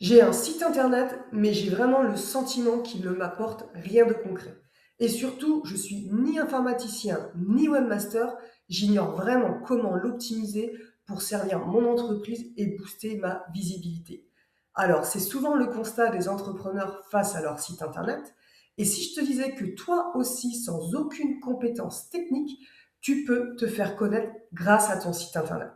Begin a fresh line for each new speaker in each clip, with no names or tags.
J'ai un site internet, mais j'ai vraiment le sentiment qu'il ne m'apporte rien de concret. Et surtout, je suis ni informaticien ni webmaster, j'ignore vraiment comment l'optimiser pour servir mon entreprise et booster ma visibilité. Alors, c'est souvent le constat des entrepreneurs face à leur site internet. Et si je te disais que toi aussi, sans aucune compétence technique, tu peux te faire connaître grâce à ton site internet.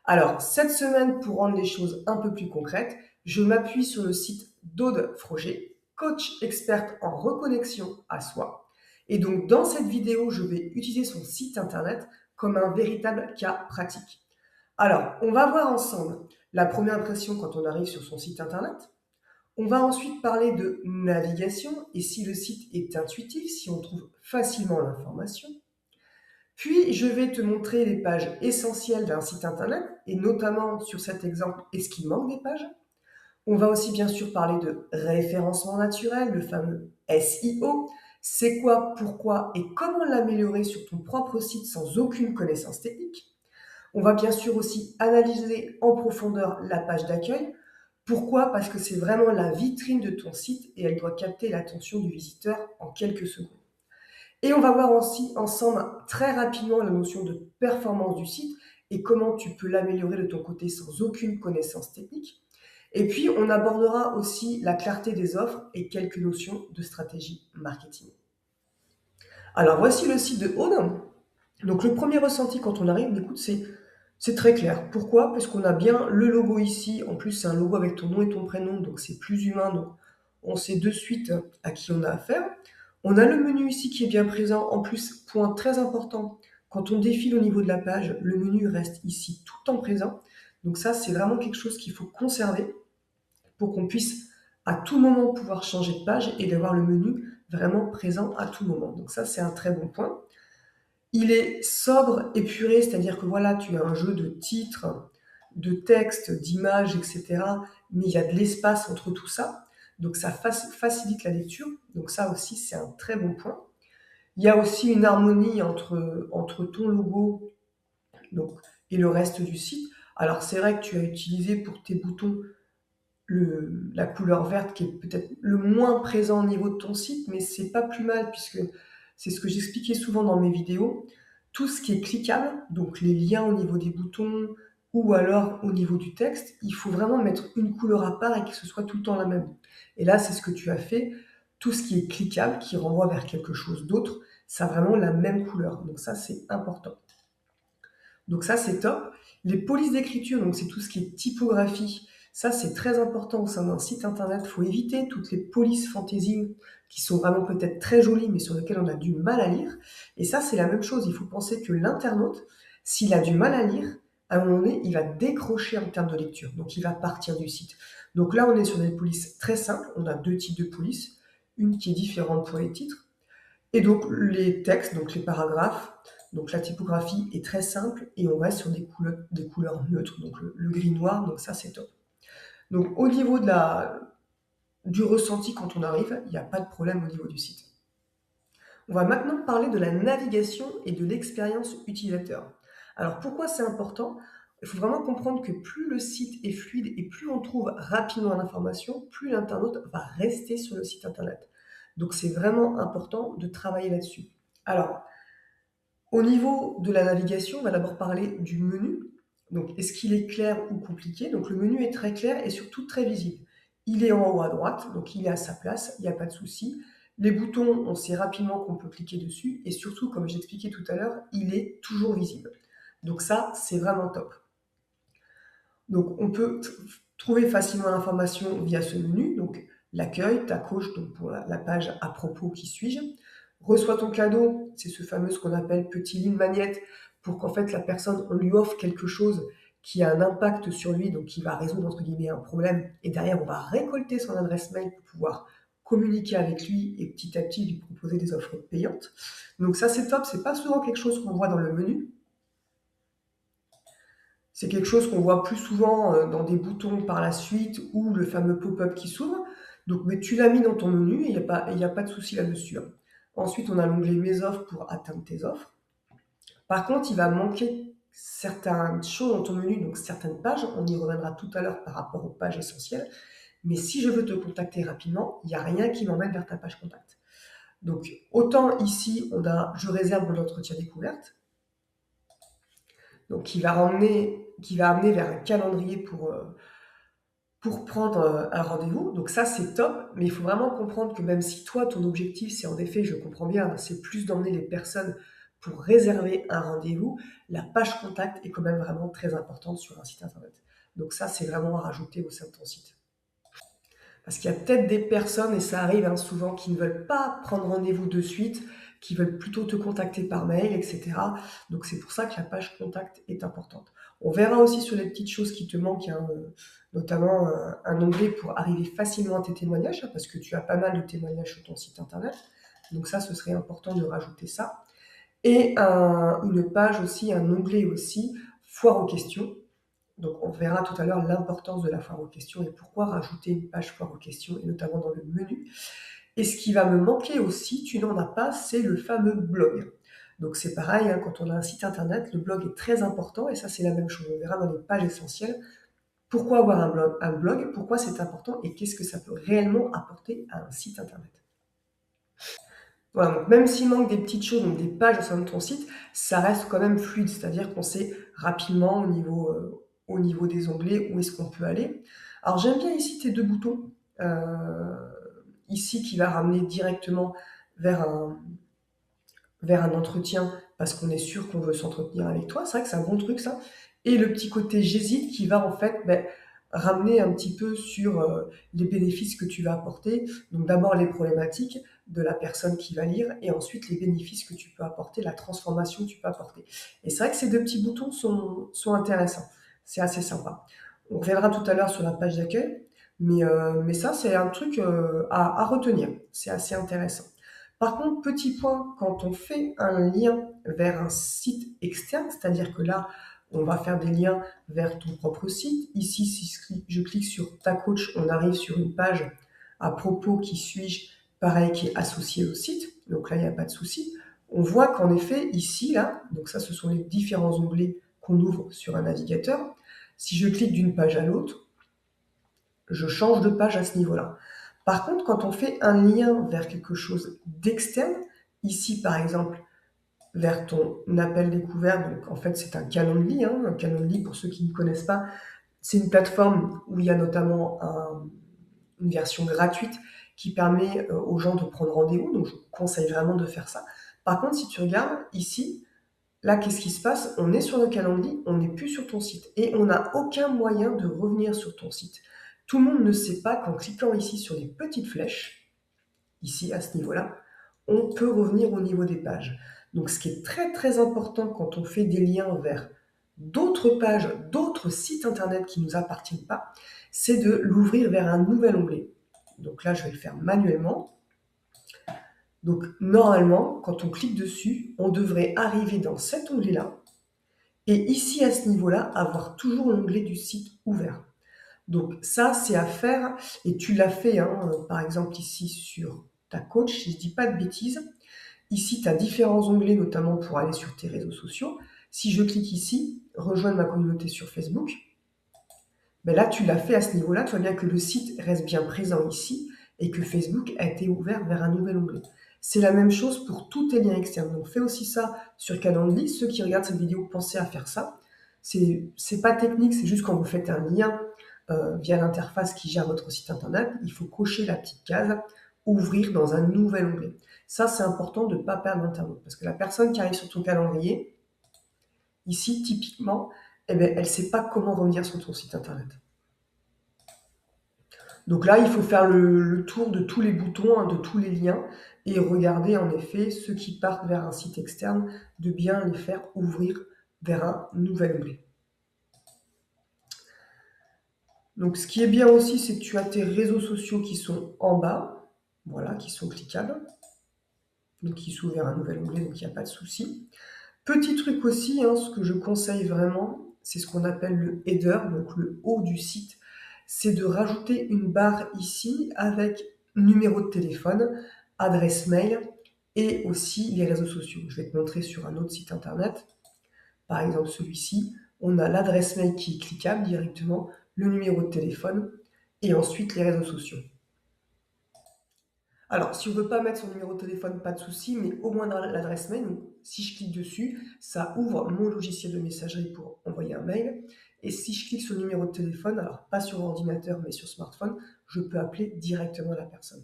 Alors, cette semaine, pour rendre les choses un peu plus concrètes, je m'appuie sur le site d'Aude Froger, coach experte en reconnexion à soi. Et donc, dans cette vidéo, je vais utiliser son site internet comme un véritable cas pratique. Alors, on va voir ensemble la première impression quand on arrive sur son site internet. On va ensuite parler de navigation et si le site est intuitif, si on trouve facilement l'information. Puis, je vais te montrer les pages essentielles d'un site internet et notamment sur cet exemple, est-ce qu'il manque des pages? On va aussi bien sûr parler de référencement naturel, le fameux SEO. C'est quoi, pourquoi et comment l'améliorer sur ton propre site sans aucune connaissance technique. On va bien sûr aussi analyser en profondeur la page d'accueil. Pourquoi? Parce que c'est vraiment la vitrine de ton site et elle doit capter l'attention du visiteur en quelques secondes. Et on va voir aussi ensemble très rapidement la notion de performance du site et comment tu peux l'améliorer de ton côté sans aucune connaissance technique. Et puis, on abordera aussi la clarté des offres et quelques notions de stratégie marketing. Alors, voici le site de Aude. Donc, le premier ressenti quand on arrive, écoute, c'est très clair. Pourquoi? Parce qu'on a bien le logo ici. En plus, c'est un logo avec ton nom et ton prénom, donc c'est plus humain. Donc, on sait de suite à qui on a affaire. On a le menu ici qui est bien présent. En plus, point très important, quand on défile au niveau de la page, le menu reste ici tout le temps présent. Donc ça, c'est vraiment quelque chose qu'il faut conserver pour qu'on puisse à tout moment pouvoir changer de page et d'avoir le menu vraiment présent à tout moment. Donc ça, c'est un très bon point. Il est sobre, épuré, c'est-à-dire que voilà, tu as un jeu de titres, de textes, d'images, etc. Mais il y a de l'espace entre tout ça. Donc ça facilite la lecture. Donc ça aussi, c'est un très bon point. Il y a aussi une harmonie entre ton logo donc, et le reste du site. Alors c'est vrai que tu as utilisé pour tes boutons la couleur verte qui est peut-être le moins présent au niveau de ton site, mais c'est pas plus mal puisque c'est ce que j'expliquais souvent dans mes vidéos. Tout ce qui est cliquable, donc les liens au niveau des boutons ou alors au niveau du texte, il faut vraiment mettre une couleur à part et que ce soit tout le temps la même. Et là, c'est ce que tu as fait. Tout ce qui est cliquable, qui renvoie vers quelque chose d'autre, ça a vraiment la même couleur. Donc ça, c'est important. Donc ça, c'est top. Les polices d'écriture, donc c'est tout ce qui est typographie. Ça, c'est très important au sein d'un site internet. Il faut éviter toutes les polices fantaisie qui sont vraiment peut-être très jolies, mais sur lesquelles on a du mal à lire. Et ça, c'est la même chose. Il faut penser que l'internaute, s'il a du mal à lire, à un moment donné, il va décrocher en termes de lecture. Donc, il va partir du site. Donc là, on est sur des polices très simples. On a deux types de polices. Une qui est différente pour les titres et donc les textes, donc les paragraphes, donc la typographie est très simple et on reste sur des couleurs neutres, donc le gris-noir, donc ça c'est top. Donc au niveau du ressenti quand on arrive, il n'y a pas de problème au niveau du site. On va maintenant parler de la navigation et de l'expérience utilisateur. Alors pourquoi c'est important? Il faut vraiment comprendre que plus le site est fluide et plus on trouve rapidement l'information, plus l'internaute va rester sur le site internet. Donc c'est vraiment important de travailler là-dessus. Alors, au niveau de la navigation, on va d'abord parler du menu. Donc, est-ce qu'il est clair ou compliqué? Donc, le menu est très clair et surtout très visible. Il est en haut à droite, donc il est à sa place, il n'y a pas de souci. Les boutons, on sait rapidement qu'on peut cliquer dessus et surtout, comme j'expliquais tout à l'heure, il est toujours visible. Donc ça, c'est vraiment top. Donc, on peut trouver facilement l'information via ce menu. Donc, l'accueil, ta coche donc pour la page à propos, qui suis-je? Reçois ton cadeau, c'est ce fameux ce qu'on appelle petit lead magnet pour qu'en fait la personne, on lui offre quelque chose qui a un impact sur lui, donc qui va résoudre entre guillemets un problème. Et derrière, on va récolter son adresse mail pour pouvoir communiquer avec lui et petit à petit lui proposer des offres payantes. Donc ça, c'est top. C'est pas souvent quelque chose qu'on voit dans le menu. C'est quelque chose qu'on voit plus souvent dans des boutons par la suite ou le fameux pop-up qui s'ouvre. Donc, mais tu l'as mis dans ton menu et il y a pas de souci là-dessus, hein. Ensuite, on a l'onglet Mes offres pour atteindre tes offres. Par contre, il va manquer certaines choses dans ton menu, donc certaines pages. On y reviendra tout à l'heure par rapport aux pages essentielles. Mais si je veux te contacter rapidement, il n'y a rien qui m'emmène vers ta page contact. Donc, autant ici, je réserve mon entretien découverte, donc qui va amener vers un calendrier pour prendre un rendez-vous. Donc ça, c'est top, mais il faut vraiment comprendre que même si toi, ton objectif, c'est en effet, je comprends bien, c'est plus d'emmener les personnes pour réserver un rendez-vous, la page contact est quand même vraiment très importante sur un site internet. Donc ça, c'est vraiment à rajouter au sein de ton site. Parce qu'il y a peut-être des personnes, et ça arrive souvent, qui ne veulent pas prendre rendez-vous de suite, qui veulent plutôt te contacter par mail, etc. Donc c'est pour ça que la page contact est importante. On verra aussi sur les petites choses qui te manquent, notamment un onglet pour arriver facilement à tes témoignages, parce que tu as pas mal de témoignages sur ton site internet. Donc ça, ce serait important de rajouter ça. Et une page aussi, un onglet aussi, foire aux questions. Donc on verra tout à l'heure l'importance de la foire aux questions et pourquoi rajouter une page foire aux questions, et notamment dans le menu. Et ce qui va me manquer aussi, tu n'en as pas, c'est le fameux blog. Donc c'est pareil, quand on a un site internet, le blog est très important, et ça c'est la même chose, on verra dans les pages essentielles. Pourquoi avoir un blog, pourquoi c'est important, et qu'est-ce que ça peut réellement apporter à un site internet. Voilà, donc même s'il manque des petites choses, donc des pages au sein de ton site, ça reste quand même fluide, c'est-à-dire qu'on sait rapidement au niveau des onglets où est-ce qu'on peut aller. Alors j'aime bien ici tes deux boutons, ici qui va ramener directement vers un entretien, parce qu'on est sûr qu'on veut s'entretenir avec toi. C'est vrai que c'est un bon truc ça. Et le petit côté j'hésite qui va en fait ramener un petit peu sur les bénéfices que tu vas apporter. Donc d'abord les problématiques de la personne qui va lire, et ensuite les bénéfices que tu peux apporter, la transformation que tu peux apporter. Et c'est vrai que ces deux petits boutons sont intéressants. C'est assez sympa. On reviendra tout à l'heure sur la page d'accueil, mais ça c'est un truc à retenir. C'est assez intéressant. Par contre, petit point, quand on fait un lien vers un site externe, c'est-à-dire que là, on va faire des liens vers ton propre site. Ici, si je clique sur ta coach, on arrive sur une page à propos qui suis-je, pareil, qui est associée au site. Donc là, il n'y a pas de souci. On voit qu'en effet, ici, là, donc ça, ce sont les différents onglets qu'on ouvre sur un navigateur. Si je clique d'une page à l'autre, je change de page à ce niveau-là. Par contre, quand on fait un lien vers quelque chose d'externe, ici par exemple vers ton appel découvert, donc en fait c'est un Calendly, un Calendly pour ceux qui ne connaissent pas, c'est une plateforme où il y a notamment une version gratuite qui permet aux gens de prendre rendez-vous, donc je vous conseille vraiment de faire ça. Par contre, si tu regardes ici, là qu'est-ce qui se passe? On est sur le Calendly, on n'est plus sur ton site, et on n'a aucun moyen de revenir sur ton site. Tout le monde ne sait pas qu'en cliquant ici sur les petites flèches, ici à ce niveau-là, on peut revenir au niveau des pages. Donc ce qui est très très important quand on fait des liens vers d'autres pages, d'autres sites internet qui ne nous appartiennent pas, c'est de l'ouvrir vers un nouvel onglet. Donc là, je vais le faire manuellement. Donc normalement, quand on clique dessus, on devrait arriver dans cet onglet-là, et ici à ce niveau-là, avoir toujours l'onglet du site ouvert. Donc ça, c'est à faire, et tu l'as fait, par exemple ici sur ta coach, si je ne dis pas de bêtises. Ici, tu as différents onglets, notamment pour aller sur tes réseaux sociaux. Si je clique ici, rejoindre ma communauté sur Facebook, là, tu l'as fait à ce niveau-là. Tu vois bien que le site reste bien présent ici, et que Facebook a été ouvert vers un nouvel onglet. C'est la même chose pour tous tes liens externes. Donc fais aussi ça sur Calendly. Ceux qui regardent cette vidéo, pensez à faire ça. C'est pas technique, c'est juste quand vous faites un lien via l'interface qui gère votre site internet, il faut cocher la petite case ouvrir dans un nouvel onglet. Ça, c'est important de ne pas perdre l'internaute, parce que la personne qui arrive sur ton calendrier, ici, typiquement, elle ne sait pas comment revenir sur ton site internet. Donc là, il faut faire le tour de tous les boutons, de tous les liens, et regarder en effet ceux qui partent vers un site externe, de bien les faire ouvrir vers un nouvel onglet. Donc ce qui est bien aussi, c'est que tu as tes réseaux sociaux qui sont en bas, voilà, qui sont cliquables, donc qui s'ouvrent vers un nouvel onglet, donc il n'y a pas de souci. Petit truc aussi, ce que je conseille vraiment, c'est ce qu'on appelle le header, donc le haut du site, c'est de rajouter une barre ici avec numéro de téléphone, adresse mail et aussi les réseaux sociaux. Je vais te montrer sur un autre site internet, par exemple celui-ci, on a l'adresse mail qui est cliquable directement, le numéro de téléphone et ensuite les réseaux sociaux. Alors, si on ne veut pas mettre son numéro de téléphone, pas de souci, mais au moins dans l'adresse mail. Donc, si je clique dessus, ça ouvre mon logiciel de messagerie pour envoyer un mail. Et si je clique sur le numéro de téléphone, alors pas sur ordinateur, mais sur smartphone, je peux appeler directement la personne.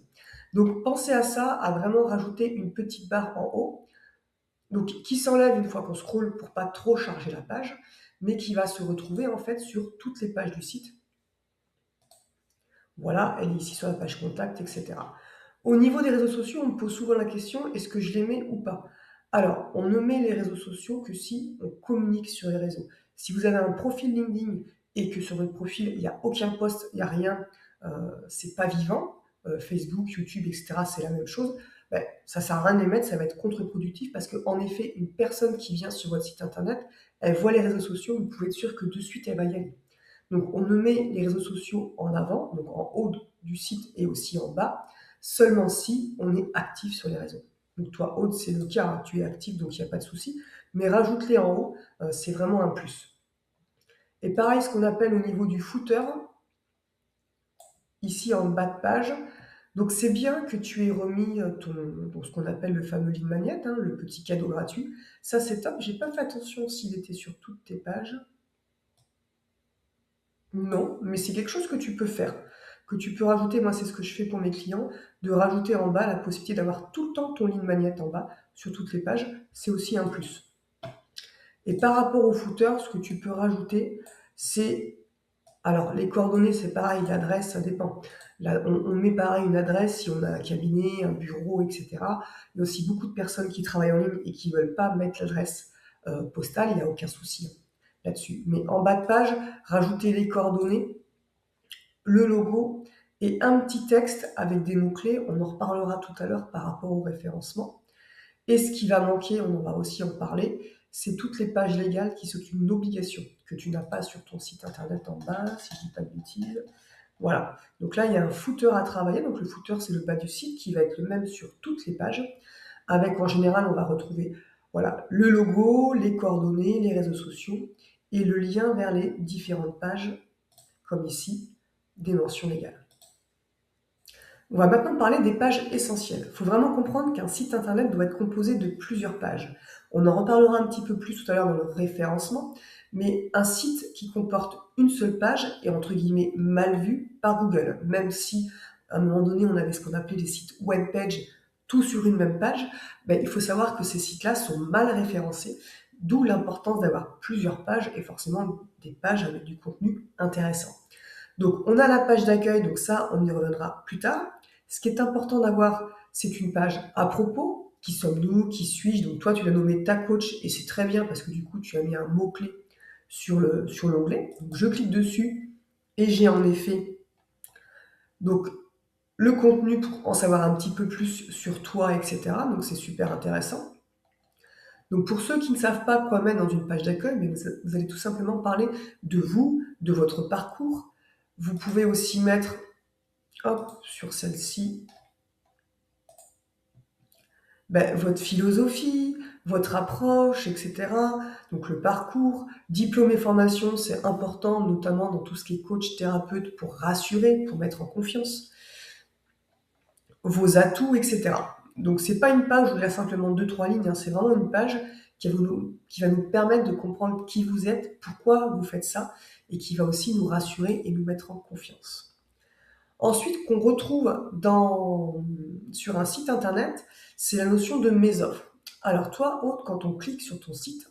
Donc, pensez à ça, à vraiment rajouter une petite barre en haut, donc qui s'enlève une fois qu'on scrolle pour pas trop charger la page, mais qui va se retrouver en fait sur toutes les pages du site. Voilà, elle est ici sur la page contact, etc. Au niveau des réseaux sociaux, on me pose souvent la question, est-ce que je les mets ou pas? Alors, on ne met les réseaux sociaux que si on communique sur les réseaux. Si vous avez un profil LinkedIn et que sur votre profil, il n'y a aucun post, il n'y a rien, c'est pas vivant, Facebook, YouTube, etc., c'est la même chose, ben, ça sert à rien de les mettre, ça va être contre-productif parce qu'en effet, une personne qui vient sur votre site internet, elle voit les réseaux sociaux, vous pouvez être sûr que de suite, elle va y aller. Donc, on ne met les réseaux sociaux en avant, donc en haut du site et aussi en bas, seulement si on est actif sur les réseaux. Donc, toi, Aude, c'est le cas, hein, tu es actif, donc il n'y a pas de souci. Mais rajoute-les en haut, c'est vraiment un plus. Et pareil, ce qu'on appelle au niveau du footer, ici en bas de page. Donc, c'est bien que tu aies remis ce qu'on appelle le fameux lead magnet, hein, le petit cadeau gratuit. Ça, c'est top. J'ai pas fait attention s'il était sur toutes tes pages. Non, mais c'est quelque chose que tu peux faire, que tu peux rajouter. Moi, c'est ce que je fais pour mes clients, de rajouter en bas la possibilité d'avoir tout le temps ton lead magnet en bas sur toutes les pages. C'est aussi un plus. Et par rapport au footer, ce que tu peux rajouter, c'est... Alors, les coordonnées, c'est pareil, l'adresse, ça dépend. Là, on met pareil une adresse si on a un cabinet, un bureau, etc. Il y a aussi beaucoup de personnes qui travaillent en ligne et qui ne veulent pas mettre l'adresse postale, il n'y a aucun souci là-dessus. Mais en bas de page, rajouter les coordonnées, le logo et un petit texte avec des mots-clés. On en reparlera tout à l'heure par rapport au référencement. Et ce qui va manquer, on va aussi en parler, c'est toutes les pages légales qui sont une obligation que tu n'as pas sur ton site internet en bas, si je dis pas de bêtises. Voilà. Donc là, il y a un footer à travailler. Donc le footer, c'est le bas du site qui va être le même sur toutes les pages. Avec, en général, on va retrouver voilà, le logo, les coordonnées, les réseaux sociaux et le lien vers les différentes pages, comme ici, des mentions légales. On va maintenant parler des pages essentielles. Il faut vraiment comprendre qu'un site internet doit être composé de plusieurs pages. On en reparlera un petit peu plus tout à l'heure dans le référencement, mais un site qui comporte une seule page est entre guillemets mal vu par Google, même si à un moment donné on avait ce qu'on appelait les sites web page, tout sur une même page. Il faut savoir que ces sites-là sont mal référencés, d'où l'importance d'avoir plusieurs pages et forcément des pages avec du contenu intéressant. Donc on a la page d'accueil, donc ça on y reviendra plus tard. Ce qui est important d'avoir, c'est une page à propos. Qui sommes-nous? Qui suis-je? Donc toi, tu l'as nommé ta coach et c'est très bien parce que du coup, tu as mis un mot-clé sur l'onglet. Donc je clique dessus et j'ai en effet donc le contenu pour en savoir un petit peu plus sur toi, etc. Donc c'est super intéressant. Donc pour ceux qui ne savent pas quoi mettre dans une page d'accueil, mais vous allez tout simplement parler de vous, de votre parcours. Vous pouvez aussi mettre, hop, sur celle-ci, votre philosophie, votre approche, etc. Donc le parcours, diplôme et formation, c'est important, notamment dans tout ce qui est coach, thérapeute, pour rassurer, pour mettre en confiance, vos atouts, etc. Donc c'est pas une page où il y a simplement 2-3 lignes, hein, c'est vraiment une page qui va nous permettre de comprendre qui vous êtes, pourquoi vous faites ça, et qui va aussi nous rassurer et nous mettre en confiance. Ensuite, qu'on retrouve sur un site internet, c'est la notion de mes offres. Alors toi, Aude, quand on clique sur ton site,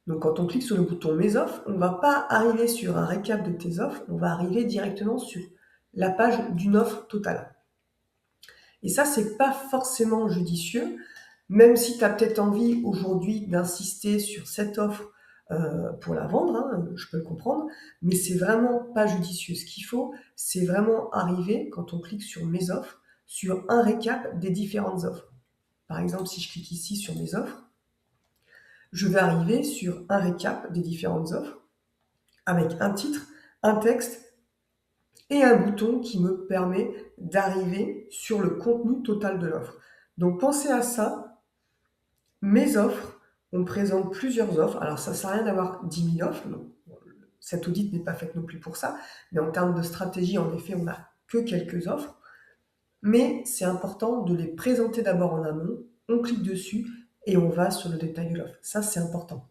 donc quand on clique sur le bouton mes offres, on ne va pas arriver sur un récap de tes offres, on va arriver directement sur la page d'une offre totale. Et ça, c'est pas forcément judicieux, même si tu as peut-être envie aujourd'hui d'insister sur cette offre pour la vendre, hein, je peux le comprendre, mais c'est vraiment pas judicieux. Ce qu'il faut, c'est vraiment arriver, quand on clique sur mes offres, sur un récap des différentes offres. Par exemple, si je clique ici sur mes offres, je vais arriver sur un récap des différentes offres, avec un titre, un texte et un bouton qui me permet d'arriver sur le contenu total de l'offre. Donc pensez à ça. Mes offres, on présente plusieurs offres. Alors ça ne sert à rien d'avoir 10 000 offres, non. cet audit n'est pas fait non plus pour ça, mais en termes de stratégie, en effet, on n'a que quelques offres. Mais c'est important de les présenter d'abord en amont, on clique dessus et on va sur le détail de l'offre. Ça, c'est important.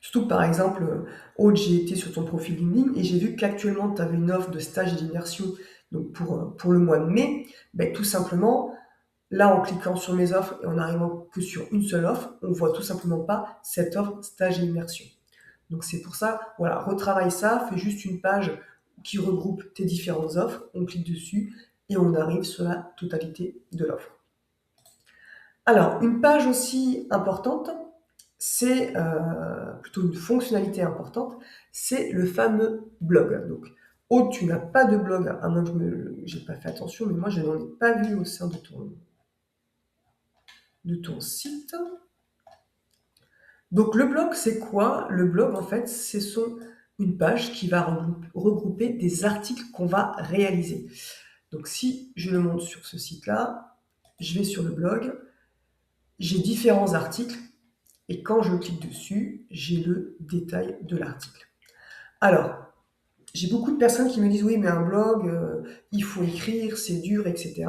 Surtout que par exemple, Aude, j'ai été sur ton profil LinkedIn et j'ai vu qu'actuellement, tu avais une offre de stage d'immersion donc pour le mois de mai. Ben, tout simplement, là, en cliquant sur mes offres et en n'arrivant que sur une seule offre, on ne voit tout simplement pas cette offre stage et immersion. Donc c'est pour ça, voilà, retravaille ça, fais juste une page qui regroupe tes différentes offres, on clique dessus et on arrive sur la totalité de l'offre. Alors, une page aussi importante, c'est plutôt une fonctionnalité importante, c'est le fameux blog. Donc, Aude, tu n'as pas de blog, à moins que je n'ai pas fait attention, mais moi je n'en ai pas vu au sein de ton site. Donc le blog, c'est quoi? Le blog, en fait, c'est une page qui va regrouper des articles qu'on va réaliser. Donc si je le montre sur ce site-là, je vais sur le blog, j'ai différents articles, et quand je clique dessus, j'ai le détail de l'article. Alors, j'ai beaucoup de personnes qui me disent « Oui, mais un blog, il faut écrire, c'est dur, etc. »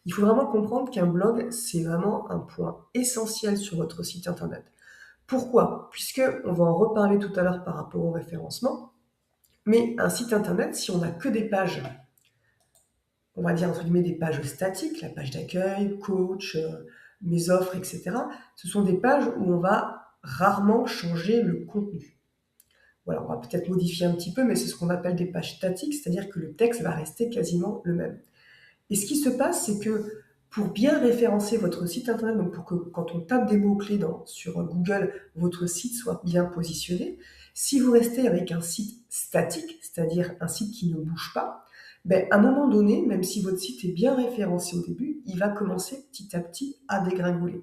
Il faut vraiment comprendre qu'un blog, c'est vraiment un point essentiel sur votre site internet. Pourquoi? Puisqu'on va en reparler tout à l'heure par rapport au référencement, mais un site internet, si on n'a que des pages, on va dire entre guillemets des pages statiques, la page d'accueil, coach, mes offres, etc., ce sont des pages où on va rarement changer le contenu. Voilà, on va peut-être modifier un petit peu, mais c'est ce qu'on appelle des pages statiques, c'est-à-dire que le texte va rester quasiment le même. Et ce qui se passe, c'est que pour bien référencer votre site internet, donc pour que quand on tape des mots-clés sur Google, votre site soit bien positionné, si vous restez avec un site statique, c'est-à-dire un site qui ne bouge pas, ben, à un moment donné, même si votre site est bien référencé au début, il va commencer petit à petit à dégringoler.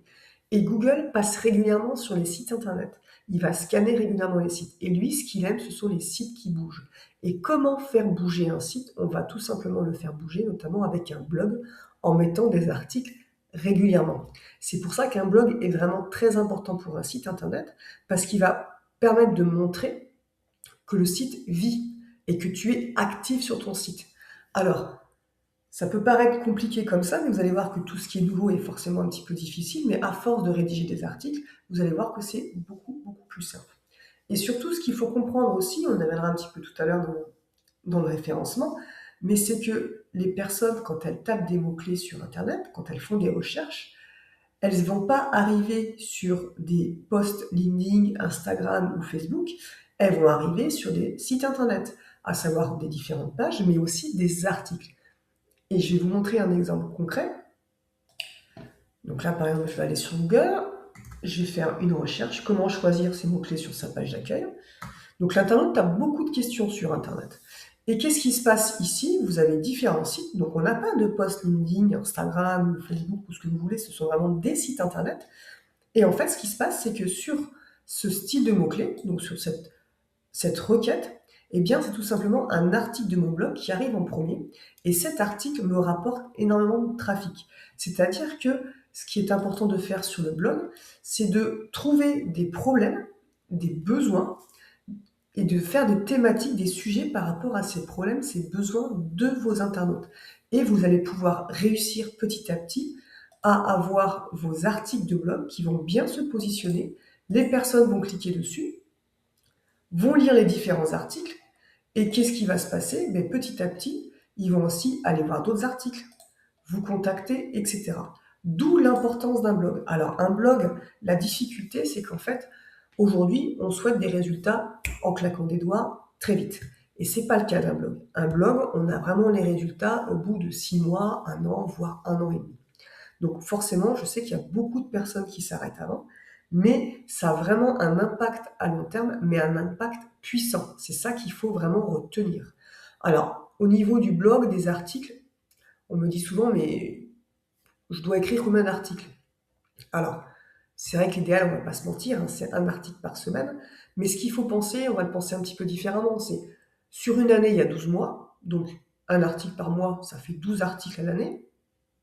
Et Google passe régulièrement sur les sites internet. Il va scanner régulièrement les sites. Et lui, ce qu'il aime, ce sont les sites qui bougent. Et comment faire bouger un site? On va tout simplement le faire bouger, notamment avec un blog, en mettant des articles régulièrement. C'est pour ça qu'un blog est vraiment très important pour un site internet, parce qu'il va permettre de montrer que le site vit et que tu es actif sur ton site. Alors, ça peut paraître compliqué comme ça, mais vous allez voir que tout ce qui est nouveau est forcément un petit peu difficile, mais à force de rédiger des articles, vous allez voir que c'est beaucoup, beaucoup plus simple. Et surtout, ce qu'il faut comprendre aussi, on y reviendra un petit peu tout à l'heure dans le référencement, mais c'est que les personnes, quand elles tapent des mots-clés sur Internet, quand elles font des recherches, elles ne vont pas arriver sur des posts LinkedIn, Instagram ou Facebook, elles vont arriver sur des sites Internet, à savoir des différentes pages, mais aussi des articles. Et je vais vous montrer un exemple concret. Donc là, par exemple, je vais aller sur Google, je vais faire une recherche, comment choisir ces mots-clés sur sa page d'accueil. Donc l'internaute a beaucoup de questions sur Internet. Et qu'est-ce qui se passe ici? Vous avez différents sites, donc on n'a pas de post LinkedIn, Instagram, Facebook ou ce que vous voulez, ce sont vraiment des sites Internet. Et en fait, ce qui se passe, c'est que sur ce style de mots-clés, donc sur cette requête, eh bien, c'est tout simplement un article de mon blog qui arrive en premier. Et cet article me rapporte énormément de trafic. C'est-à-dire que ce qui est important de faire sur le blog, c'est de trouver des problèmes, des besoins, et de faire des thématiques, des sujets par rapport à ces problèmes, ces besoins de vos internautes. Et vous allez pouvoir réussir petit à petit à avoir vos articles de blog qui vont bien se positionner. Les personnes vont cliquer dessus, vont lire les différents articles, et qu'est-ce qui va se passer? Ben, petit à petit, ils vont aussi aller voir d'autres articles, vous contacter, etc. D'où l'importance d'un blog. Alors un blog, la difficulté, c'est qu'en fait, aujourd'hui, on souhaite des résultats en claquant des doigts très vite. Et c'est pas le cas d'un blog. Un blog, on a vraiment les résultats au bout de 6 mois, 1 an, voire 1 an et demi. Donc forcément, je sais qu'il y a beaucoup de personnes qui s'arrêtent avant, mais ça a vraiment un impact à long terme, mais un impact puissant. C'est ça qu'il faut vraiment retenir. Alors, au niveau du blog, des articles, on me dit souvent, mais je dois écrire combien d'articles? Alors, c'est vrai que l'idéal, on ne va pas se mentir, hein, c'est un article par semaine, mais ce qu'il faut penser, on va le penser un petit peu différemment, c'est sur une année, il y a 12 mois, donc un article par mois, ça fait 12 articles à l'année,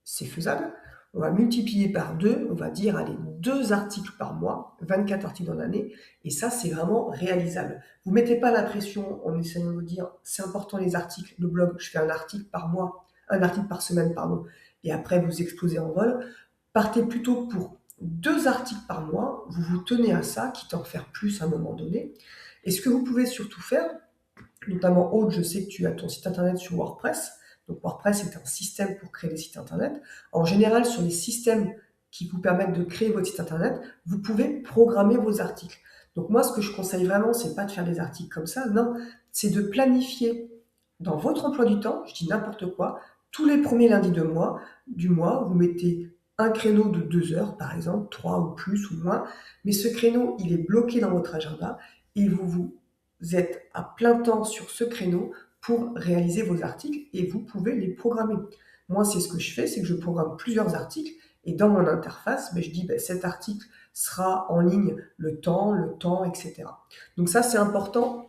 c'est faisable. On va multiplier par 2, on va dire, allez, 2 articles par mois, 24 articles dans l'année, et ça, c'est vraiment réalisable. Vous mettez pas la pression en essayant de vous dire: «C'est important les articles, le blog, je fais un article par mois, un article par semaine, pardon», et après vous explosez en vol. Partez plutôt pour 2 articles par mois, vous vous tenez à ça, quitte à en faire plus à un moment donné. Et ce que vous pouvez surtout faire, notamment Aude, je sais que tu as ton site internet sur WordPress. Donc WordPress est un système pour créer des sites internet. En général, sur les systèmes qui vous permettent de créer votre site internet, vous pouvez programmer vos articles. Donc moi, ce que je conseille vraiment, c'est pas de faire des articles comme ça, non, c'est de planifier dans votre emploi du temps, je dis n'importe quoi, tous les premiers lundis du mois, vous mettez un créneau de 2 heures, par exemple, 3 ou plus ou moins, mais ce créneau, il est bloqué dans votre agenda et vous êtes à plein temps sur ce créneau pour réaliser vos articles et vous pouvez les programmer. Moi, c'est ce que je fais, c'est que je programme plusieurs articles et dans mon interface, je dis cet article sera en ligne le temps, etc. Donc ça, c'est important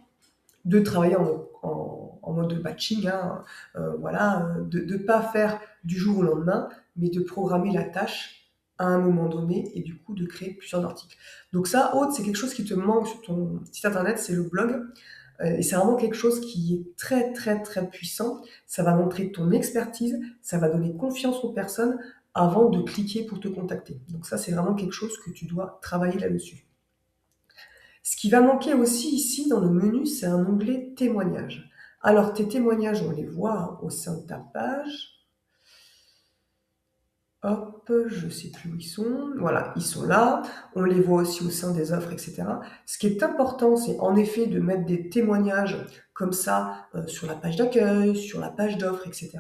de travailler en mode batching, hein, voilà, de ne pas faire du jour au lendemain, mais de programmer la tâche à un moment donné et du coup de créer plusieurs articles. Donc ça, Aude, c'est quelque chose qui te manque sur ton site internet, c'est le blog. Et c'est vraiment quelque chose qui est très très très puissant. Ça va montrer ton expertise, ça va donner confiance aux personnes avant de cliquer pour te contacter. Donc ça, c'est vraiment quelque chose que tu dois travailler là-dessus. Ce qui va manquer aussi ici dans le menu, c'est un onglet témoignages. Alors tes témoignages, on les voit au sein de ta page. Hop, je ne sais plus où ils sont. Voilà, ils sont là. On les voit aussi au sein des offres, etc. Ce qui est important, c'est en effet de mettre des témoignages comme ça sur la page d'accueil, sur la page d'offres, etc.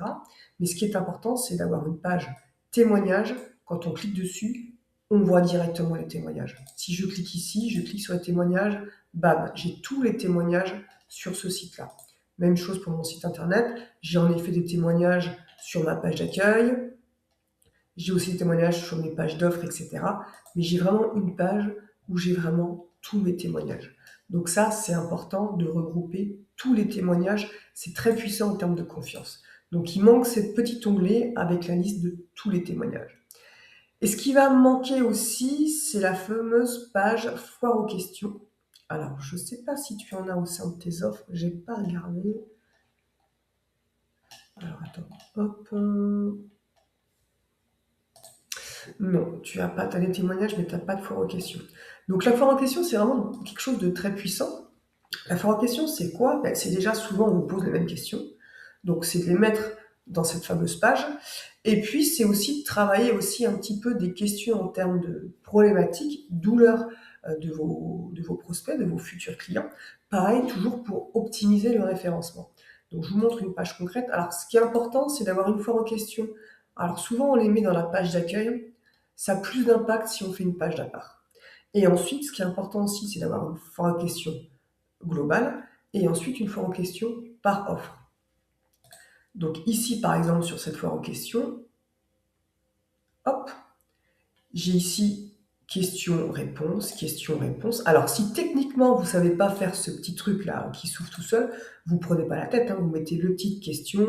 Mais ce qui est important, c'est d'avoir une page témoignages. Quand on clique dessus, on voit directement les témoignages. Si je clique ici, je clique sur les témoignages, bam, j'ai tous les témoignages sur ce site-là. Même chose pour mon site internet. J'ai en effet des témoignages sur ma page d'accueil. J'ai aussi des témoignages sur mes pages d'offres, etc. Mais j'ai vraiment une page où j'ai vraiment tous mes témoignages. Donc ça, c'est important de regrouper tous les témoignages. C'est très puissant en termes de confiance. Donc il manque cette petite onglet avec la liste de tous les témoignages. Et ce qui va me manquer aussi, c'est la fameuse page foire aux questions. Alors, je ne sais pas si tu en as au sein de tes offres, j'ai pas regardé. Alors attends, hop. Non, tu as pas, tu as des témoignages, mais tu n'as pas de foire aux questions. Donc la foire aux questions, c'est vraiment quelque chose de très puissant. La foire aux questions, c'est quoi? C'est déjà souvent on vous pose les mêmes questions. Donc c'est de les mettre dans cette fameuse page. Et puis c'est aussi de travailler aussi un petit peu des questions en termes de problématiques, douleurs de vos prospects, de vos futurs clients. Pareil, toujours pour optimiser le référencement. Donc je vous montre une page concrète. Alors ce qui est important, c'est d'avoir une foire aux questions. Alors souvent on les met dans la page d'accueil. Ça a plus d'impact si on fait une page d'à part. Et ensuite, ce qui est important aussi, c'est d'avoir une foire aux questions globale et ensuite une foire aux questions par offre. Donc ici, par exemple, sur cette foire aux questions, hop, j'ai ici question-réponse, question-réponse. Alors si techniquement vous ne savez pas faire ce petit truc-là qui s'ouvre tout seul, vous ne prenez pas la tête, hein, vous mettez le titre question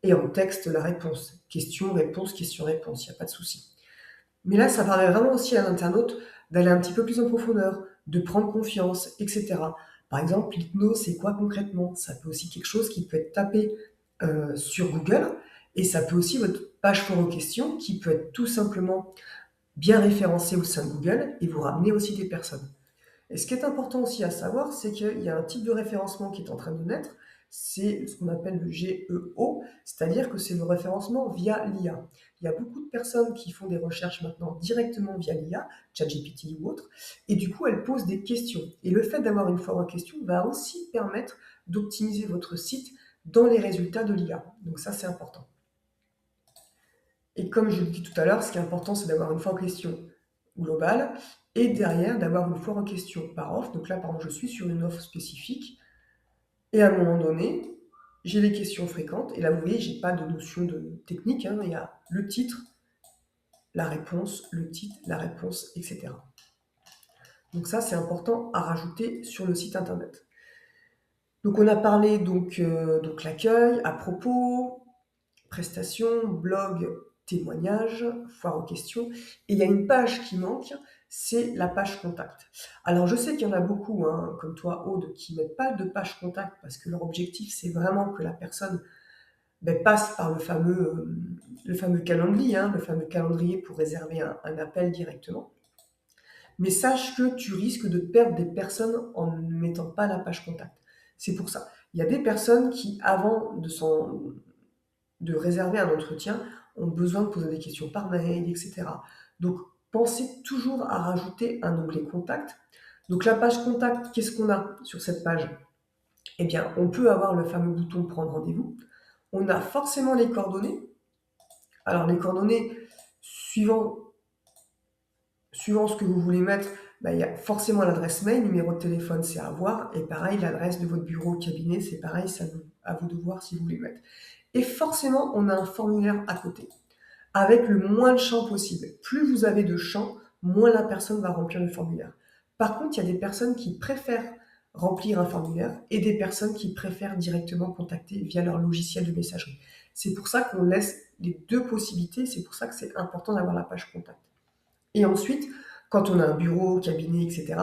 et en texte la réponse. Question-réponse, question-réponse, il n'y a pas de souci. Mais là, ça permet vraiment aussi à l'internaute d'aller un petit peu plus en profondeur, de prendre confiance, etc. Par exemple, l'hypnose, c'est quoi concrètement? Ça peut aussi quelque chose qui peut être tapé sur Google et ça peut aussi votre page foire aux questions qui peut être tout simplement bien référencée au sein de Google et vous ramener aussi des personnes. Et ce qui est important aussi à savoir, c'est qu'il y a un type de référencement qui est en train de naître, c'est ce qu'on appelle le GEO, c'est-à-dire que c'est le référencement via l'IA. Il y a beaucoup de personnes qui font des recherches maintenant directement via l'IA, ChatGPT ou autre, et du coup elles posent des questions. Et le fait d'avoir une foire à questions va aussi permettre d'optimiser votre site dans les résultats de l'IA. Donc ça, c'est important. Et comme je le dis tout à l'heure, ce qui est important, c'est d'avoir une foire aux questions globale et derrière d'avoir une foire aux questions par offre. Donc là, par exemple, je suis sur une offre spécifique et à un moment donné, j'ai les questions fréquentes. Et là, vous voyez, j'ai pas de notion de technique, hein. Il y a le titre, la réponse, le titre, la réponse, etc. Donc ça, c'est important à rajouter sur le site internet. Donc on a parlé donc l'accueil, à propos, prestations, blog, témoignages, foire aux questions. Et il y a une page qui manque, c'est la page contact. Alors je sais qu'il y en a beaucoup, hein, comme toi, Aude, qui ne mettent pas de page contact parce que leur objectif, c'est vraiment que la personne passe par le fameux calendrier, hein, le fameux calendrier pour réserver un appel directement. Mais sache que tu risques de perdre des personnes en ne mettant pas la page contact. C'est pour ça. Il y a des personnes qui, avant de réserver un entretien, ont besoin de poser des questions par mail, etc. Donc, pensez toujours à rajouter un onglet contact. Donc, la page contact, qu'est-ce qu'on a sur cette page? Eh bien, on peut avoir le fameux bouton prendre rendez-vous. On a forcément les coordonnées. Alors, les coordonnées, suivant ce que vous voulez mettre, il y a forcément l'adresse mail, numéro de téléphone, c'est à voir. Et pareil, l'adresse de votre bureau, cabinet, c'est pareil, c'est à vous de voir si vous voulez mettre. Et forcément, on a un formulaire à côté, avec le moins de champs possible. Plus vous avez de champs, moins la personne va remplir le formulaire. Par contre, il y a des personnes qui préfèrent remplir un formulaire et des personnes qui préfèrent directement contacter via leur logiciel de messagerie. C'est pour ça qu'on laisse les deux possibilités, c'est pour ça que c'est important d'avoir la page contact. Et ensuite, quand on a un bureau, cabinet, etc.,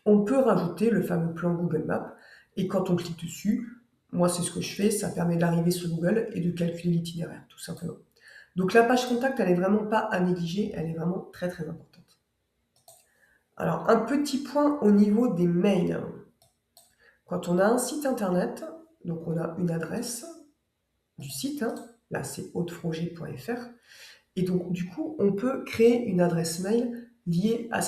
on peut rajouter le fameux plan Google Maps. Et quand on clique dessus, moi c'est ce que je fais, ça permet d'arriver sur Google et de calculer l'itinéraire, tout simplement. Donc la page contact, elle n'est vraiment pas à négliger, elle est vraiment très très importante. Alors un petit point au niveau des mails. Quand on a un site internet, donc on a une adresse du site, hein, là c'est hautefroger.fr, et donc du coup on peut créer une adresse mail liée à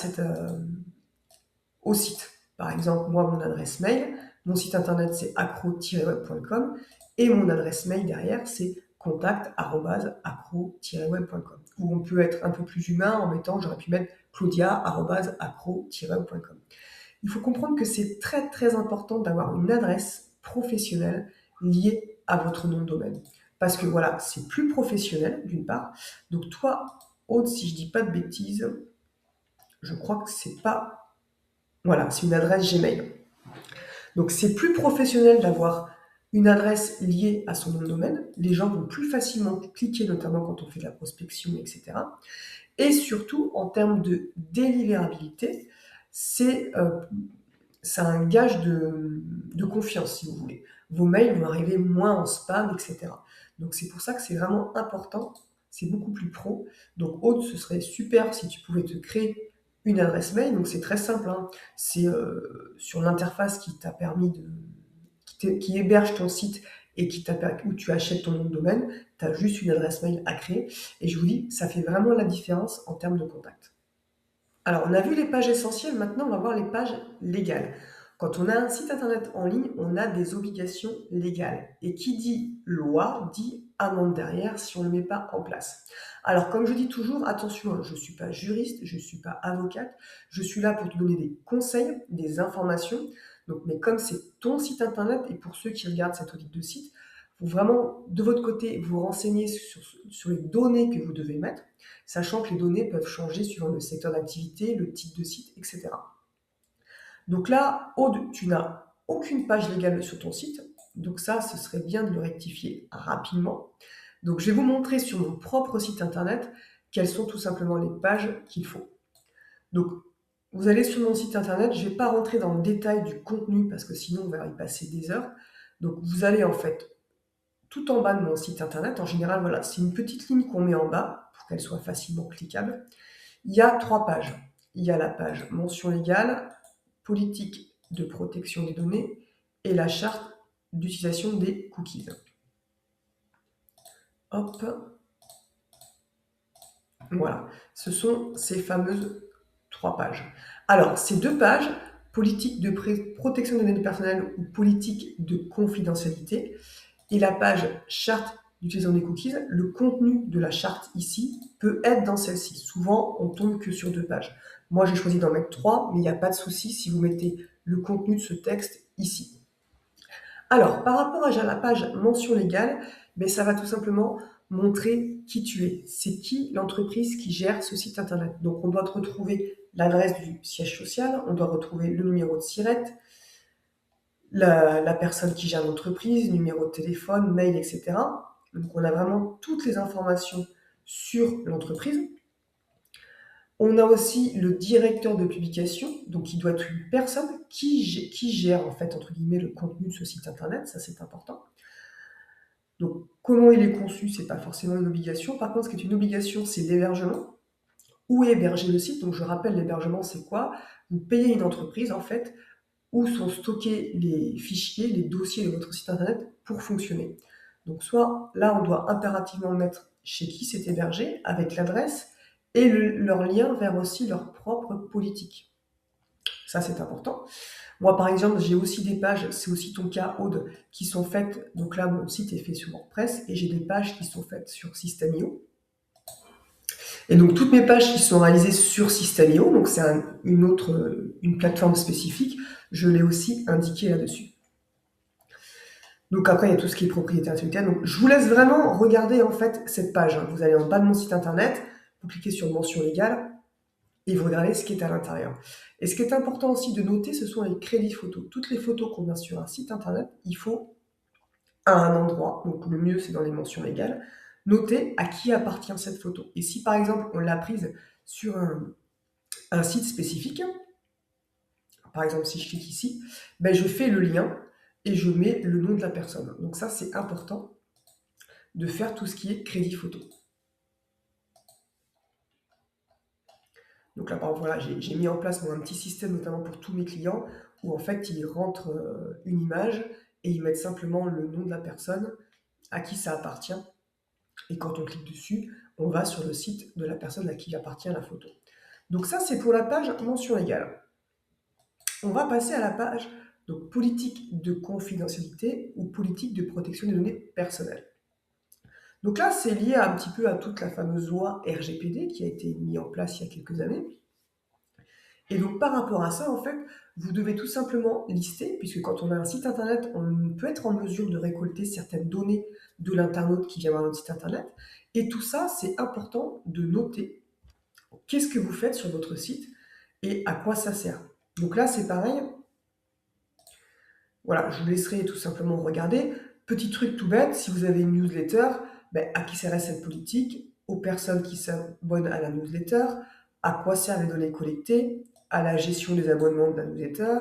au site. Par exemple, moi, mon adresse mail, mon site internet, c'est accro-web.com et mon adresse mail derrière, c'est contact@accro-web.com. Ou on peut être un peu plus humain en mettant, j'aurais pu mettre claudia@accro-web.com. Il faut comprendre que c'est très très important d'avoir une adresse professionnelle liée à votre nom de domaine. Parce que voilà, c'est plus professionnel d'une part. Donc toi, Aude, si je dis pas de bêtises, je crois que c'est pas... Voilà, c'est une adresse Gmail. Donc c'est plus professionnel d'avoir une adresse liée à son nom de domaine. Les gens vont plus facilement cliquer, notamment quand on fait de la prospection, etc. Et surtout, en termes de délivrabilité, c'est un gage de confiance, si vous voulez. Vos mails vont arriver moins en spam, etc. Donc c'est pour ça que c'est vraiment important. C'est beaucoup plus pro. Donc Aude, ce serait super si tu pouvais te créer une adresse mail. Donc c'est très simple, hein. C'est sur l'interface qui t'a permis qui héberge ton site et où tu achètes ton nom de domaine. Tu as juste une adresse mail à créer. Et je vous dis, ça fait vraiment la différence en termes de contact. Alors, on a vu les pages essentielles, maintenant on va voir les pages légales. Quand on a un site internet en ligne, on a des obligations légales. Et qui dit loi dit amende derrière si on ne le met pas en place. Alors, comme je dis toujours, attention, je ne suis pas juriste, je ne suis pas avocate, je suis là pour te donner des conseils, des informations. Donc, mais comme c'est ton site internet, et pour ceux qui regardent cet audit de site, vous vraiment, de votre côté, vous renseigner sur les données que vous devez mettre, sachant que les données peuvent changer suivant le secteur d'activité, le type de site, etc. Donc là, Aude, tu n'as aucune page légale sur ton site, donc ça, ce serait bien de le rectifier rapidement. Donc je vais vous montrer sur mon propre site internet quelles sont tout simplement les pages qu'il faut. Donc vous allez sur mon site internet, je ne vais pas rentrer dans le détail du contenu parce que sinon on va y passer des heures. Donc vous allez en fait tout en bas de mon site internet, en général, voilà, c'est une petite ligne qu'on met en bas pour qu'elle soit facilement cliquable. Il y a 3 pages. Il y a la page mention légale, politique de protection des données et la charte d'utilisation des cookies. Hop, voilà, ce sont ces fameuses 3 pages. Alors, ces 2 pages, politique de protection des données personnelles ou politique de confidentialité, et la page charte d'utilisation des cookies, le contenu de la charte ici peut être dans celle-ci. Souvent, on tombe que sur 2 pages. Moi, j'ai choisi d'en mettre 3, mais il n'y a pas de souci si vous mettez le contenu de ce texte ici. Alors, par rapport à la page mention légale, ça va tout simplement montrer qui tu es. C'est qui l'entreprise qui gère ce site internet. Donc, on doit retrouver l'adresse du siège social, on doit retrouver le numéro de SIRET, la personne qui gère l'entreprise, numéro de téléphone, mail, etc. Donc on a vraiment toutes les informations sur l'entreprise. On a aussi le directeur de publication, donc il doit être une personne qui gère en fait entre guillemets le contenu de ce site internet, ça c'est important. Donc comment il est conçu, c'est pas forcément une obligation. Par contre, ce qui est une obligation, c'est l'hébergement. Où est hébergé le site? Donc je rappelle, l'hébergement c'est quoi? Vous payez une entreprise en fait où sont stockés les fichiers, les dossiers de votre site internet pour fonctionner. Donc soit là, on doit impérativement mettre chez qui c'est hébergé, avec l'adresse, et leur lien vers aussi leur propre politique. Ça, c'est important. Moi, par exemple, j'ai aussi des pages, c'est aussi ton cas, Aude, qui sont faites, donc là, mon site est fait sur WordPress, et j'ai des pages qui sont faites sur System.io. Et donc, toutes mes pages qui sont réalisées sur System.io, donc c'est une plateforme spécifique, je l'ai aussi indiqué là-dessus. Donc après, il y a tout ce qui est propriété intellectuelle. Donc je vous laisse vraiment regarder en fait cette page. Vous allez en bas de mon site internet, vous cliquez sur mention légale et vous regardez ce qui est à l'intérieur. Et ce qui est important aussi de noter, ce sont les crédits photos. Toutes les photos qu'on a sur un site internet, il faut à un endroit, donc le mieux c'est dans les mentions légales, noter à qui appartient cette photo. Et si par exemple on l'a prise sur un site spécifique, par exemple si je clique ici, ben, je fais le lien et je mets le nom de la personne. Donc ça c'est important de faire tout ce qui est crédit photo. Donc là, par exemple, voilà, j'ai mis en place un petit système, notamment pour tous mes clients, où en fait, ils rentrent une image et ils mettent simplement le nom de la personne à qui ça appartient. Et quand on clique dessus, on va sur le site de la personne à qui appartient la photo. Donc ça, c'est pour la page mention légale. On va passer à la page donc, politique de confidentialité ou politique de protection des données personnelles. Donc là, c'est lié un petit peu à toute la fameuse loi RGPD qui a été mise en place il y a quelques années. Et donc par rapport à ça, en fait, vous devez tout simplement lister, puisque quand on a un site internet, on peut être en mesure de récolter certaines données de l'internaute qui vient voir notre site internet. Et tout ça, c'est important de noter qu'est-ce que vous faites sur votre site et à quoi ça sert. Donc là, c'est pareil. Voilà, je vous laisserai tout simplement regarder. Petit truc tout bête, si vous avez une newsletter, ben, à qui sert cette politique? Aux personnes qui s'abonnent à la newsletter, à quoi servent les données collectées, à la gestion des abonnements de la newsletter,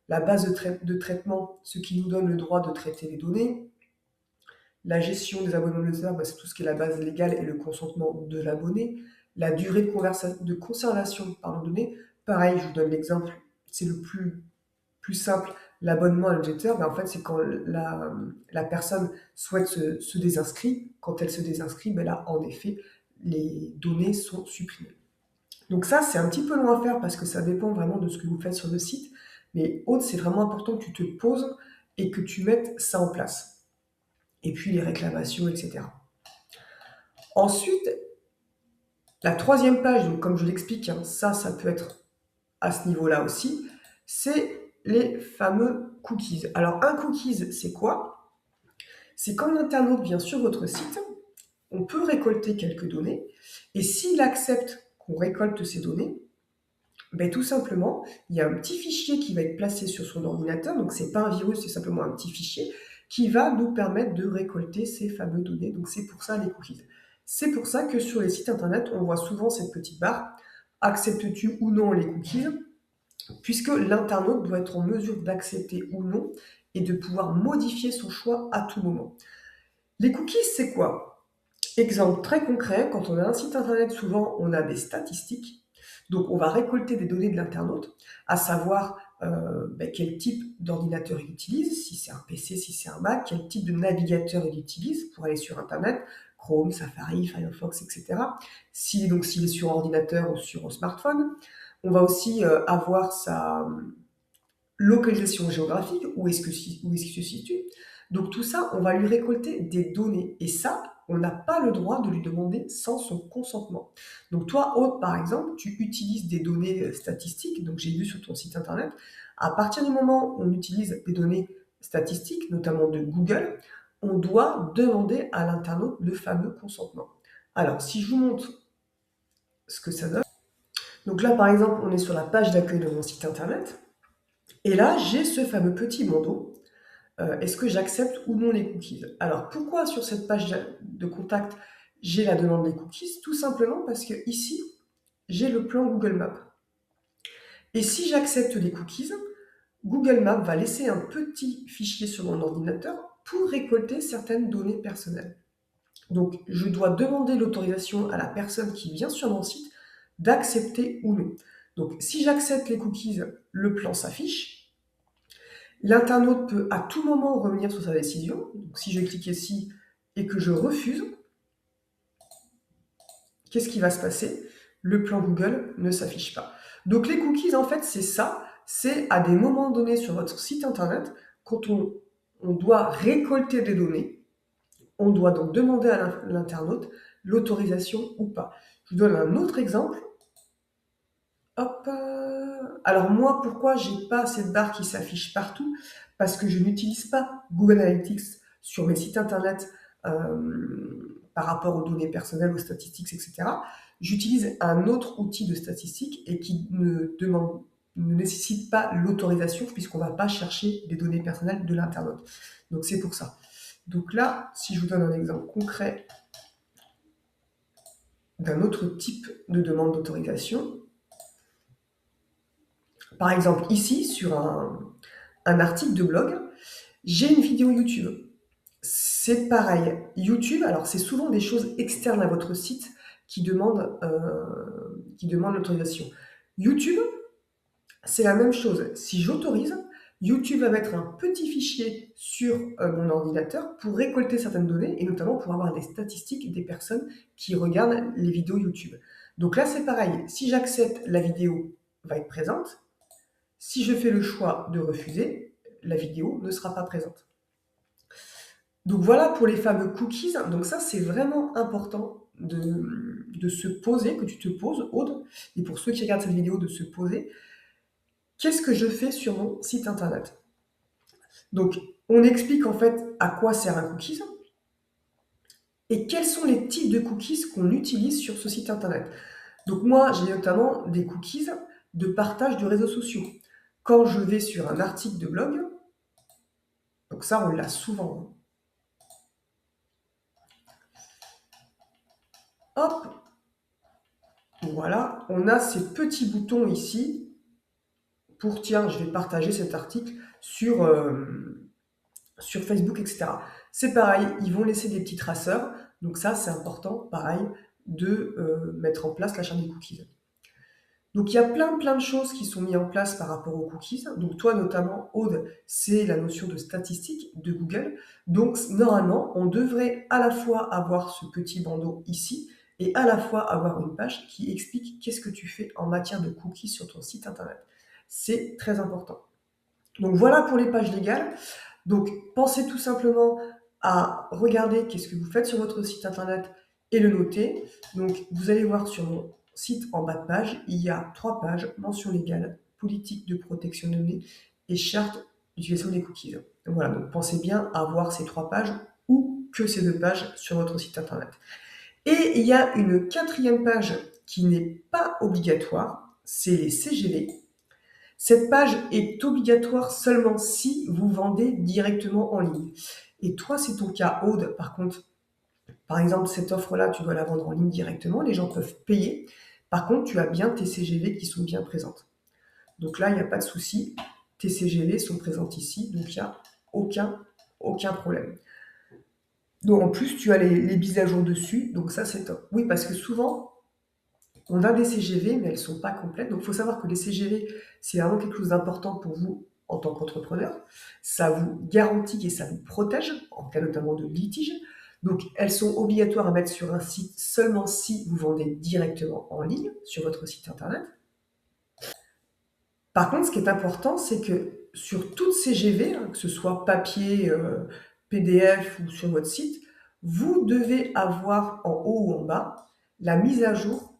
la base de traitement, ce qui nous donne le droit de traiter les données, la gestion des abonnements de newsletter, ben, c'est tout ce qui est la base légale et le consentement de l'abonné, la durée de conservation par les données. Pareil, je vous donne l'exemple, c'est le plus simple, l'abonnement à la newsletter, ben en fait, c'est quand la personne souhaite se désinscrire. Quand elle se désinscrit, ben là, en effet, les données sont supprimées. Donc ça, c'est un petit peu long à faire parce que ça dépend vraiment de ce que vous faites sur le site. Mais Aude, c'est vraiment important que tu te poses et que tu mettes ça en place. Et puis les réclamations, etc. Ensuite, la troisième page, donc comme je l'explique, hein, ça peut être à ce niveau-là aussi, c'est les fameux cookies. Alors un cookies, c'est quoi? C'est quand l'internaute vient sur votre site, on peut récolter quelques données, et s'il accepte qu'on récolte ces données, ben, tout simplement, il y a un petit fichier qui va être placé sur son ordinateur, donc c'est pas un virus, c'est simplement un petit fichier, qui va nous permettre de récolter ces fameuses données, donc c'est pour ça les cookies. C'est pour ça que sur les sites internet, on voit souvent cette petite barre, acceptes-tu ou non les cookies? Puisque l'internaute doit être en mesure d'accepter ou non et de pouvoir modifier son choix à tout moment. Les cookies, c'est quoi? Exemple très concret, quand on a un site internet, souvent on a des statistiques. Donc on va récolter des données de l'internaute, à savoir quel type d'ordinateur il utilise, si c'est un PC, si c'est un Mac, quel type de navigateur il utilise pour aller sur internet, Chrome, Safari, Firefox, etc. S'il est sur ordinateur ou sur un smartphone. On va aussi avoir sa localisation géographique, où est-ce qu'il se situe. Donc tout ça, on va lui récolter des données. Et ça, on n'a pas le droit de lui demander sans son consentement. Donc toi, Aude, par exemple, tu utilises des données statistiques, donc j'ai vu sur ton site internet, à partir du moment où on utilise des données statistiques, notamment de Google, on doit demander à l'internaute le fameux consentement. Alors, si je vous montre ce que ça donne, donc là, par exemple, on est sur la page d'accueil de mon site internet. Et là, j'ai ce fameux petit bandeau. Est-ce que j'accepte ou non les cookies? Alors, pourquoi sur cette page de contact, j'ai la demande des cookies, tout simplement parce que ici, j'ai le plan Google Maps. Et si j'accepte les cookies, Google Maps va laisser un petit fichier sur mon ordinateur pour récolter certaines données personnelles. Donc, je dois demander l'autorisation à la personne qui vient sur mon site d'accepter ou non. Donc, si j'accepte les cookies, le plan s'affiche. L'internaute peut à tout moment revenir sur sa décision. Donc, si je clique ici et que je refuse, qu'est-ce qui va se passer? Le plan Google ne s'affiche pas. Donc, les cookies, en fait, c'est ça. C'est à des moments donnés sur votre site internet, quand on doit récolter des données, on doit donc demander à l'internaute l'autorisation ou pas. Je vous donne un autre exemple. Hop. Alors moi, pourquoi j'ai pas cette barre qui s'affiche partout? Parce que je n'utilise pas Google Analytics sur mes sites internet par rapport aux données personnelles, aux statistiques, etc. J'utilise un autre outil de statistique et qui ne nécessite pas l'autorisation puisqu'on ne va pas chercher des données personnelles de l'internaute. Donc c'est pour ça. Donc là, si je vous donne un exemple concret d'un autre type de demande d'autorisation, par exemple ici, sur un article de blog, j'ai une vidéo YouTube. C'est pareil. YouTube, alors c'est souvent des choses externes à votre site qui demandent l'autorisation. YouTube, c'est la même chose. Si j'autorise, YouTube va mettre un petit fichier sur mon ordinateur pour récolter certaines données et notamment pour avoir des statistiques des personnes qui regardent les vidéos YouTube. Donc là, c'est pareil. Si j'accepte, la vidéo va être présente. Si je fais le choix de refuser, la vidéo ne sera pas présente. Donc voilà pour les fameux cookies. Donc ça, c'est vraiment important de se poser, que tu te poses, Aude, et pour ceux qui regardent cette vidéo, de se poser. Qu'est-ce que je fais sur mon site internet? Donc, on explique en fait à quoi sert un cookie et quels sont les types de cookies qu'on utilise sur ce site internet. Donc moi, j'ai notamment des cookies de partage de réseaux sociaux. Quand je vais sur un article de blog, donc ça, on l'a souvent. Hop, voilà, on a ces petits boutons ici pour, tiens, je vais partager cet article sur Facebook, etc. C'est pareil, ils vont laisser des petits traceurs. Donc ça, c'est important, pareil, de mettre en place la charte des cookies. Donc il y a plein de choses qui sont mises en place par rapport aux cookies. Donc toi notamment, Aude, c'est la notion de statistique de Google. Donc normalement, on devrait à la fois avoir ce petit bandeau ici et à la fois avoir une page qui explique qu'est-ce que tu fais en matière de cookies sur ton site internet. C'est très important. Donc voilà pour les pages légales. Donc pensez tout simplement à regarder qu'est-ce que vous faites sur votre site internet et le noter. Donc vous allez voir sur mon site en bas de page, il y a 3 pages, mention légale, politique de protection de données et charte d'utilisation des cookies. Voilà, donc pensez bien à voir ces 3 pages ou que ces 2 pages sur votre site internet. Et il y a une 4e page qui n'est pas obligatoire, c'est les CGV. Cette page est obligatoire seulement si vous vendez directement en ligne. Et toi, c'est ton cas, Aude, par contre, par exemple, cette offre-là, tu dois la vendre en ligne directement, les gens peuvent payer. Par contre, tu as bien tes CGV qui sont bien présentes. Donc là, il n'y a pas de souci, tes CGV sont présentes ici, donc il n'y a aucun problème. Donc en plus, tu as les mises à jour dessus, donc ça c'est top. Oui, parce que souvent, on a des CGV, mais elles ne sont pas complètes. Donc il faut savoir que les CGV, c'est vraiment quelque chose d'important pour vous en tant qu'entrepreneur. Ça vous garantit et ça vous protège, en cas notamment de litige. Donc elles sont obligatoires à mettre sur un site seulement si vous vendez directement en ligne sur votre site internet. Par contre, ce qui est important, c'est que sur toutes ces CGV, que ce soit papier, PDF ou sur votre site, vous devez avoir en haut ou en bas la mise à jour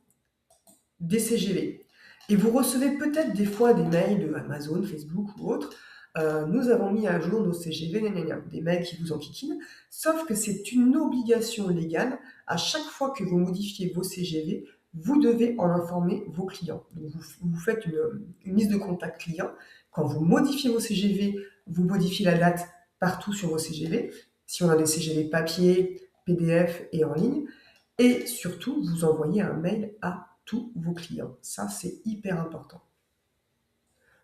des CGV. Et vous recevez peut-être des fois des mails de Amazon, Facebook ou autres. Nous avons mis à jour nos CGV, des mails qui vous enquiquinent. Sauf que c'est une obligation légale. À chaque fois que vous modifiez vos CGV, vous devez en informer vos clients. Donc vous faites une liste de contacts clients. Quand vous modifiez vos CGV, vous modifiez la date partout sur vos CGV. Si on a des CGV papier, PDF et en ligne. Et surtout, vous envoyez un mail à tous vos clients. Ça, c'est hyper important.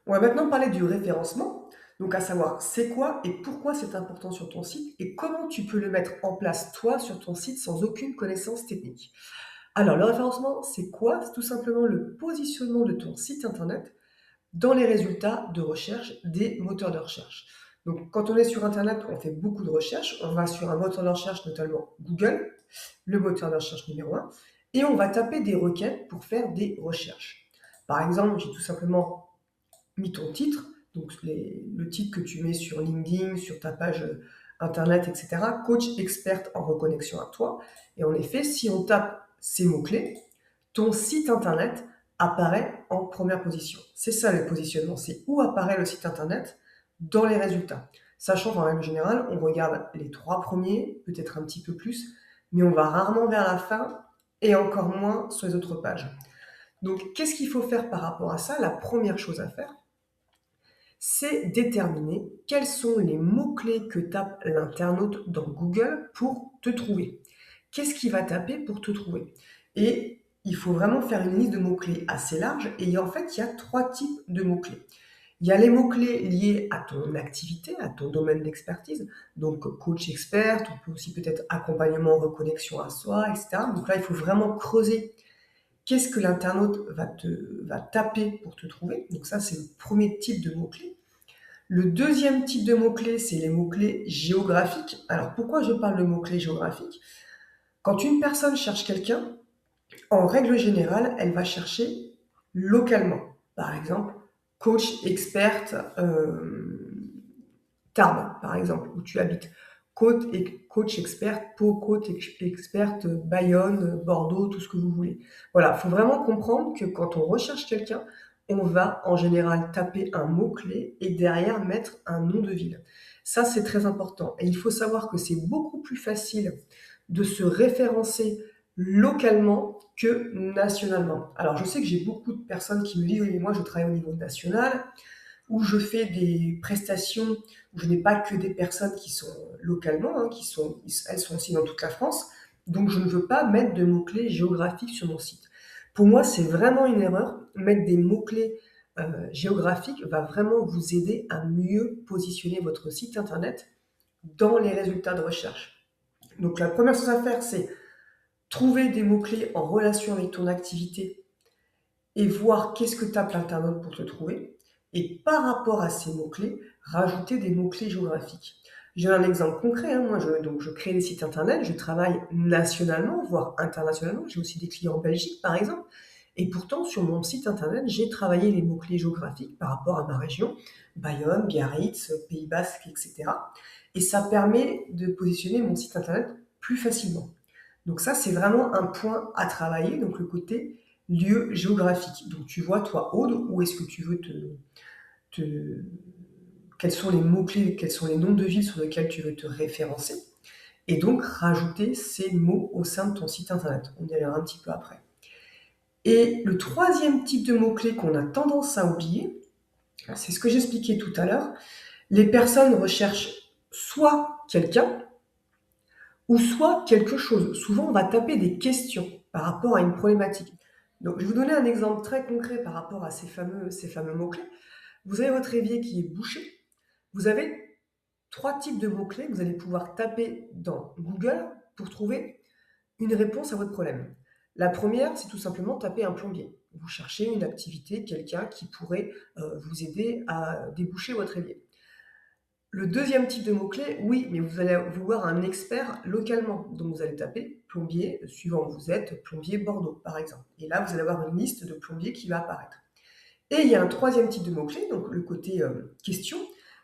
On va maintenant parler du référencement, donc à savoir c'est quoi et pourquoi c'est important sur ton site et comment tu peux le mettre en place toi sur ton site sans aucune connaissance technique. Alors le référencement, c'est quoi? C'est tout simplement le positionnement de ton site internet dans les résultats de recherche des moteurs de recherche. Donc quand on est sur internet, on fait beaucoup de recherches, on va sur un moteur de recherche, notamment Google, le moteur de recherche numéro un, et on va taper des requêtes pour faire des recherches. Par exemple, j'ai tout simplement mis ton titre, donc le titre que tu mets sur LinkedIn, sur ta page internet, etc. Coach experte en reconnexion à toi. Et en effet, si on tape ces mots-clés, ton site internet apparaît en première position. C'est ça le positionnement, c'est où apparaît le site internet dans les résultats. Sachant qu'en règle générale, on regarde les 3 premiers, peut-être un petit peu plus, mais on va rarement vers la fin et encore moins sur les autres pages. Donc, qu'est-ce qu'il faut faire par rapport à ça? La première chose à faire, c'est déterminer quels sont les mots-clés que tape l'internaute dans Google pour te trouver. Qu'est-ce qu'il va taper pour te trouver? Et il faut vraiment faire une liste de mots-clés assez large. Et en fait, il y a 3 types de mots-clés. Il y a les mots-clés liés à ton activité, à ton domaine d'expertise, donc coach expert, on peut aussi peut-être accompagnement, reconnexion à soi, etc. Donc là, il faut vraiment creuser qu'est-ce que l'internaute va taper pour te trouver. Donc ça, c'est le premier type de mots-clés. Le deuxième type de mots-clés, c'est les mots-clés géographiques. Alors pourquoi je parle de mots-clés géographiques? Quand une personne cherche quelqu'un, en règle générale, elle va chercher localement. Par exemple, coach experte Tarbes, par exemple, où tu habites. Coach experte Pau, coach experte Bayonne, Bordeaux, tout ce que vous voulez. Voilà, il faut vraiment comprendre que quand on recherche quelqu'un, on va en général taper un mot-clé et derrière mettre un nom de ville. Ça, c'est très important. Et il faut savoir que c'est beaucoup plus facile de se référencer localement que nationalement. Alors, je sais que j'ai beaucoup de personnes qui me disent, oui, mais moi, je travaille au niveau national, où je fais des prestations où je n'ai pas que des personnes qui sont localement, hein, elles sont aussi dans toute la France. Donc, je ne veux pas mettre de mots-clés géographiques sur mon site. Pour moi, c'est vraiment une erreur. Mettre des mots-clés géographiques va vraiment vous aider à mieux positionner votre site internet dans les résultats de recherche. Donc, la première chose à faire, c'est trouver des mots-clés en relation avec ton activité et voir qu'est-ce que tape l'internaute pour te trouver. Et par rapport à ces mots-clés, rajouter des mots-clés géographiques. J'ai un exemple concret. Hein. Moi, je crée des sites internet, je travaille nationalement, voire internationalement. J'ai aussi des clients en Belgique, par exemple. Et pourtant, sur mon site internet, j'ai travaillé les mots-clés géographiques par rapport à ma région, Bayonne, Biarritz, Pays Basque, etc. Et ça permet de positionner mon site internet plus facilement. Donc ça, c'est vraiment un point à travailler, donc le côté lieu géographique. Donc tu vois, toi, Aude, où est-ce que tu veux te- quels sont les mots-clés, quels sont les noms de villes sur lesquels tu veux te référencer, et donc rajouter ces mots au sein de ton site internet. On y reviendra un petit peu après. Et le troisième type de mots-clés qu'on a tendance à oublier, c'est ce que j'expliquais tout à l'heure, les personnes recherchent soit quelqu'un, ou soit quelque chose. Souvent, on va taper des questions par rapport à une problématique. Donc, je vais vous donner un exemple très concret par rapport à ces fameux mots-clés. Vous avez votre évier qui est bouché. Vous avez 3 types de mots-clés que vous allez pouvoir taper dans Google pour trouver une réponse à votre problème. La première, c'est tout simplement taper un plombier. Vous cherchez une activité, quelqu'un qui pourrait vous aider à déboucher votre évier. Le deuxième type de mot-clé, oui, mais vous allez vouloir un expert localement. Donc vous allez taper plombier, suivant où vous êtes, plombier Bordeaux, par exemple. Et là, vous allez avoir une liste de plombiers qui va apparaître. Et il y a un troisième type de mot-clé, donc le côté question.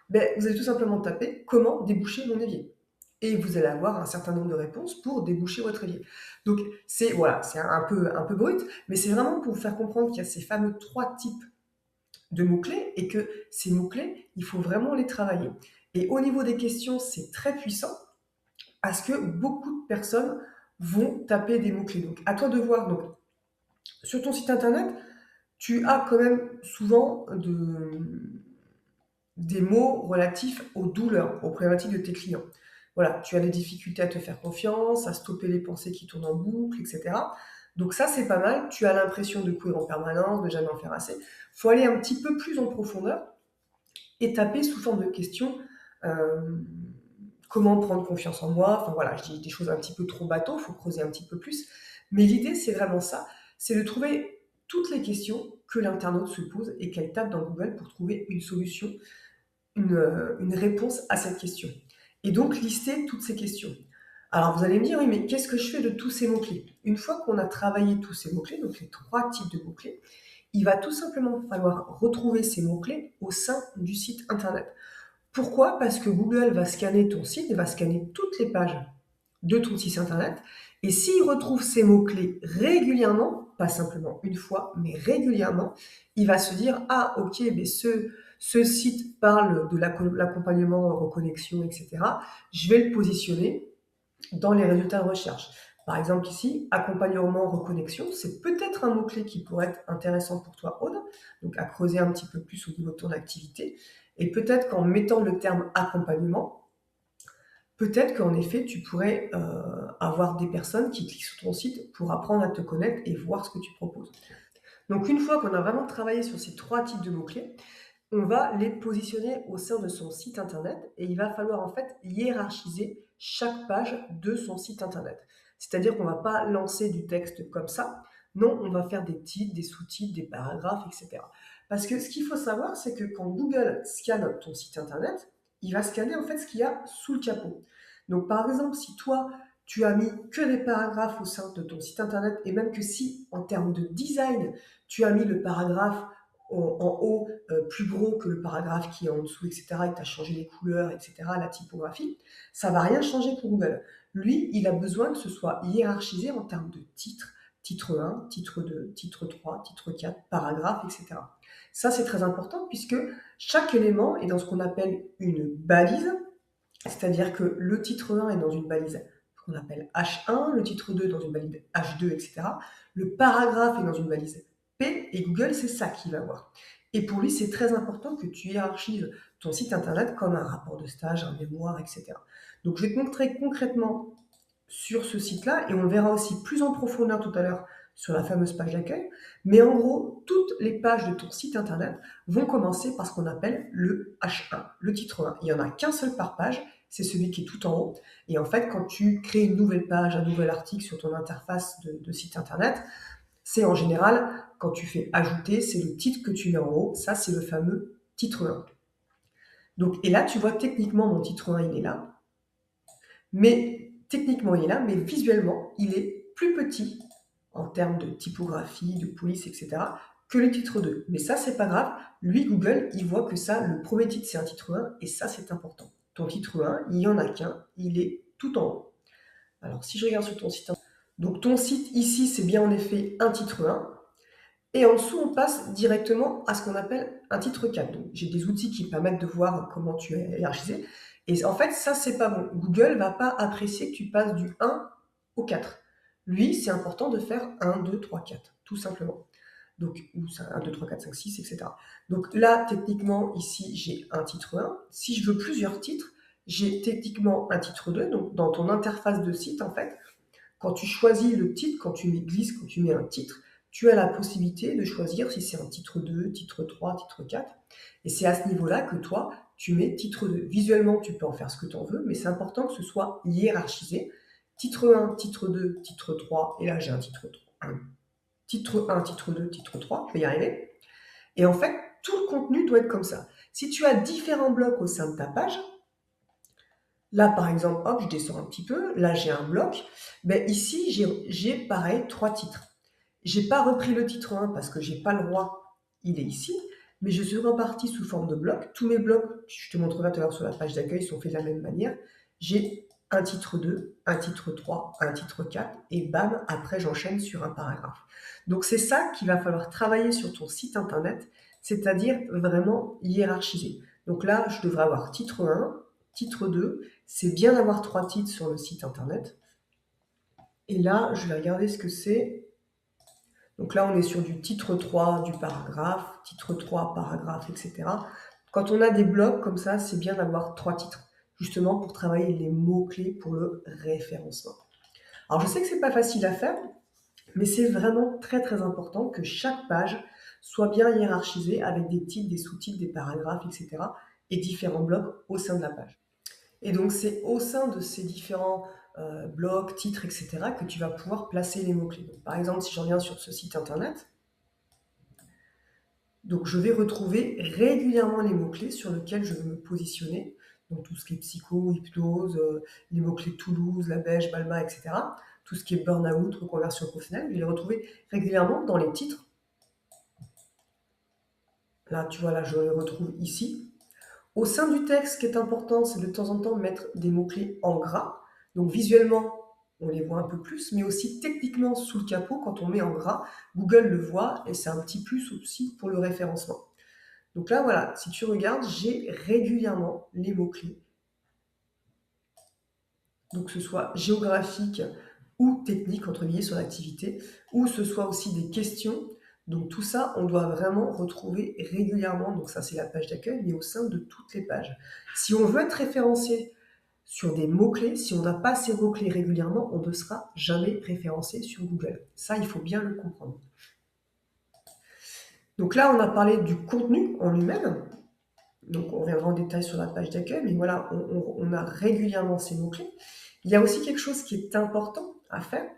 Vous allez tout simplement taper comment déboucher mon évier. Et vous allez avoir un certain nombre de réponses pour déboucher votre évier. Donc c'est voilà, c'est un peu brut, mais c'est vraiment pour vous faire comprendre qu'il y a ces fameux 3 types de mots-clés et que ces mots-clés, il faut vraiment les travailler. Et au niveau des questions, c'est très puissant parce que beaucoup de personnes vont taper des mots-clés. Donc, à toi de voir. Donc, sur ton site internet, tu as quand même souvent des mots relatifs aux douleurs, aux problématiques de tes clients. voilà, tu as des difficultés à te faire confiance, à stopper les pensées qui tournent en boucle, etc. Donc ça, c'est pas mal. Tu as l'impression de courir en permanence, de jamais en faire assez. Il faut aller un petit peu plus en profondeur et taper sous forme de questions. euh, Comment prendre confiance en moi? Enfin voilà, je dis des choses un petit peu trop bateau, il faut creuser un petit peu plus. Mais l'idée, c'est vraiment ça, c'est de trouver toutes les questions que l'internaute se pose et qu'elle tape dans Google pour trouver une solution, une réponse à cette question. Et donc lister toutes ces questions. Alors vous allez me dire, oui, mais qu'est-ce que je fais de tous ces mots-clés? Une fois qu'on a travaillé tous ces mots-clés, donc les 3 types de mots-clés, il va tout simplement falloir retrouver ces mots-clés au sein du site internet. Pourquoi? Parce que Google va scanner ton site et va scanner toutes les pages de ton site internet. Et s'il retrouve ces mots-clés régulièrement, pas simplement une fois, mais régulièrement, il va se dire, ah ok, mais ce site parle de l'accompagnement, reconnexion, etc. Je vais le positionner dans les résultats de recherche. Par exemple ici, accompagnement, reconnexion, c'est peut-être un mot-clé qui pourrait être intéressant pour toi, Aude, donc à creuser un petit peu plus au niveau de ton activité. Et peut-être qu'en mettant le terme accompagnement, peut-être qu'en effet, tu pourrais avoir des personnes qui cliquent sur ton site pour apprendre à te connaître et voir ce que tu proposes. Donc une fois qu'on a vraiment travaillé sur ces 3 types de mots-clés, on va les positionner au sein de son site internet et il va falloir en fait hiérarchiser chaque page de son site internet. C'est-à-dire qu'on ne va pas lancer du texte comme ça. Non, on va faire des titres, des sous-titres, des paragraphes, etc. Parce que ce qu'il faut savoir, c'est que quand Google scanne ton site internet, il va scanner en fait ce qu'il y a sous le capot. Donc par exemple, si toi, tu as mis que des paragraphes au sein de ton site internet et même que si en termes de design, tu as mis le paragraphe en haut plus gros que le paragraphe qui est en dessous, etc., et que tu as changé les couleurs, etc., la typographie, ça ne va rien changer pour Google. Lui, il a besoin que ce soit hiérarchisé en termes de titre, titre 1, titre 2, titre 3, titre 4, paragraphe, etc. Ça, c'est très important puisque chaque élément est dans ce qu'on appelle une balise, c'est-à-dire que le titre 1 est dans une balise qu'on appelle H1, le titre 2 dans une balise H2, etc. Le paragraphe est dans une balise P, et Google, c'est ça qu'il va voir. Et pour lui, c'est très important que tu hiérarchises ton site internet comme un rapport de stage, un mémoire, etc. Donc, je vais te montrer concrètement sur ce site-là, et on le verra aussi plus en profondeur tout à l'heure sur la fameuse page d'accueil. Mais en gros, toutes les pages de ton site internet vont commencer par ce qu'on appelle le H1, le titre 1. Il n'y en a qu'un seul par page, c'est celui qui est tout en haut. Et en fait, quand tu crées une nouvelle page, un nouvel article sur ton interface de site internet, c'est en général, quand tu fais ajouter, c'est le titre que tu mets en haut. Ça, c'est le fameux titre 1. Donc, et là, tu vois, techniquement, mon titre 1, il est là. Mais techniquement, il est là, mais visuellement, il est plus petit en termes de typographie, de police, etc., que le titre 2. Mais ça, c'est pas grave. Lui, Google, il voit que ça, le premier titre, c'est un titre 1, et ça, c'est important. Ton titre 1, il n'y en a qu'un, il est tout en haut. Alors, si je regarde sur ton site, donc ton site ici, c'est bien en effet un titre 1, et en dessous, on passe directement à ce qu'on appelle un titre 4. Donc, j'ai des outils qui permettent de voir comment tu es hiérarchisé. Et en fait, ça, c'est pas bon. Google ne va pas apprécier que tu passes du 1 au 4. Lui, c'est important de faire 1, 2, 3, 4, tout simplement. Donc, ou 1, 2, 3, 4, 5, 6, etc. Donc là, techniquement, ici, j'ai un titre 1. Si je veux plusieurs titres, j'ai techniquement un titre 2. Donc, dans ton interface de site, en fait, quand tu choisis le titre, quand tu mets glisse, quand tu mets un titre, tu as la possibilité de choisir si c'est un titre 2, titre 3, titre 4. Et c'est à ce niveau-là que toi, tu mets titre 2. Visuellement, tu peux en faire ce que tu en veux, mais c'est important que ce soit hiérarchisé. Titre 1, titre 2, titre 3, et là j'ai un titre 3. Titre 1, titre 2, titre 3, je vais y arriver. Et en fait, tout le contenu doit être comme ça. Si tu as différents blocs au sein de ta page, là, par exemple, hop, je descends un petit peu. Là, j'ai un bloc. Ben, ici, j'ai pareil 3 titres. J'ai pas repris le titre 1 parce que j'ai pas le droit. Il est ici. Mais je suis reparti sous forme de bloc. Tous mes blocs, je te montrerai tout à l'heure sur la page d'accueil, sont faits de la même manière. J'ai un titre 2, un titre 3, un titre 4. Et bam, après, j'enchaîne sur un paragraphe. Donc, c'est ça qu'il va falloir travailler sur ton site internet, c'est-à-dire vraiment hiérarchiser. Donc là, je devrais avoir titre 1, titre 2. C'est bien d'avoir 3 titres sur le site internet. Et là, je vais regarder ce que c'est. Donc là, on est sur du titre 3 du paragraphe, titre 3, paragraphe, etc. Quand on a des blocs comme ça, c'est bien d'avoir 3 titres. justement pour travailler les mots-clés pour le référencement. Alors je sais que c'est pas facile à faire, mais c'est vraiment très très important que chaque page soit bien hiérarchisée avec des titres, des sous-titres, des paragraphes, etc. et différents blocs au sein de la page. Et donc c'est au sein de ces différents blocs, titres, etc. que tu vas pouvoir placer les mots-clés. Donc, par exemple, si je reviens sur ce site internet, donc je vais retrouver régulièrement les mots-clés sur lesquels je veux me positionner. Donc tout ce qui est psycho, hypnose, les mots-clés Toulouse, la Belge, Balma, etc. Tout ce qui est burn-out, reconversion professionnelle, je vais les retrouver régulièrement dans les titres. Là, tu vois, là, je les retrouve ici. Au sein du texte, ce qui est important, c'est de temps en temps mettre des mots-clés en gras. Donc visuellement, on les voit un peu plus, mais aussi techniquement sous le capot, quand on met en gras, Google le voit et c'est un petit plus aussi pour le référencement. Donc là, voilà, si tu regardes, j'ai régulièrement les mots-clés. Donc que ce soit géographique ou technique, entre guillemets, sur l'activité, ou ce soit aussi des questions. Donc tout ça, on doit vraiment retrouver régulièrement. Donc ça, c'est la page d'accueil, mais au sein de toutes les pages. Si on veut être référencé sur des mots-clés, si on n'a pas ces mots-clés régulièrement, on ne sera jamais référencé sur Google. Ça, il faut bien le comprendre. Donc là, on a parlé du contenu en lui-même. Donc on reviendra en détail sur la page d'accueil, mais voilà, on a régulièrement ces mots-clés. Il y a aussi quelque chose qui est important à faire,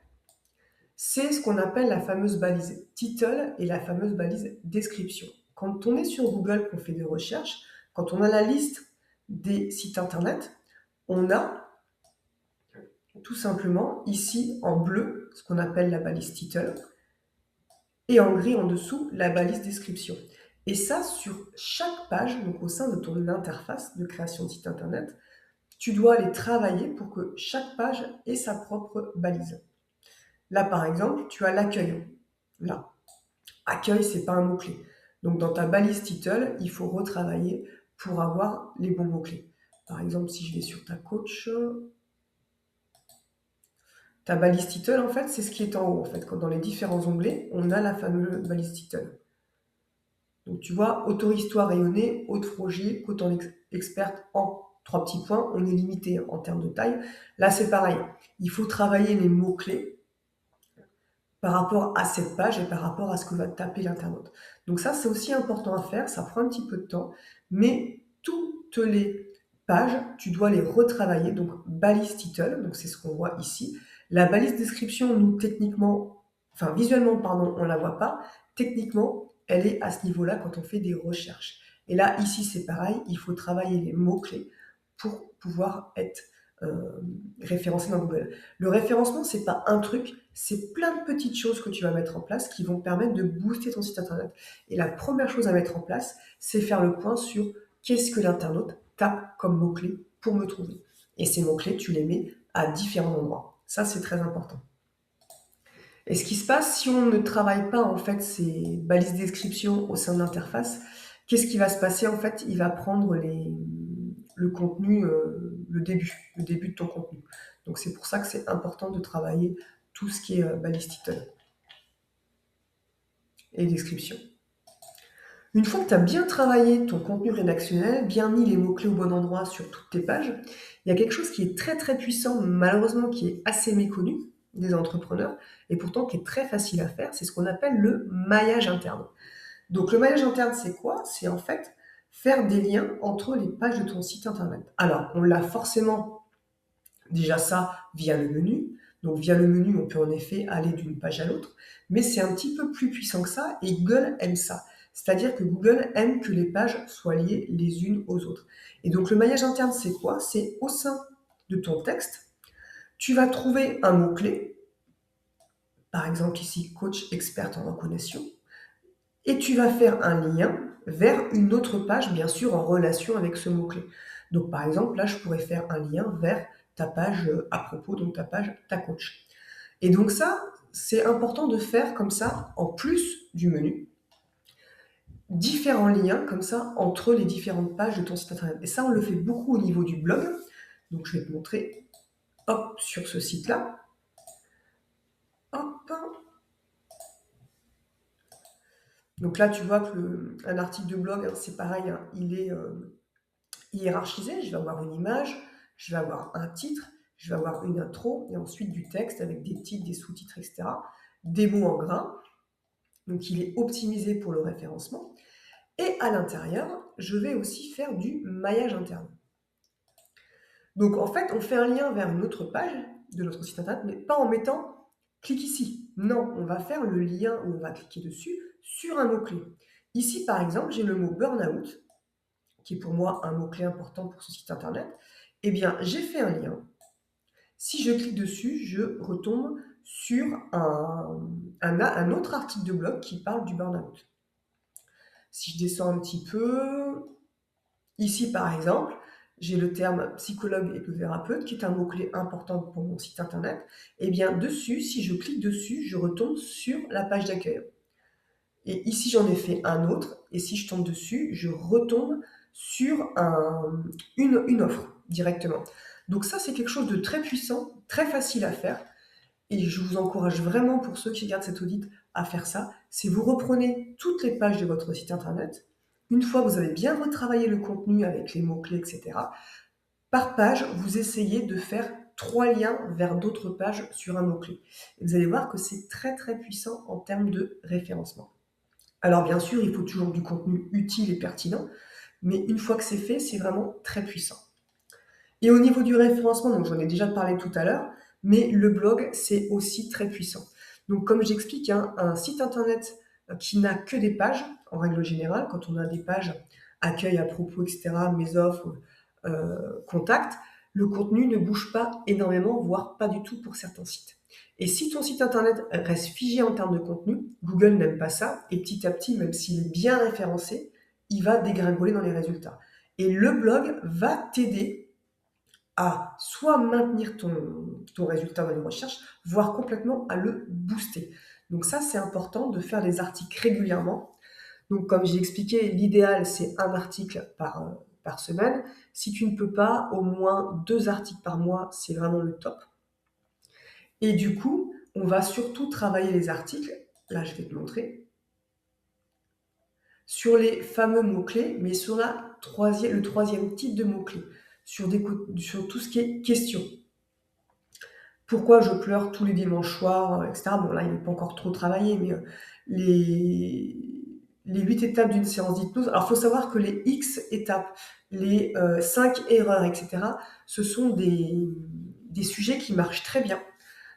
c'est ce qu'on appelle la fameuse balise title et la fameuse balise description. Quand on est sur Google, qu'on fait des recherches, quand on a la liste des sites internet, on a tout simplement ici en bleu ce qu'on appelle la balise title et en gris en dessous la balise description. Et ça, sur chaque page, donc au sein de ton interface de création de site internet, tu dois les travailler pour que chaque page ait sa propre balise. Là, par exemple, tu as l'accueil. Là, accueil, c'est pas un mot-clé. Donc, dans ta balise title, il faut retravailler pour avoir les bons mots-clés. Par exemple, si je vais sur ta coach, ta balise title, en fait, c'est ce qui est en haut. En fait, quand dans les différents onglets, on a la fameuse balise title. Donc, tu vois, auto-histoire rayonnée, haute projet, coach en experte en 3 petits points, on est limité en termes de taille. Là, c'est pareil. Il faut travailler les mots-clés par rapport à cette page et par rapport à ce que va taper l'internaute. Donc ça, c'est aussi important à faire, ça prend un petit peu de temps, mais toutes les pages, tu dois les retravailler. Donc balise title, donc c'est ce qu'on voit ici. La balise description, nous, techniquement, enfin visuellement, pardon, on ne la voit pas. Techniquement, elle est à ce niveau-là quand on fait des recherches. Et là, ici, c'est pareil, il faut travailler les mots-clés pour pouvoir être référencé dans Google. Le référencement, c'est pas un truc, c'est plein de petites choses que tu vas mettre en place qui vont te permettre de booster ton site internet. Et la première chose à mettre en place, c'est faire le point sur qu'est-ce que l'internaute tape comme mots-clés pour me trouver. Et ces mots-clés, tu les mets à différents endroits. Ça, c'est très important. Et ce qui se passe si on ne travaille pas en fait ces balises description au sein de l'interface, qu'est-ce qui va se passer en fait? Il va prendre le contenu, le début de ton contenu. Donc c'est pour ça que c'est important de travailler tout ce qui est balise title et description. Une fois que tu as bien travaillé ton contenu rédactionnel, bien mis les mots-clés au bon endroit sur toutes tes pages, il y a quelque chose qui est très très puissant, malheureusement qui est assez méconnu des entrepreneurs, et pourtant qui est très facile à faire, c'est ce qu'on appelle le maillage interne. Donc le maillage interne, c'est quoi? C'est en fait faire des liens entre les pages de ton site internet. Alors, on l'a forcément déjà ça via le menu. Donc via le menu, on peut en effet aller d'une page à l'autre, mais c'est un petit peu plus puissant que ça et Google aime ça. C'est-à-dire que Google aime que les pages soient liées les unes aux autres. Et donc le maillage interne, c'est quoi? C'est au sein de ton texte, tu vas trouver un mot-clé, par exemple ici, coach experte en reconnaissance, et tu vas faire un lien vers une autre page, bien sûr, en relation avec ce mot-clé. Donc, par exemple, là, je pourrais faire un lien vers ta page à propos, donc ta page, ta coach. Et donc ça, c'est important de faire comme ça, en plus du menu, différents liens comme ça entre les différentes pages de ton site internet. Et ça, on le fait beaucoup au niveau du blog. Donc, je vais te montrer, hop, sur ce site-là. Hop. Donc là, tu vois que un article de blog, hein, c'est pareil, hein, il hiérarchisé. Je vais avoir une image, je vais avoir un titre, je vais avoir une intro et ensuite du texte avec des titres, des sous-titres, etc. Des mots en gras. Donc il est optimisé pour le référencement. Et à l'intérieur, je vais aussi faire du maillage interne. Donc en fait, on fait un lien vers une autre page de notre site internet, mais pas en mettant clique ici. Non, on va faire le lien où on va cliquer dessus sur un mot-clé. Ici, par exemple, j'ai le mot burn-out, qui est pour moi un mot-clé important pour ce site internet. Eh bien, j'ai fait un lien. Si je clique dessus, je retombe sur un autre article de blog qui parle du burn-out. Si je descends un petit peu, ici par exemple, j'ai le terme psychologue et thérapeute qui est un mot-clé important pour mon site internet. Et bien dessus, si je clique dessus, je retombe sur la page d'accueil. Et ici, j'en ai fait un autre. Et si je tombe dessus, je retombe sur une offre directement. Donc ça, c'est quelque chose de très puissant, très facile à faire. Et je vous encourage vraiment, pour ceux qui regardent cet audit, à faire ça. C'est vous reprenez toutes les pages de votre site internet. Une fois que vous avez bien retravaillé le contenu avec les mots-clés, etc., par page, vous essayez de faire 3 liens vers d'autres pages sur un mot-clé. Et vous allez voir que c'est très très puissant en termes de référencement. Alors bien sûr, il faut toujours du contenu utile et pertinent, mais une fois que c'est fait, c'est vraiment très puissant. Et au niveau du référencement, donc j'en ai déjà parlé tout à l'heure, mais le blog, c'est aussi très puissant. Donc comme j'explique, hein, un site internet qui n'a que des pages, en règle générale, quand on a des pages accueil à propos, etc., mes offres, contacts, le contenu ne bouge pas énormément, voire pas du tout pour certains sites. Et si ton site internet reste figé en termes de contenu, Google n'aime pas ça, et petit à petit, même s'il est bien référencé, il va dégringoler dans les résultats. Et le blog va t'aider à soit maintenir ton résultat dans les recherches, voire complètement à le booster. Donc ça, c'est important de faire des articles régulièrement. Donc comme j'ai expliqué, l'idéal, c'est un article par semaine. Si tu ne peux pas, au moins 2 articles par mois, c'est vraiment le top. Et du coup, on va surtout travailler les articles, là je vais te montrer, sur les fameux mots-clés, mais sur le troisième type de mots-clés, sur tout ce qui est question. Pourquoi je pleure tous les dimanches soirs, etc. Bon, là, il n'est pas encore trop travaillé, mais les 8 étapes d'une séance d'hypnose. Alors, il faut savoir que les X étapes, les 5 erreurs, etc., ce sont des sujets qui marchent très bien,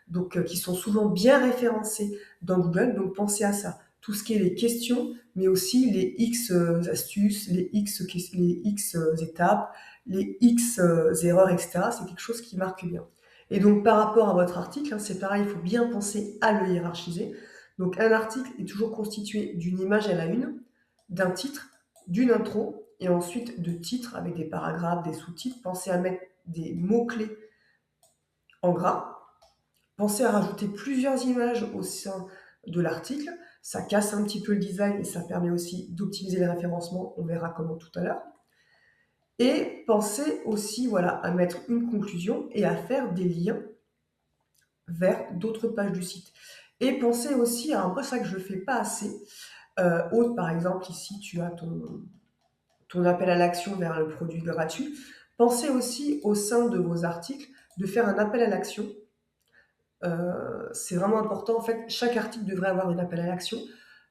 donc qui sont souvent bien référencés dans Google. Donc, pensez à ça. Tout ce qui est les questions, mais aussi les X astuces, les X étapes, les X erreurs, etc. C'est quelque chose qui marque bien. Et donc, par rapport à votre article, hein, c'est pareil, il faut bien penser à le hiérarchiser. Donc, un article est toujours constitué d'une image à la une, d'un titre, d'une intro, et ensuite de titres avec des paragraphes, des sous-titres. Pensez à mettre des mots-clés en gras. Pensez à rajouter plusieurs images au sein de l'article. Ça casse un petit peu le design et ça permet aussi d'optimiser les référencements. On verra comment tout à l'heure. Et pensez aussi à mettre une conclusion et à faire des liens vers d'autres pages du site. Et pensez aussi à un peu ça que je ne fais pas assez. Par exemple, ici, tu as ton appel à l'action vers le produit gratuit. Pensez aussi au sein de vos articles de faire un appel à l'action. C'est vraiment important. En fait, chaque article devrait avoir un appel à l'action.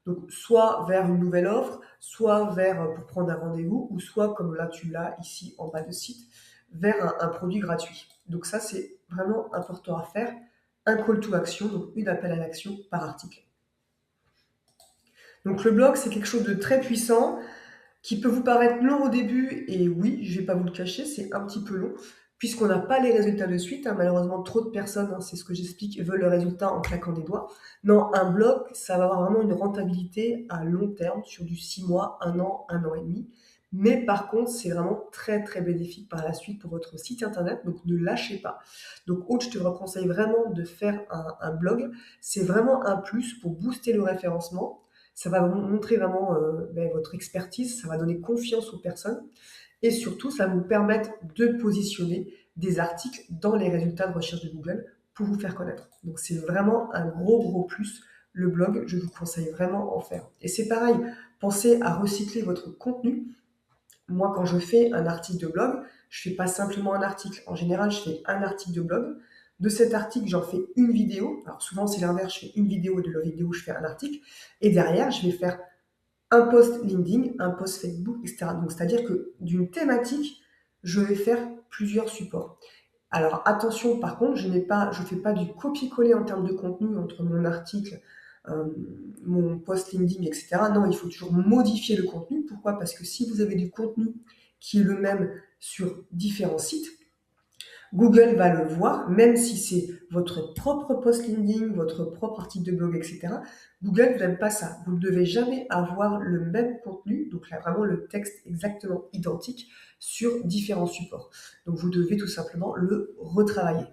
Donc, soit vers une nouvelle offre, soit vers pour prendre un rendez-vous, ou soit, comme là tu l'as ici en bas de site, vers un produit gratuit. Donc ça, c'est vraiment important à faire. Un call to action, donc une appel à l'action par article. Donc le blog, c'est quelque chose de très puissant qui peut vous paraître long au début, et oui, je ne vais pas vous le cacher, c'est un petit peu long, puisqu'on n'a pas les résultats de suite. Hein. Malheureusement, trop de personnes, c'est ce que j'explique, veulent le résultat en claquant des doigts. Non, un blog, ça va avoir vraiment une rentabilité à long terme, sur du 6 mois, 1 an et demi. Mais par contre, c'est vraiment très très bénéfique par la suite pour votre site internet, donc ne lâchez pas. Donc Aude, je te conseille vraiment de faire un blog. C'est vraiment un plus pour booster le référencement. Ça va vous montrer vraiment votre expertise, ça va donner confiance aux personnes et surtout, ça va vous permettre de positionner des articles dans les résultats de recherche de Google pour vous faire connaître. Donc, c'est vraiment un gros plus. Le blog, je vous conseille vraiment en faire. Et c'est pareil, pensez à recycler votre contenu. moi, quand je fais un article de blog, je fais pas simplement un article. En général, je fais un article de blog. De cet article, j'en fais une vidéo. Alors souvent, c'est l'inverse, je fais une vidéo et de la vidéo, je fais un article. Et derrière, je vais faire un post LinkedIn, un post Facebook, etc. Donc, c'est-à-dire que d'une thématique, je vais faire plusieurs supports. Alors attention, par contre, je ne fais pas du copier-coller en termes de contenu entre mon article, euh, mon post LinkedIn, etc. Non, il faut toujours modifier le contenu. Pourquoi? Parce que si vous avez du contenu qui est le même sur différents sites, Google va le voir, même si c'est votre propre post LinkedIn, votre propre article de blog, etc. Google n'aime pas ça. Vous ne devez jamais avoir le même contenu, donc là vraiment le texte exactement identique sur différents supports. Donc vous devez tout simplement le retravailler.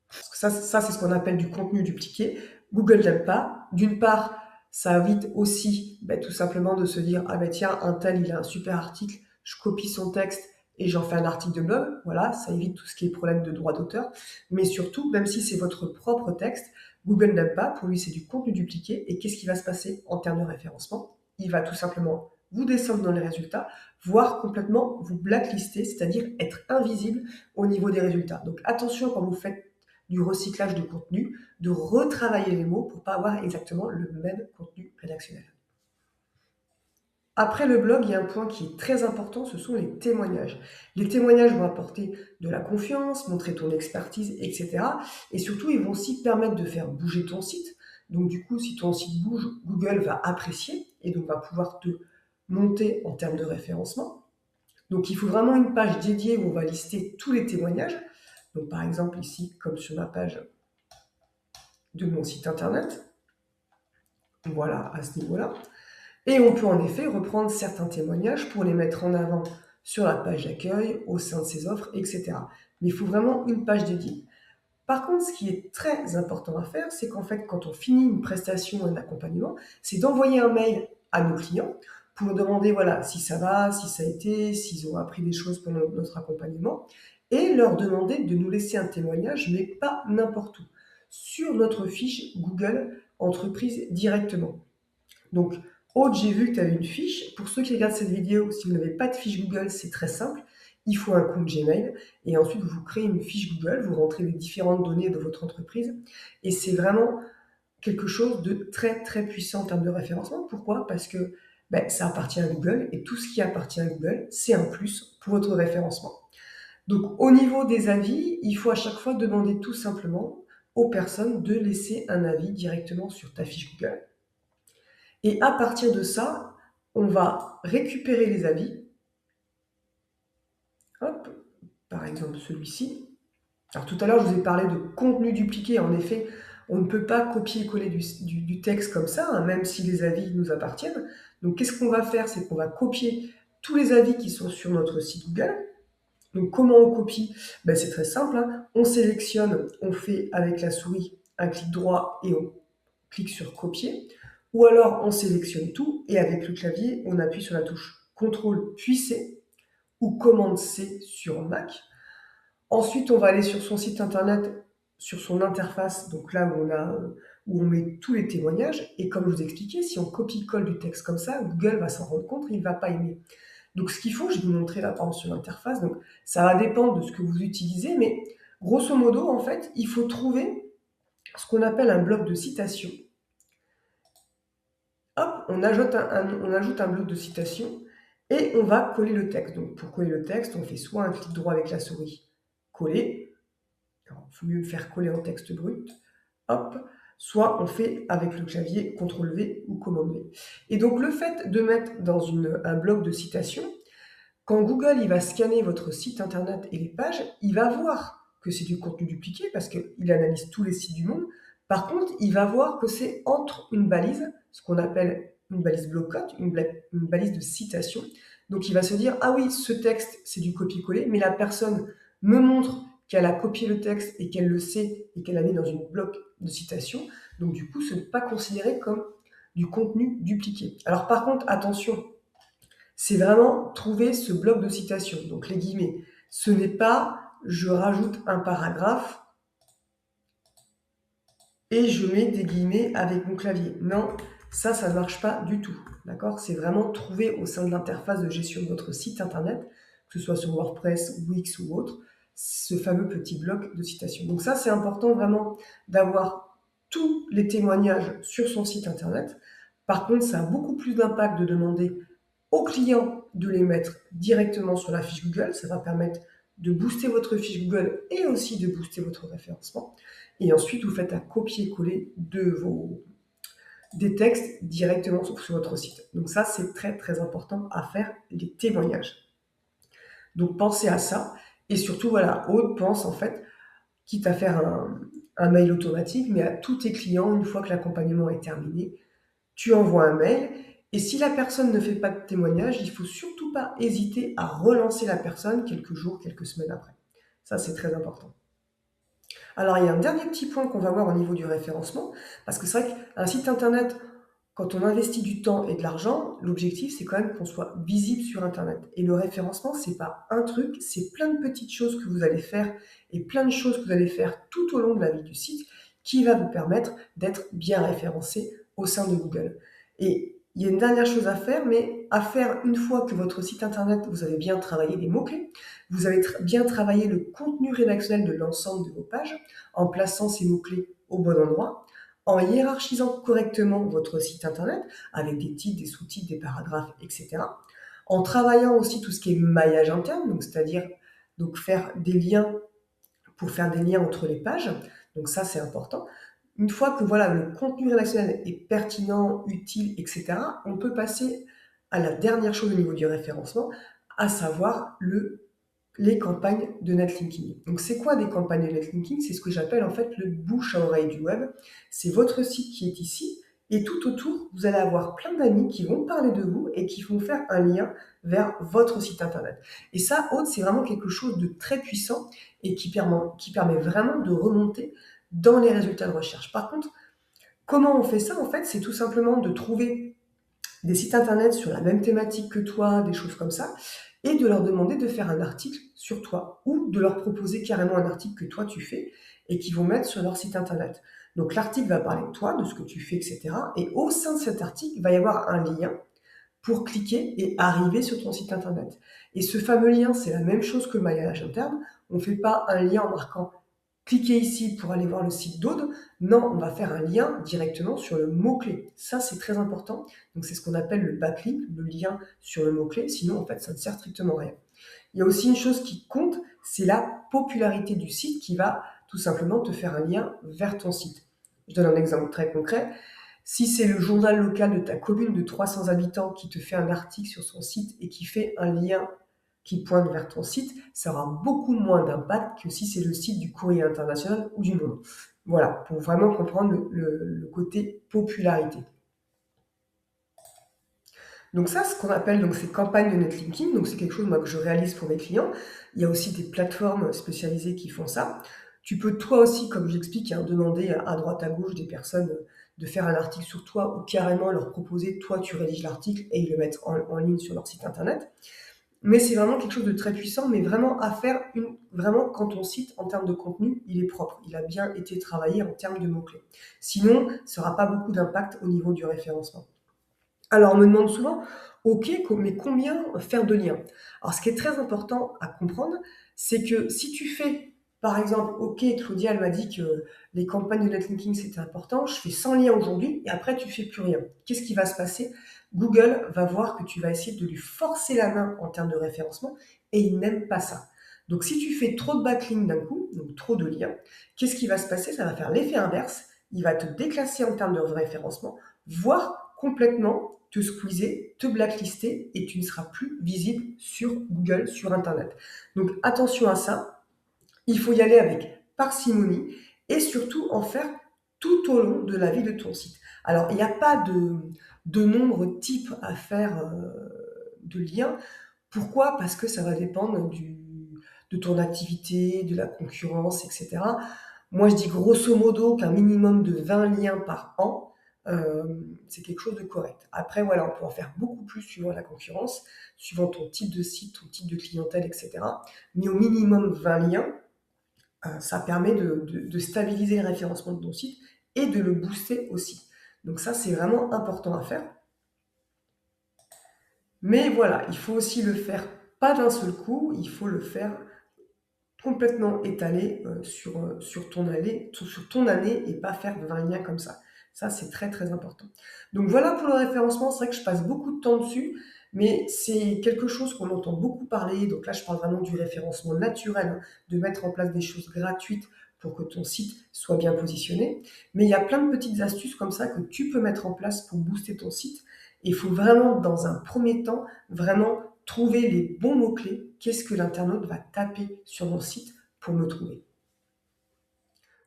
Ça c'est ce qu'on appelle du contenu dupliqué. Google n'aime pas. D'une part, ça évite aussi tout simplement de se dire ah ben tiens, un tel il a un super article, je copie son texte et j'en fais un article de blog. Voilà, ça évite tout ce qui est problème de droit d'auteur. Mais surtout, même si c'est votre propre texte, Google n'aime pas. Pour lui, c'est du contenu dupliqué. Et qu'est-ce qui va se passer en termes de référencement? Il va tout simplement vous descendre dans les résultats, voire complètement vous blacklister, c'est-à-dire être invisible au niveau des résultats. Donc attention quand vous faites du recyclage de contenu, de retravailler les mots pour ne pas avoir exactement le même contenu rédactionnel. Après le blog, il y a un point qui est très important, ce sont les témoignages. Les témoignages vont apporter de la confiance, montrer ton expertise, etc. Et surtout, ils vont aussi permettre de faire bouger ton site. Donc du coup, si ton site bouge, Google va apprécier et donc va pouvoir te monter en termes de référencement. Donc il faut vraiment une page dédiée où on va lister tous les témoignages. Donc par exemple ici, comme sur ma page de mon site internet. Voilà, à ce niveau-là. Et on peut en effet reprendre certains témoignages pour les mettre en avant sur la page d'accueil, au sein de ses offres, etc. Mais il faut vraiment une page dédiée. Par contre, ce qui est très important à faire, c'est qu'en fait, quand on finit une prestation, un accompagnement, c'est d'envoyer un mail à nos clients pour demander voilà, si ça va, si ça a été, s'ils ont appris des choses pendant notre accompagnement, et leur demander de nous laisser un témoignage, mais pas n'importe où, sur notre fiche Google Entreprise directement. Donc, Aude, j'ai vu que tu avais une fiche. Pour ceux qui regardent cette vidéo, si vous n'avez pas de fiche Google, c'est très simple. Il faut un compte Gmail et ensuite vous créez une fiche Google, vous rentrez les différentes données de votre entreprise et c'est vraiment quelque chose de très très puissant en termes de référencement. Pourquoi? Parce que ça appartient à Google et tout ce qui appartient à Google, c'est un plus pour votre référencement. Donc au niveau des avis, il faut à chaque fois demander tout simplement aux personnes de laisser un avis directement sur ta fiche Google. Et à partir de ça, on va récupérer les avis. Hop, par exemple celui-ci. Alors tout à l'heure, je vous ai parlé de contenu dupliqué. En effet, on ne peut pas copier-coller du texte comme ça, hein, même si les avis nous appartiennent. Donc qu'est-ce qu'on va faire? C'est qu'on va copier tous les avis qui sont sur notre site Google. Donc comment on copie? C'est très simple, hein. On sélectionne, on fait avec la souris un clic droit et on clique sur copier. Ou alors on sélectionne tout et avec le clavier, on appuie sur la touche CTRL puis C ou commande C sur Mac. Ensuite, on va aller sur son site internet, sur son interface, donc là où on met tous les témoignages. Et comme je vous expliquais, si on copie-colle du texte comme ça, Google va s'en rendre compte, il ne va pas aimer. Donc ce qu'il faut, je vais vous montrer là par exemple sur l'interface, donc ça va dépendre de ce que vous utilisez, mais grosso modo, en fait, il faut trouver ce qu'on appelle un bloc de citation. Hop, on ajoute un bloc de citation et on va coller le texte. Donc pour coller le texte, on fait soit un clic droit avec la souris, coller. Il faut mieux faire coller en texte brut. Hop, soit on fait avec le clavier CTRL-V ou commande-V. Et donc le fait de mettre dans un bloc de citation, quand Google il va scanner votre site internet et les pages, il va voir que c'est du contenu dupliqué parce qu'il analyse tous les sites du monde. Par contre, il va voir que c'est entre une balise, ce qu'on appelle une balise bloc-notes, une balise de citation. Donc il va se dire, ah oui, ce texte, c'est du copier-coller, mais la personne me montre qu'elle a copié le texte et qu'elle le sait et qu'elle l'a mis dans une bloc de citation. Donc du coup, ce n'est pas considéré comme du contenu dupliqué. Alors par contre, attention, c'est vraiment trouver ce bloc de citation, donc les guillemets. Ce n'est pas je rajoute un paragraphe et je mets des guillemets avec mon clavier. Non, Ça ne marche pas du tout, d'accord? C'est vraiment trouver au sein de l'interface de gestion de votre site internet, que ce soit sur WordPress, Wix ou autre, ce fameux petit bloc de citation. Donc ça, c'est important vraiment d'avoir tous les témoignages sur son site internet. Par contre, ça a beaucoup plus d'impact de demander au client de les mettre directement sur la fiche Google. Ça va permettre de booster votre fiche Google et aussi de booster votre référencement. Et ensuite, vous faites un copier-coller des textes directement sur votre site. Donc ça, c'est très très important à faire, les témoignages. Donc pensez à ça. Et surtout, voilà, Aude pense en fait, quitte à faire un mail automatique, mais à tous tes clients, une fois que l'accompagnement est terminé, tu envoies un mail. Et si la personne ne fait pas de témoignage, il ne faut surtout pas hésiter à relancer la personne quelques jours, quelques semaines après. Ça, c'est très important. Alors, il y a un dernier petit point qu'on va voir au niveau du référencement, parce que c'est vrai qu'un site internet, quand on investit du temps et de l'argent, l'objectif, c'est quand même qu'on soit visible sur Internet. Et le référencement, c'est pas un truc, c'est plein de petites choses que vous allez faire et plein de choses que vous allez faire tout au long de la vie du site qui va vous permettre d'être bien référencé au sein de Google. Et il y a une dernière chose à faire, mais à faire une fois que votre site Internet, vous avez bien travaillé les mots-clés, vous avez bien travaillé le contenu rédactionnel de l'ensemble de vos pages en plaçant ces mots-clés au bon endroit, en hiérarchisant correctement votre site internet avec des titres, des sous-titres, des paragraphes, etc. En travaillant aussi tout ce qui est maillage interne, donc c'est-à-dire donc faire des liens pour faire des liens entre les pages. Donc ça, c'est important. Une fois que voilà, le contenu rédactionnel est pertinent, utile, etc., on peut passer à la dernière chose au niveau du référencement, à savoir les campagnes de netlinking. Donc c'est quoi des campagnes de netlinking? C'est ce que j'appelle en fait le bouche à oreille du web. C'est votre site qui est ici et tout autour, vous allez avoir plein d'amis qui vont parler de vous et qui vont faire un lien vers votre site internet. Et ça, Aude, c'est vraiment quelque chose de très puissant et qui permet vraiment de remonter dans les résultats de recherche. Par contre, comment on fait ça? En fait, c'est tout simplement de trouver des sites internet sur la même thématique que toi, des choses comme ça, et de leur demander de faire un article sur toi, ou de leur proposer carrément un article que toi tu fais et qu'ils vont mettre sur leur site internet. Donc l'article va parler de toi, de ce que tu fais, etc. Et au sein de cet article, il va y avoir un lien pour cliquer et arriver sur ton site internet. Et ce fameux lien, c'est la même chose que le maillage interne. On ne fait pas un lien en marquant cliquez ici pour aller voir le site d'Aude. Non, on va faire un lien directement sur le mot-clé. Ça, c'est très important. Donc, c'est ce qu'on appelle le backlink, le lien sur le mot-clé. Sinon, en fait, ça ne sert strictement à rien. Il y a aussi une chose qui compte, c'est la popularité du site qui va tout simplement te faire un lien vers ton site. Je donne un exemple très concret. Si c'est le journal local de ta commune de 300 habitants qui te fait un article sur son site et qui fait un lien qui pointe vers ton site, ça aura beaucoup moins d'impact que si c'est le site du Courrier international ou du Monde. Voilà, pour vraiment comprendre le côté popularité. Donc ça, ce qu'on appelle donc ces campagnes de netlinking, donc c'est quelque chose moi, que je réalise pour mes clients. Il y a aussi des plateformes spécialisées qui font ça. Tu peux toi aussi, comme j'explique, demander à droite à gauche des personnes de faire un article sur toi ou carrément leur proposer, toi tu rédiges l'article et ils le mettent en ligne sur leur site internet. Mais c'est vraiment quelque chose de très puissant, mais vraiment à faire vraiment quand ton site, en termes de contenu, il est propre. Il a bien été travaillé en termes de mots-clés. Sinon, ça n'aura pas beaucoup d'impact au niveau du référencement. Alors, on me demande souvent, ok, mais combien faire de liens? Alors, ce qui est très important à comprendre, c'est que si tu fais, par exemple, ok, Claudia, elle m'a dit que les campagnes de netlinking, c'était important, je fais 100 liens aujourd'hui, et après, tu fais plus rien. Qu'est-ce qui va se passer? Google va voir que tu vas essayer de lui forcer la main en termes de référencement, et il n'aime pas ça. Donc, si tu fais trop de backlinks d'un coup, donc trop de liens, qu'est-ce qui va se passer? Ça va faire l'effet inverse, il va te déclasser en termes de référencement, voire complètement te squeezer, te blacklister et tu ne seras plus visible sur Google, sur Internet. Donc attention à ça, il faut y aller avec parcimonie et surtout en faire tout au long de la vie de ton site. Alors il n'y a pas de nombre type à faire de liens. Pourquoi? Parce que ça va dépendre de ton activité, de la concurrence, etc. Moi, je dis grosso modo qu'un minimum de 20 liens par an, c'est quelque chose de correct. Après, voilà, on peut en faire beaucoup plus suivant la concurrence, suivant ton type de site, ton type de clientèle, etc. Mais au minimum 20 liens, ça permet de stabiliser le référencement de ton site et de le booster aussi. Donc ça, c'est vraiment important à faire. Mais voilà, il faut aussi le faire pas d'un seul coup, il faut le faire complètement étalé sur ton année et pas faire 20 liens comme ça. Ça, c'est très très important. Donc voilà pour le référencement, c'est vrai que je passe beaucoup de temps dessus, mais c'est quelque chose qu'on entend beaucoup parler. Donc là, je parle vraiment du référencement naturel, hein, de mettre en place des choses gratuites pour que ton site soit bien positionné. Mais il y a plein de petites astuces comme ça que tu peux mettre en place pour booster ton site. Et il faut vraiment, dans un premier temps, vraiment trouver les bons mots-clés. Qu'est-ce que l'internaute va taper sur mon site pour me trouver?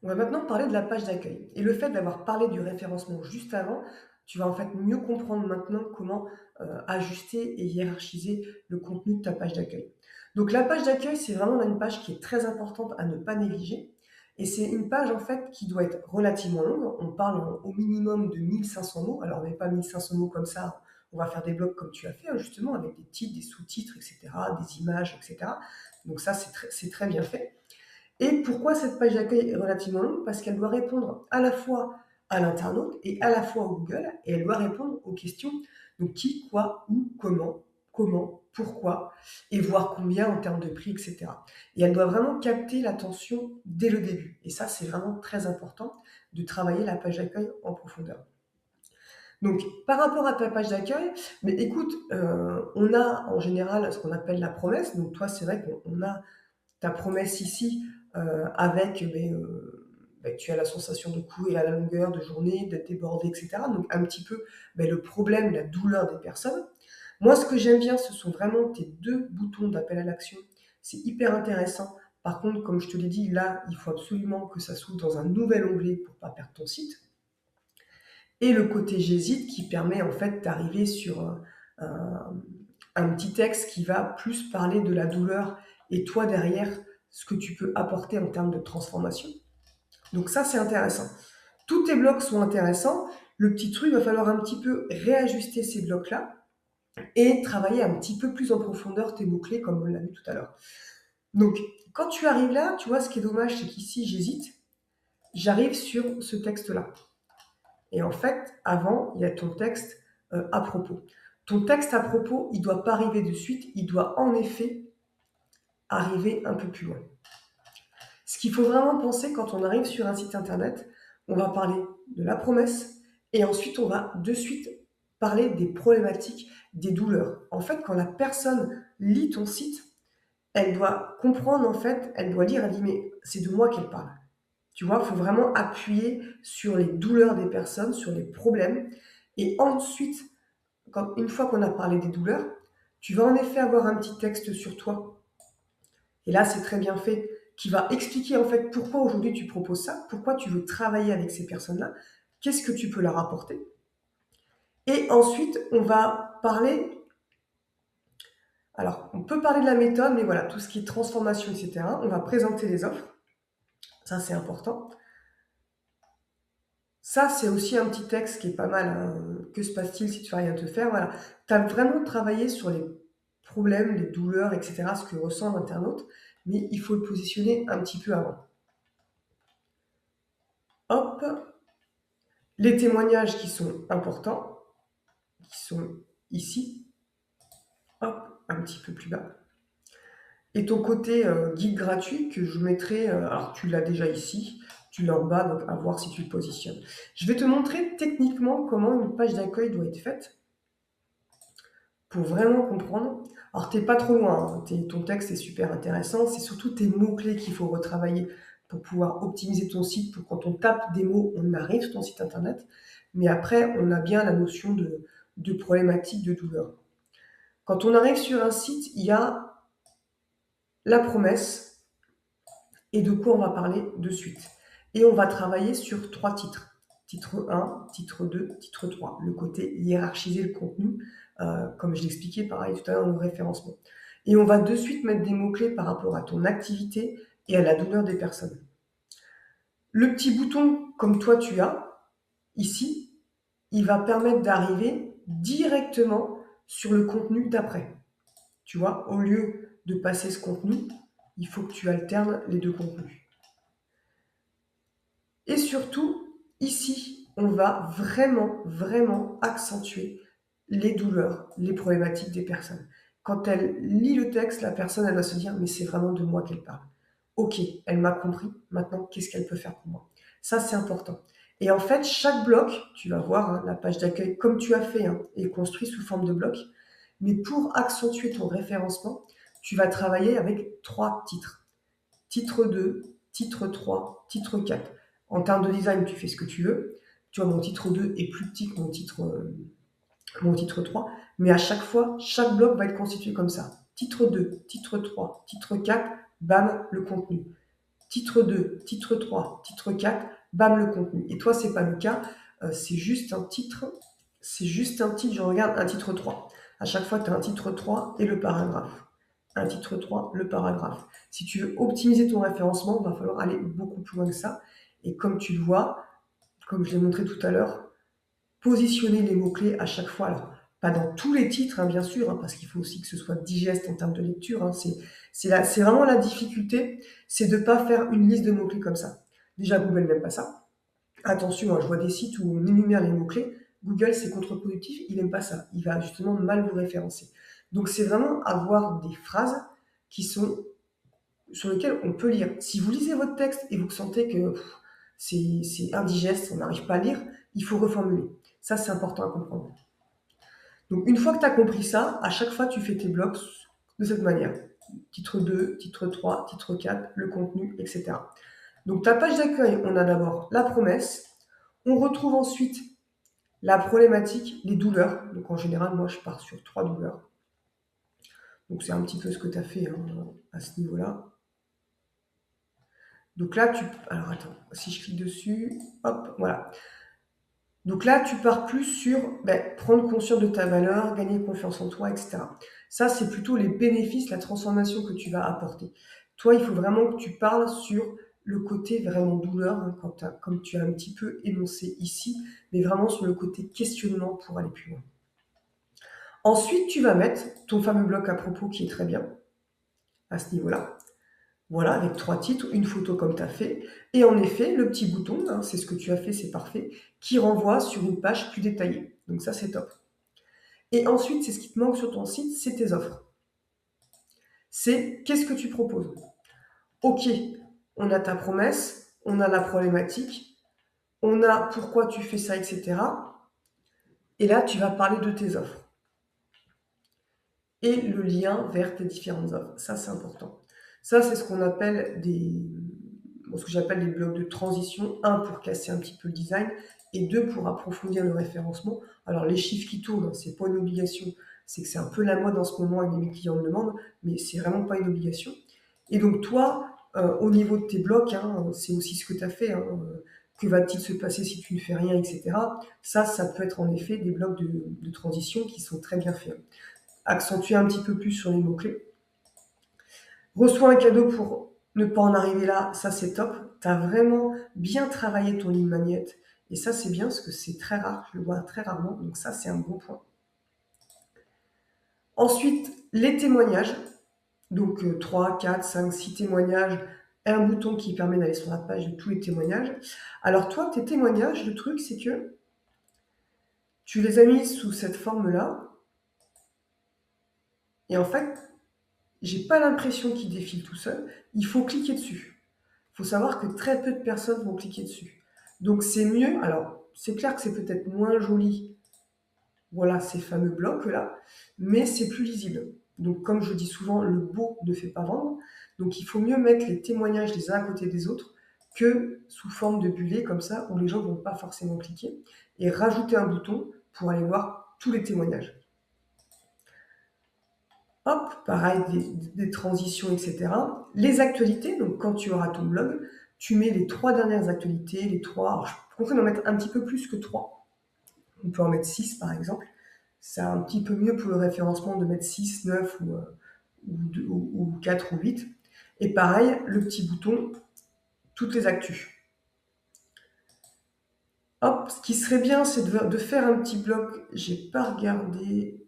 On va maintenant parler de la page d'accueil. Et le fait d'avoir parlé du référencement juste avant, tu vas en fait mieux comprendre maintenant comment ajuster et hiérarchiser le contenu de ta page d'accueil. Donc la page d'accueil, c'est vraiment une page qui est très importante à ne pas négliger. Et c'est une page en fait qui doit être relativement longue. On parle au minimum de 1500 mots. Alors on n'est pas 1500 mots comme ça. On va faire des blocs comme tu as fait, hein, justement, avec des titres, des sous-titres, etc., des images, etc. Donc ça, c'est très bien fait. Et pourquoi cette page d'accueil est relativement longue? Parce qu'elle doit répondre à la fois à l'internaute et à la fois au Google, et elle doit répondre aux questions donc qui, quoi, où, comment, pourquoi, et voir combien en termes de prix, etc. Et elle doit vraiment capter l'attention dès le début. Et ça, c'est vraiment très important de travailler la page d'accueil en profondeur. Donc, par rapport à ta page d'accueil, mais écoute, on a en général ce qu'on appelle la promesse. Donc, toi, c'est vrai qu'on a ta promesse ici avec, tu as la sensation de courir à la longueur de journée, d'être débordé, etc. Donc un petit peu le problème, la douleur des personnes. Moi, ce que j'aime bien, ce sont vraiment tes deux boutons d'appel à l'action. C'est hyper intéressant. Par contre, comme je te l'ai dit, là, il faut absolument que ça s'ouvre dans un nouvel onglet pour ne pas perdre ton site. Et le côté j'hésite qui permet en fait d'arriver sur un petit texte qui va plus parler de la douleur et toi derrière ce que tu peux apporter en termes de transformation. Donc ça, c'est intéressant. Tous tes blocs sont intéressants. Le petit truc, il va falloir un petit peu réajuster ces blocs-là et travailler un petit peu plus en profondeur tes mots-clés comme on l'a vu tout à l'heure. Donc, quand tu arrives là, tu vois, ce qui est dommage, c'est qu'ici, j'hésite. J'arrive sur ce texte-là. Et en fait, avant, il y a ton texte à propos. Ton texte à propos, il ne doit pas arriver de suite, il doit en effet arriver un peu plus loin. Ce qu'il faut vraiment penser quand on arrive sur un site internet, on va parler de la promesse et ensuite on va de suite parler des problématiques, des douleurs. En fait, quand la personne lit ton site, elle doit comprendre, en fait, elle doit lire, elle dit mais c'est de moi qu'elle parle. Tu vois, il faut vraiment appuyer sur les douleurs des personnes, sur les problèmes. Et ensuite, une fois qu'on a parlé des douleurs, tu vas en effet avoir un petit texte sur toi. Et là, c'est très bien fait, qui va expliquer en fait pourquoi aujourd'hui tu proposes ça, pourquoi tu veux travailler avec ces personnes-là, qu'est-ce que tu peux leur apporter. Et ensuite, on va parler. Alors, on peut parler de la méthode, mais voilà, tout ce qui est transformation, etc. On va présenter les offres. Ça, c'est important. Ça, c'est aussi un petit texte qui est pas mal, hein. Que se passe-t-il si tu vas rien te faire? Voilà. Tu as vraiment travaillé sur les problèmes, les douleurs, etc., ce que ressent l'internaute, mais il faut le positionner un petit peu avant. Hop, les témoignages qui sont importants, qui sont ici, hop, un petit peu plus bas. Et ton côté guide gratuit que je mettrai, alors tu l'as déjà ici, tu l'as en bas, donc à voir si tu le positionnes. Je vais te montrer techniquement comment une page d'accueil doit être faite pour vraiment comprendre. Alors t'es pas trop loin, hein. Ton texte est super intéressant, c'est surtout tes mots-clés qu'il faut retravailler pour pouvoir optimiser ton site, pour quand on tape des mots, on arrive sur ton site internet. Mais après, on a bien la notion de problématique, de douleur. Quand on arrive sur un site, il y a la promesse et de quoi on va parler de suite. Et on va travailler sur 3 titres. Titre 1, titre 2, titre 3. Le côté hiérarchiser le contenu, comme je l'expliquais pareil tout à l'heure dans le référencement. Et on va de suite mettre des mots-clés par rapport à ton activité et à la douleur des personnes. Le petit bouton comme toi tu as, ici, il va permettre d'arriver directement sur le contenu d'après. Tu vois, au lieu de passer ce contenu, il faut que tu alternes les deux contenus. Et surtout, ici, on va vraiment, vraiment accentuer les douleurs, les problématiques des personnes. Quand elle lit le texte, la personne, elle va se dire: «Mais c'est vraiment de moi qu'elle parle. OK, elle m'a compris, maintenant qu'est-ce qu'elle peut faire pour moi?» Ça, c'est important et en fait, chaque bloc, tu vas voir, hein, la page d'accueil comme tu as fait, hein, est construit sous forme de bloc, mais pour accentuer ton référencement, tu vas travailler avec 3 titres. Titre 2, titre 3, titre 4. En termes de design, tu fais ce que tu veux. Tu vois, mon titre 2 est plus petit que mon titre 3, mais à chaque fois, chaque bloc va être constitué comme ça. Titre 2, titre 3, titre 4, bam, le contenu. Titre 2, titre 3, titre 4, bam, le contenu. Et toi, c'est pas le cas, c'est juste un titre, je regarde un titre 3. À chaque fois, tu as un titre 3 et le paragraphe. Un titre 3, le paragraphe. Si tu veux optimiser ton référencement, il va falloir aller beaucoup plus loin que ça. Et comme tu le vois, comme je l'ai montré tout à l'heure, positionner les mots-clés à chaque fois. Alors, pas dans tous les titres, hein, bien sûr, hein, parce qu'il faut aussi que ce soit digeste en termes de lecture. Hein. C'est vraiment la difficulté, c'est de ne pas faire une liste de mots-clés comme ça. Déjà, Google n'aime pas ça. Attention, hein, je vois des sites où on énumère les mots-clés. Google, c'est contre-productif, il n'aime pas ça. Il va justement mal vous référencer. Donc, c'est vraiment avoir des phrases qui sont sur lesquelles on peut lire. Si vous lisez votre texte et vous sentez que c'est indigeste, on n'arrive pas à lire, il faut reformuler. Ça, c'est important à comprendre. Donc, une fois que tu as compris ça, à chaque fois, tu fais tes blocs de cette manière. Titre 2, titre 3, titre 4, le contenu, etc. Donc, ta page d'accueil, on a d'abord la promesse. On retrouve ensuite la problématique, les douleurs. Donc, en général, moi, je pars sur 3 douleurs. Donc, c'est un petit peu ce que tu as fait hein, à ce niveau-là. Donc là, alors attends, si je clique dessus, hop, voilà. Donc là, tu pars plus sur prendre conscience de ta valeur, gagner confiance en toi, etc. Ça, c'est plutôt les bénéfices, la transformation que tu vas apporter. Toi, il faut vraiment que tu parles sur le côté vraiment douleur, hein, comme tu as un petit peu énoncé ici, mais vraiment sur le côté questionnement pour aller plus loin. Ensuite, tu vas mettre ton fameux bloc à propos qui est très bien à ce niveau-là. Voilà, avec 3 titres, une photo comme tu as fait. Et en effet, le petit bouton, hein, c'est ce que tu as fait, c'est parfait, qui renvoie sur une page plus détaillée. Donc ça, c'est top. Et ensuite, c'est ce qui te manque sur ton site, c'est tes offres. C'est qu'est-ce que tu proposes. Ok, on a ta promesse, on a la problématique, on a pourquoi tu fais ça, etc. Et là, tu vas parler de tes offres. Et le lien vers tes différentes offres. Ça, c'est important. Ça, c'est ce qu'on appelle ce que j'appelle des blocs de transition. Un, pour casser un petit peu le design, et deux, pour approfondir le référencement. Alors, les chiffres qui tournent, c'est pas une obligation. C'est que c'est un peu la mode en ce moment et mes clients le demandent, mais c'est vraiment pas une obligation. Et donc, toi, au niveau de tes blocs, hein, c'est aussi ce que tu as fait. Hein, que va-t-il se passer si tu ne fais rien, etc. Ça peut être en effet des blocs de transition qui sont très bien faits. Accentuer un petit peu plus sur les mots-clés. Reçois un cadeau pour ne pas en arriver là, ça c'est top. Tu as vraiment bien travaillé ton ligne magnète. Et ça c'est bien parce que c'est très rare, je le vois très rarement, donc ça c'est un bon point. Ensuite, les témoignages. Donc 3, 4, 5, 6 témoignages, et un bouton qui permet d'aller sur la page de tous les témoignages. Alors toi, tes témoignages, le truc c'est que tu les as mis sous cette forme-là. Et en fait, j'ai pas l'impression qu'il défile tout seul. Il faut cliquer dessus. Il faut savoir que très peu de personnes vont cliquer dessus. Donc c'est mieux. Alors, c'est clair que c'est peut-être moins joli, voilà, ces fameux blocs-là, mais c'est plus lisible. Donc, comme je dis souvent, le beau ne fait pas vendre. Donc, il faut mieux mettre les témoignages les uns à côté des autres que sous forme de bullet comme ça, où les gens ne vont pas forcément cliquer. Et rajouter un bouton pour aller voir tous les témoignages. Hop, pareil, des transitions, etc. Les actualités, donc quand tu auras ton blog, tu mets les 3 dernières actualités, les 3, alors je conseille d'en mettre un petit peu plus que 3. On peut en mettre 6 par exemple. C'est un petit peu mieux pour le référencement de mettre 6, 9 ou 4 ou 8. Et pareil, le petit bouton, toutes les actus. Hop, ce qui serait bien, c'est de faire un petit bloc. J'ai pas regardé.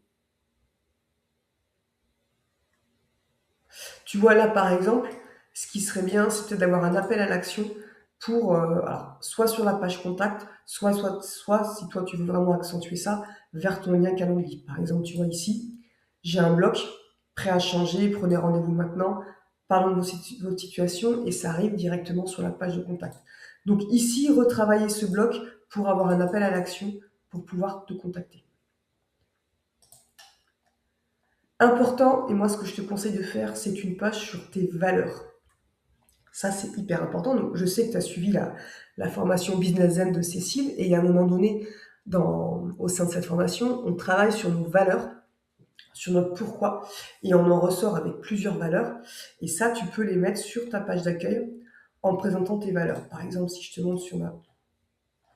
Tu vois là, par exemple, ce qui serait bien, c'est peut-être d'avoir un appel à l'action alors, soit sur la page contact, soit si toi tu veux vraiment accentuer ça, vers ton lien calendrier. Par exemple, tu vois ici, j'ai un bloc prêt à changer, prenez rendez-vous maintenant, parlons de votre situation et ça arrive directement sur la page de contact. Donc ici, retravailler ce bloc pour avoir un appel à l'action pour pouvoir te contacter. Important, et moi ce que je te conseille de faire, c'est une page sur tes valeurs. Ça, c'est hyper important. Donc, je sais que tu as suivi la formation Business Zen de Cécile, et à un moment donné, au sein de cette formation, on travaille sur nos valeurs, sur notre pourquoi, et on en ressort avec plusieurs valeurs. Et ça, tu peux les mettre sur ta page d'accueil en présentant tes valeurs. Par exemple, si je te montre sur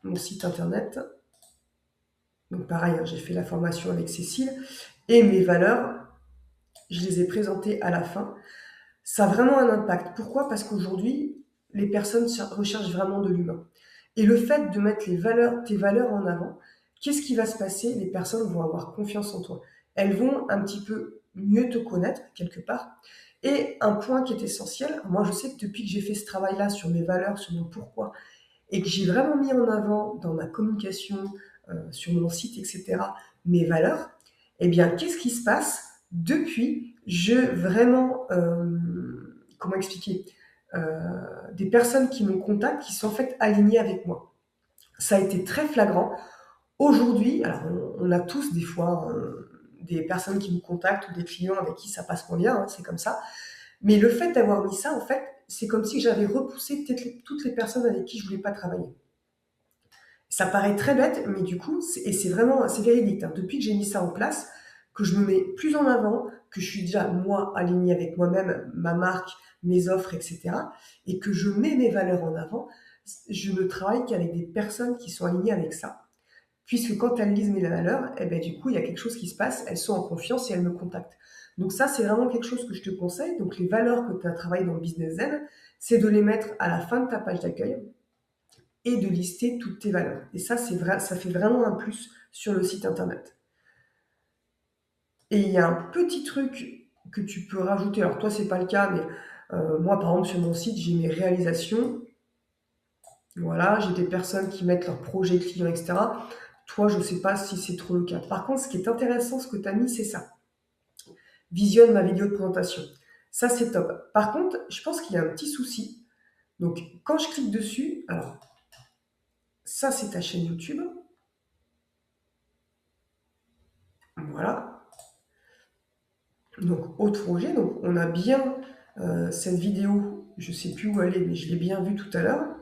mon site internet, donc pareil, hein, j'ai fait la formation avec Cécile, et mes valeurs, je les ai présentées à la fin. Ça a vraiment un impact. Pourquoi? Parce qu'aujourd'hui, les personnes recherchent vraiment de l'humain. Et le fait de mettre tes valeurs en avant, qu'est-ce qui va se passer? Les personnes vont avoir confiance en toi. Elles vont un petit peu mieux te connaître, quelque part. Et un point qui est essentiel, moi je sais que depuis que j'ai fait ce travail-là sur mes valeurs, sur mon pourquoi, et que j'ai vraiment mis en avant dans ma communication, sur mon site, etc., mes valeurs, eh bien, qu'est-ce qui se passe depuis? Comment expliquer? Des personnes qui me contactent, qui sont en fait alignées avec moi. Ça a été très flagrant. Aujourd'hui, alors on a tous des fois des personnes qui nous contactent ou des clients avec qui ça passe moins bien, hein, c'est comme ça. Mais le fait d'avoir mis ça, en fait, c'est comme si j'avais repoussé toutes les personnes avec qui je voulais pas travailler. Ça paraît très bête, mais du coup, c'est véridique, hein. Depuis que j'ai mis ça en place, que je me mets plus en avant, que je suis déjà, moi, alignée avec moi-même, ma marque, mes offres, etc., et que je mets mes valeurs en avant, je ne travaille qu'avec des personnes qui sont alignées avec ça. Puisque quand elles lisent mes valeurs, eh ben, du coup, il y a quelque chose qui se passe, elles sont en confiance et elles me contactent. Donc ça, c'est vraiment quelque chose que je te conseille. Donc les valeurs que tu as travaillées dans le Business Zen, c'est de les mettre à la fin de ta page d'accueil et de lister toutes tes valeurs. Et ça, c'est vrai, ça fait vraiment un plus sur le site internet. Et il y a un petit truc que tu peux rajouter. Alors toi, c'est pas le cas, mais moi, par exemple, sur mon site, j'ai mes réalisations. Voilà, j'ai des personnes qui mettent leurs projets clients, etc. Toi, je sais pas si c'est trop le cas. Par contre, ce qui est intéressant, ce que tu as mis, c'est ça. Visionne ma vidéo de présentation. Ça, c'est top. Par contre, je pense qu'il y a un petit souci. Donc, quand je clique dessus, alors, ça, c'est ta chaîne YouTube. Voilà. Donc, autre projet. Donc, on a bien cette vidéo. Je ne sais plus où elle est, mais je l'ai bien vue tout à l'heure.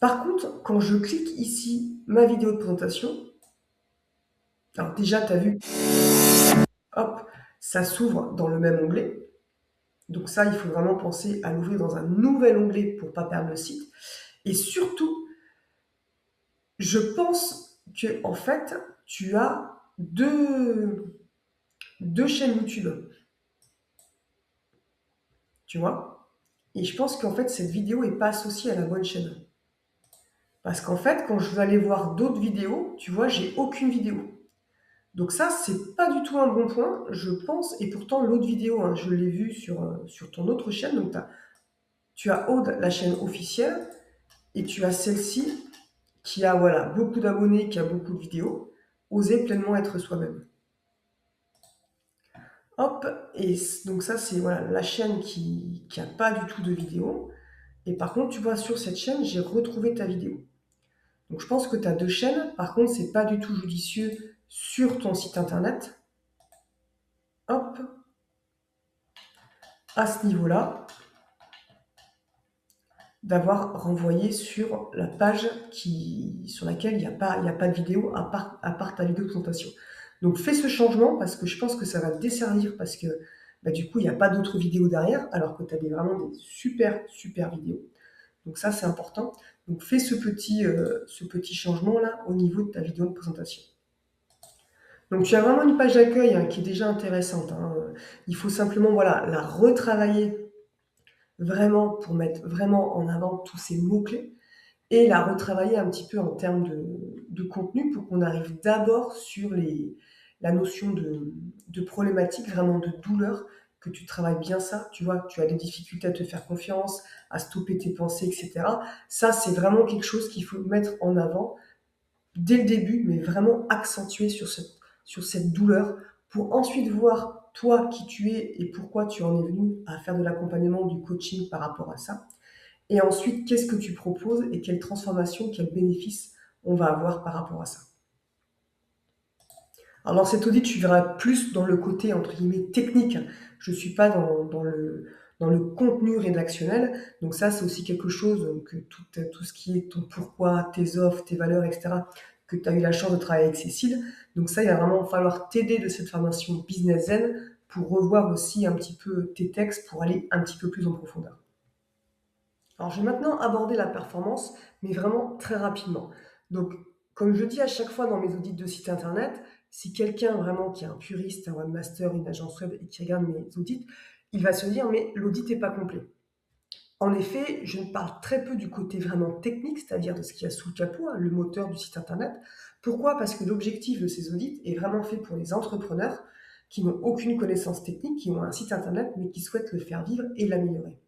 Par contre, quand je clique ici, ma vidéo de présentation, alors déjà, tu as vu, hop, ça s'ouvre dans le même onglet. Donc ça, il faut vraiment penser à l'ouvrir dans un nouvel onglet pour ne pas perdre le site. Et surtout, je pense que en fait, tu as deux chaînes YouTube. Tu vois? Et je pense qu'en fait, cette vidéo n'est pas associée à la bonne chaîne. Parce qu'en fait, quand je vais aller voir d'autres vidéos, tu vois, j'ai aucune vidéo. Donc ça, c'est pas du tout un bon point, je pense. Et pourtant, l'autre vidéo, hein, je l'ai vue sur ton autre chaîne. Donc tu as Aude, la chaîne officielle, et tu as celle-ci qui a voilà, beaucoup d'abonnés, qui a beaucoup de vidéos. Oser pleinement être soi-même. Hop, et donc ça, c'est voilà, la chaîne qui a pas du tout de vidéo. Et par contre, tu vois, sur cette chaîne, j'ai retrouvé ta vidéo. Donc je pense que tu as deux chaînes. Par contre, c'est pas du tout judicieux sur ton site internet. Hop, à ce niveau-là, d'avoir renvoyé sur la page sur laquelle il n'y a pas de vidéo à part ta vidéo de présentation. Donc fais ce changement parce que je pense que ça va te desservir parce que bah, du coup, il n'y a pas d'autres vidéos derrière alors que tu as vraiment des super, super vidéos. Donc ça, c'est important. Donc fais ce petit changement-là au niveau de ta vidéo de présentation. Donc tu as vraiment une page d'accueil qui est déjà intéressante, hein. Il faut simplement voilà, la retravailler vraiment pour mettre vraiment en avant tous ces mots-clés et la retravailler un petit peu en termes de contenu pour qu'on arrive d'abord sur la notion de problématique, vraiment de douleur, que tu travailles bien ça, tu vois, tu as des difficultés à te faire confiance, à stopper tes pensées, etc. Ça, c'est vraiment quelque chose qu'il faut mettre en avant dès le début, mais vraiment accentuer sur cette douleur pour ensuite voir toi qui tu es et pourquoi tu en es venu à faire de l'accompagnement, du coaching par rapport à ça. Et ensuite, qu'est-ce que tu proposes et quelle transformation, quels bénéfices on va avoir par rapport à ça. Alors dans cet audit, tu verras plus dans le côté, entre guillemets, technique. Je ne suis pas dans le contenu rédactionnel. Donc ça, c'est aussi quelque chose, que tout ce qui est ton pourquoi, tes offres, tes valeurs, etc., que tu as eu la chance de travailler avec Cécile. Donc ça, il va vraiment falloir t'aider de cette formation Business Zen pour revoir aussi un petit peu tes textes, pour aller un petit peu plus en profondeur. Alors, je vais maintenant aborder la performance, mais vraiment très rapidement. Donc, comme je dis à chaque fois dans mes audits de site internet, si quelqu'un vraiment qui est un puriste, un webmaster, une agence web et qui regarde mes audits, il va se dire, mais l'audit n'est pas complet. En effet, je ne parle très peu du côté vraiment technique, c'est-à-dire de ce qu'il y a sous le capot, le moteur du site internet. Pourquoi? Parce que l'objectif de ces audits est vraiment fait pour les entrepreneurs qui n'ont aucune connaissance technique, qui ont un site internet, mais qui souhaitent le faire vivre et l'améliorer.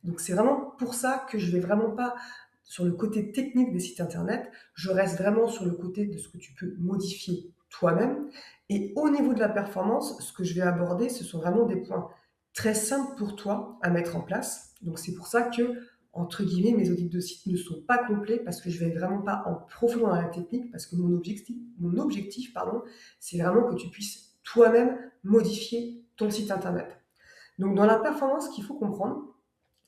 Donc c'est vraiment pour ça que je vais vraiment pas sur le côté technique des sites internet, je reste vraiment sur le côté de ce que tu peux modifier toi-même. Et au niveau de la performance, ce que je vais aborder, ce sont vraiment des points très simples pour toi à mettre en place. Donc c'est pour ça que, entre guillemets, mes audits de site ne sont pas complets parce que je vais vraiment pas en profondeur dans la technique parce que mon objectif, pardon, c'est vraiment que tu puisses toi-même modifier ton site internet. Donc dans la performance, ce qu'il faut comprendre,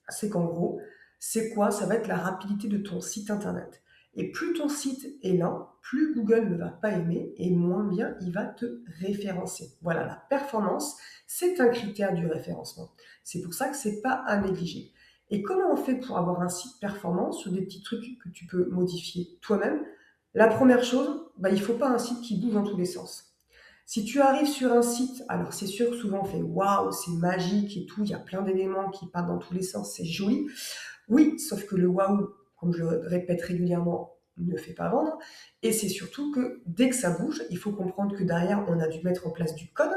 c'est qu'en gros, c'est quoi? Ça va être la rapidité de ton site internet. Et plus ton site est lent, plus Google ne va pas aimer et moins bien il va te référencer. Voilà, la performance, c'est un critère du référencement. C'est pour ça que c'est pas à négliger. Et comment on fait pour avoir un site performant sur des petits trucs que tu peux modifier toi-même? La première chose, il ne faut pas un site qui bouge dans tous les sens. Si tu arrives sur un site, alors c'est sûr que souvent on fait waouh, c'est magique et tout, il y a plein d'éléments qui partent dans tous les sens, c'est joli. Oui, sauf que le waouh, comme je le répète régulièrement, ne fait pas vendre. Et c'est surtout que dès que ça bouge, il faut comprendre que derrière, on a dû mettre en place du code,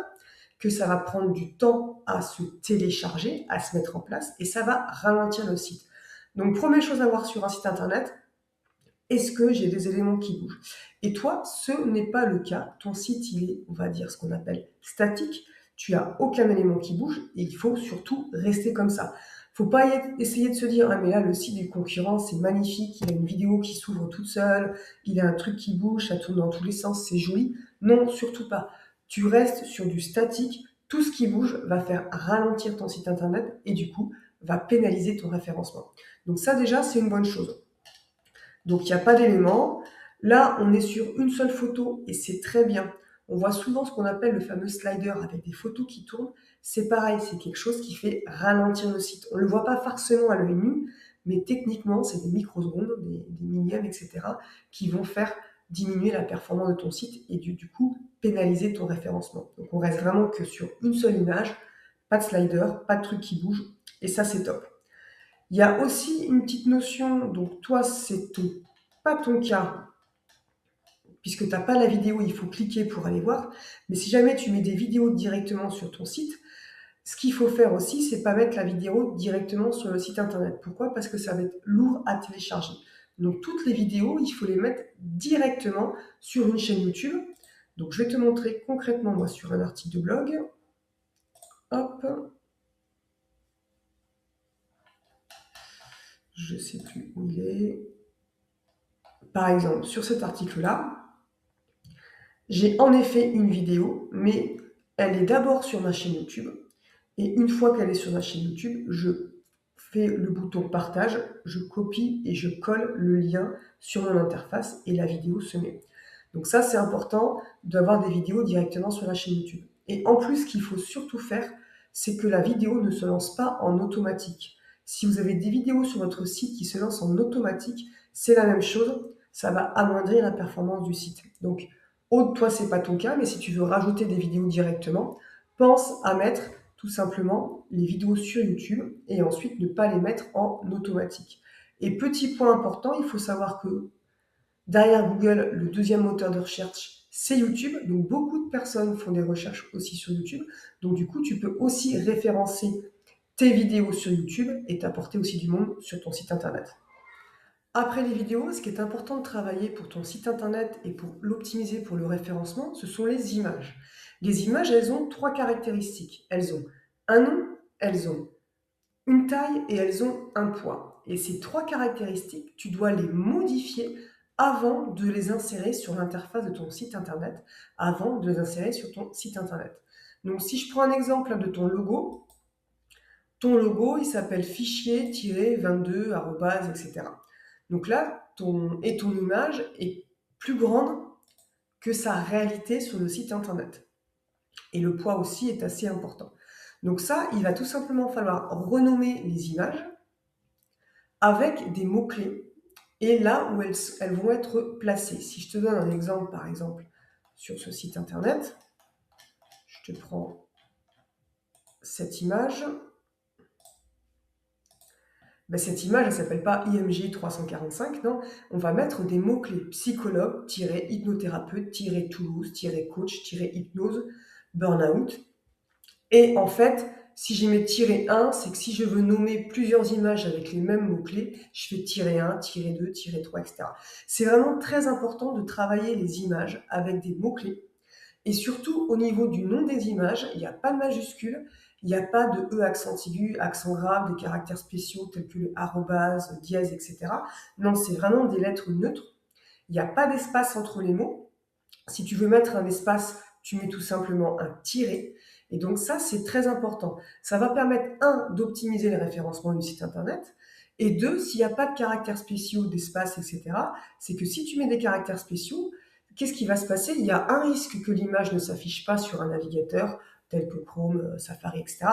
que ça va prendre du temps à se télécharger, à se mettre en place, et ça va ralentir le site. Donc, première chose à voir sur un site internet, est-ce que j'ai des éléments qui bougent? Et toi, ce n'est pas le cas. Ton site, il est, on va dire, ce qu'on appelle statique. Tu n'as aucun élément qui bouge et il faut surtout rester comme ça. Faut pas essayer de se dire, ah mais là, le site du concurrent, c'est magnifique, il a une vidéo qui s'ouvre toute seule, il a un truc qui bouge, ça tourne dans tous les sens, c'est joli. Non, surtout pas. Tu restes sur du statique. Tout ce qui bouge va faire ralentir ton site internet et du coup, va pénaliser ton référencement. Donc ça, déjà, c'est une bonne chose. Donc, il n'y a pas d'éléments. Là, on est sur une seule photo et c'est très bien. On voit souvent ce qu'on appelle le fameux slider avec des photos qui tournent. C'est pareil, c'est quelque chose qui fait ralentir le site. On ne le voit pas forcément à l'œil nu, mais techniquement, c'est des microsecondes, des millièmes, etc., qui vont faire diminuer la performance de ton site et du coup pénaliser ton référencement. Donc, on reste vraiment que sur une seule image, pas de slider, pas de truc qui bouge, et ça, c'est top. Il y a aussi une petite notion, donc toi, pas ton cas, puisque tu n'as pas la vidéo, il faut cliquer pour aller voir. Mais si jamais tu mets des vidéos directement sur ton site, ce qu'il faut faire aussi, c'est pas mettre la vidéo directement sur le site internet. Pourquoi? Parce que ça va être lourd à télécharger. Donc toutes les vidéos, il faut les mettre directement sur une chaîne YouTube. Donc je vais te montrer concrètement, moi, sur un article de blog. Hop. Je ne sais plus où il est. Par exemple, sur cet article-là, j'ai en effet une vidéo, mais elle est d'abord sur ma chaîne YouTube. Et une fois qu'elle est sur ma chaîne YouTube, je fais le bouton partage, je copie et je colle le lien sur mon interface et la vidéo se met. Donc ça, c'est important d'avoir des vidéos directement sur la chaîne YouTube. Et en plus, ce qu'il faut surtout faire, c'est que la vidéo ne se lance pas en automatique. Si vous avez des vidéos sur votre site qui se lancent en automatique, c'est la même chose, ça va amoindrir la performance du site. Donc, toi, c'est pas ton cas, mais si tu veux rajouter des vidéos directement, pense à mettre tout simplement les vidéos sur YouTube et ensuite ne pas les mettre en automatique. Et petit point important, il faut savoir que derrière Google, le deuxième moteur de recherche, c'est YouTube. Donc, beaucoup de personnes font des recherches aussi sur YouTube. Donc, du coup, tu peux aussi référencer tes vidéos sur YouTube et t'apporter aussi du monde sur ton site internet. Après les vidéos, ce qui est important de travailler pour ton site internet et pour l'optimiser pour le référencement, ce sont les images. Les images, elles ont 3 caractéristiques. Elles ont un nom, elles ont une taille et elles ont un poids. Et ces 3 caractéristiques, tu dois les modifier avant de les insérer sur l'interface de ton site internet, avant de les insérer sur ton site internet. Donc si je prends un exemple de ton logo, il s'appelle fichier-22, etc. Donc là, ton image est plus grande que sa réalité sur le site internet. Et le poids aussi est assez important. Donc ça, il va tout simplement falloir renommer les images avec des mots-clés et là où elles vont être placées. Si je te donne un exemple, par exemple, sur ce site internet, je te prends cette image. Ben, cette image, elle ne s'appelle pas IMG 345, non. On va mettre des mots-clés psychologue-hypnothérapeute-toulouse-coach-hypnose, burn-out. Et en fait, si j'ai mis -1, c'est que si je veux nommer plusieurs images avec les mêmes mots-clés, je fais -1, -2, -3, etc. C'est vraiment très important de travailler les images avec des mots-clés. Et surtout, au niveau du nom des images, il n'y a pas de majuscule, il n'y a pas de E accent aigu, accent grave, des caractères spéciaux tels que le arrobase, dièse, etc. Non, c'est vraiment des lettres neutres. Il n'y a pas d'espace entre les mots. Si tu veux mettre un espace, tu mets tout simplement un tiret. Et donc ça, c'est très important. Ça va permettre, un, d'optimiser le référencement du site internet, et deux, s'il n'y a pas de caractères spéciaux, d'espace, etc., c'est que si tu mets des caractères spéciaux, qu'est-ce qui va se passer? Il y a un risque que l'image ne s'affiche pas sur un navigateur tel que Chrome, Safari, etc.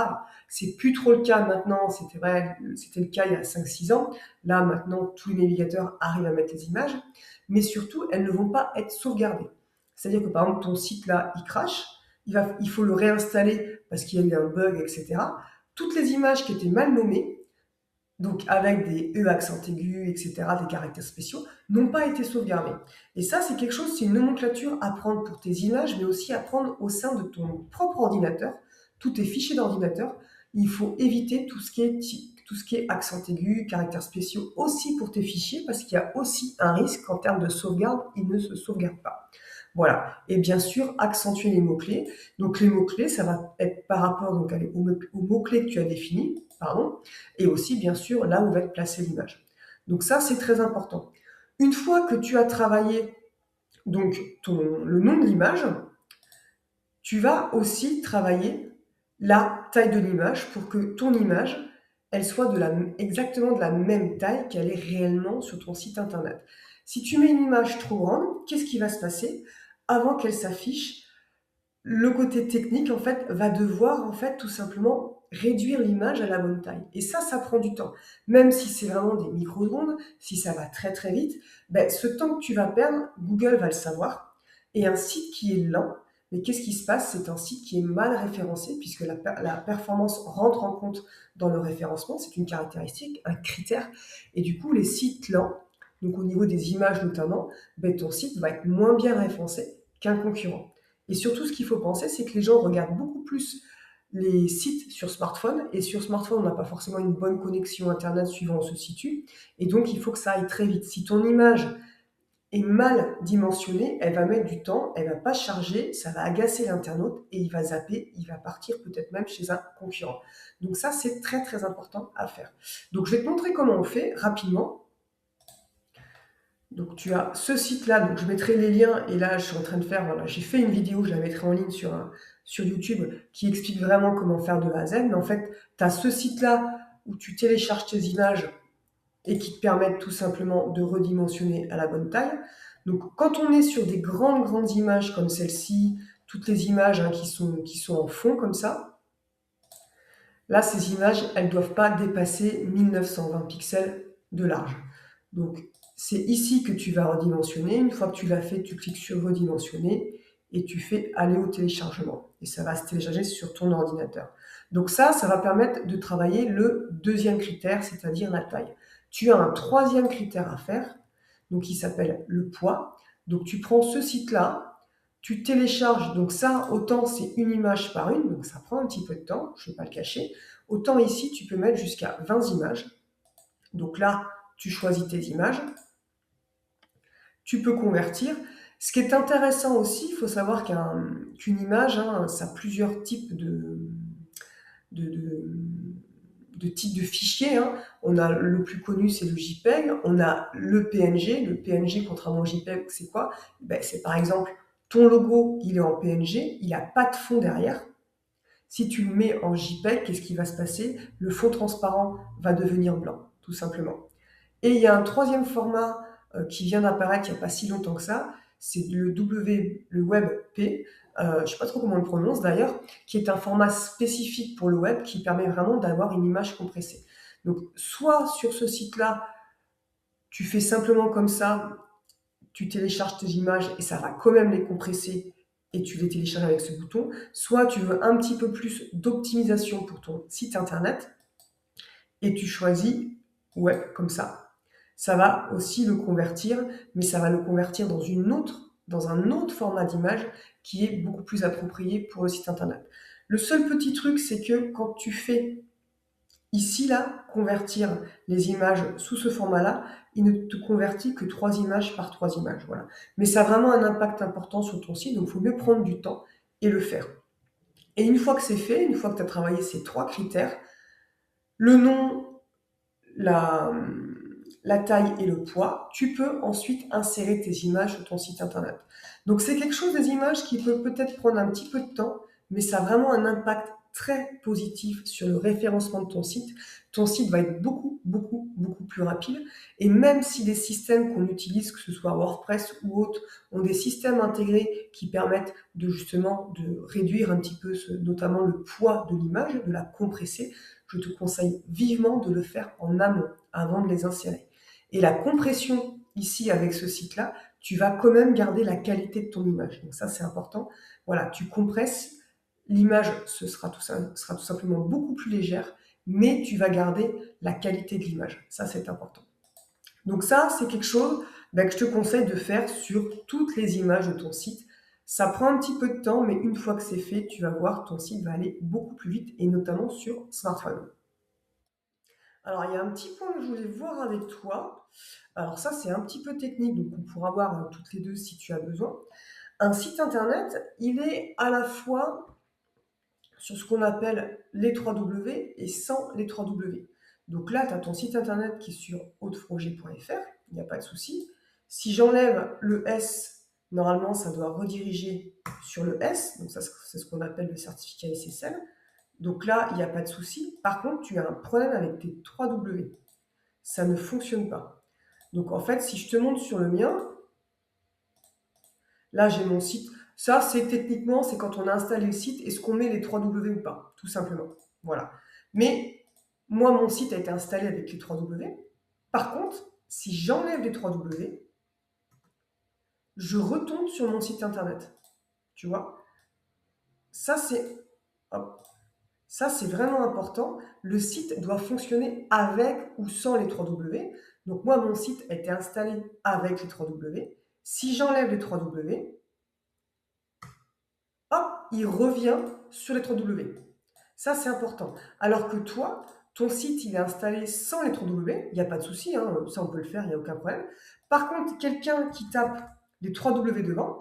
C'est plus trop le cas maintenant, c'était vrai, c'était le cas il y a 5-6 ans. Là, maintenant, tous les navigateurs arrivent à mettre les images, mais surtout, elles ne vont pas être sauvegardées. C'est-à-dire que par exemple, ton site là, il crache, il faut le réinstaller parce qu'il y a eu un bug, etc. Toutes les images qui étaient mal nommées, donc avec des E accent aigu, etc., des caractères spéciaux, n'ont pas été sauvegardés. Et ça, c'est quelque chose, c'est une nomenclature à prendre pour tes images, mais aussi à prendre au sein de ton propre ordinateur, tous tes fichiers d'ordinateur. Il faut éviter tout ce qui est accent aigu, caractères spéciaux, aussi pour tes fichiers, parce qu'il y a aussi un risque qu'en termes de sauvegarde, ils ne se sauvegardent pas. Voilà. Et bien sûr, accentuer les mots-clés. Donc les mots-clés, ça va être par rapport donc, aux mots-clés que tu as définis, pardon, et aussi bien sûr là où va être placée l'image. Donc ça, c'est très important. Une fois que tu as travaillé donc le nom de l'image, tu vas aussi travailler la taille de l'image pour que ton image, elle soit exactement de la même taille qu'elle est réellement sur ton site internet. Si tu mets une image trop grande, qu'est-ce qui va se passer? Avant qu'elle s'affiche, le côté technique, en fait, va devoir, en fait, tout simplement réduire l'image à la bonne taille. Et ça prend du temps. Même si c'est vraiment des microsecondes, si ça va très très vite, ben, ce temps que tu vas perdre, Google va le savoir. Et un site qui est lent, mais qu'est-ce qui se passe? C'est un site qui est mal référencé, puisque la performance rentre en compte dans le référencement. C'est une caractéristique, un critère. Et du coup, les sites lents, donc au niveau des images notamment, ben, ton site va être moins bien référencé qu'un concurrent. Et surtout, ce qu'il faut penser, c'est que les gens regardent beaucoup plus les sites sur smartphone. Et sur smartphone, on n'a pas forcément une bonne connexion Internet suivant où on se situe. Et donc, il faut que ça aille très vite. Si ton image est mal dimensionnée, elle va mettre du temps, elle va pas charger, ça va agacer l'internaute et il va zapper, il va partir peut-être même chez un concurrent. Donc ça, c'est très très important à faire. Donc je vais te montrer comment on fait rapidement. Donc tu as ce site-là, donc je mettrai les liens, et là je suis en train de faire, voilà, j'ai fait une vidéo, je la mettrai en ligne sur YouTube, qui explique vraiment comment faire de A à Z, mais en fait, tu as ce site-là où tu télécharges tes images et qui te permettent tout simplement de redimensionner à la bonne taille. Donc quand on est sur des grandes images comme celle-ci, toutes les images hein, qui sont en fond comme ça, là ces images, elles ne doivent pas dépasser 1920 pixels de large. Donc c'est ici que tu vas redimensionner. Une fois que tu l'as fait, tu cliques sur redimensionner et tu fais aller au téléchargement. Et ça va se télécharger sur ton ordinateur. Donc ça va permettre de travailler le deuxième critère, c'est-à-dire la taille. Tu as un troisième critère à faire, donc qui s'appelle le poids. Donc tu prends ce site-là, Tu télécharges, donc ça, autant c'est une image par une, donc ça prend un petit peu de temps, je ne vais pas le cacher. Autant ici, tu peux mettre jusqu'à 20 images. Donc là, tu choisis tes images. Tu peux convertir. Ce qui est intéressant aussi, il faut savoir qu'une image, hein, ça a plusieurs types de, de, de types de fichiers, hein. On a le plus connu, c'est le JPEG. On a le PNG. Le PNG, contrairement au JPEG, c'est quoi? Ben, c'est par exemple ton logo, il est en PNG, il n'a pas de fond derrière. Si tu le mets en JPEG, qu'est-ce qui va se passer? Le fond transparent va devenir blanc, tout simplement. Et il y a un troisième format qui vient d'apparaître il n'y a pas si longtemps que ça, c'est le WebP, je ne sais pas trop comment on le prononce d'ailleurs, qui est un format spécifique pour le web qui permet vraiment d'avoir une image compressée. Donc soit sur ce site-là, tu fais simplement comme ça, tu télécharges tes images et ça va quand même les compresser et tu les télécharges avec ce bouton, soit tu veux un petit peu plus d'optimisation pour ton site internet et tu choisis web comme ça. Ça va aussi le convertir, mais ça va le convertir dans un autre format d'image qui est beaucoup plus approprié pour le site internet. Le seul petit truc, c'est que quand tu fais ici, là, convertir les images sous ce format-là, il ne te convertit que 3 images par 3 images. Voilà. Mais ça a vraiment un impact important sur ton site, donc il faut mieux prendre du temps et le faire. Et une fois que c'est fait, une fois que tu as travaillé ces 3 critères, le nom, la taille et le poids, tu peux ensuite insérer tes images sur ton site internet. Donc c'est quelque chose, des images, qui peut peut-être prendre un petit peu de temps, mais ça a vraiment un impact très positif sur le référencement de ton site. Ton site va être beaucoup, beaucoup, beaucoup plus rapide. Et même si les systèmes qu'on utilise, que ce soit WordPress ou autres, ont des systèmes intégrés qui permettent justement de réduire un petit peu, notamment le poids de l'image, de la compresser, je te conseille vivement de le faire en amont, avant de les insérer. Et la compression, ici, avec ce site-là, tu vas quand même garder la qualité de ton image. Donc ça, c'est important. Voilà, tu compresses, l'image sera tout simplement beaucoup plus légère, mais tu vas garder la qualité de l'image. Ça, c'est important. Donc ça, c'est quelque chose que je te conseille de faire sur toutes les images de ton site. Ça prend un petit peu de temps, mais une fois que c'est fait, tu vas voir, ton site va aller beaucoup plus vite, et notamment sur smartphone. Alors, il y a un petit point que je voulais voir avec toi. Alors ça, c'est un petit peu technique, donc on pourra voir toutes les deux si tu as besoin. Un site internet, il est à la fois sur ce qu'on appelle les 3W et sans les 3W. Donc là, tu as ton site internet qui est sur hautefroger.fr, il n'y a pas de souci. Si j'enlève le S, normalement, ça doit rediriger sur le S, donc ça, c'est ce qu'on appelle le certificat SSL. Donc là, il n'y a pas de souci. Par contre, tu as un problème avec tes 3W. Ça ne fonctionne pas. Donc en fait, si je te montre sur le mien, là j'ai mon site. Ça, c'est techniquement, c'est quand on a installé le site, est-ce qu'on met les 3W ou pas, tout simplement. Voilà. Mais moi, mon site a été installé avec les 3W. Par contre, si j'enlève les 3W, je retombe sur mon site internet. Tu vois? Ça, c'est... hop. Ça, c'est vraiment important. Le site doit fonctionner avec ou sans les 3W. Donc moi, mon site a été installé avec les 3W. Si j'enlève les 3W, hop, il revient sur les 3W. Ça, c'est important. Alors que toi, ton site, il est installé sans les 3W. Il n'y a pas de souci, hein, ça, on peut le faire, il n'y a aucun problème. Par contre, quelqu'un qui tape les 3W devant,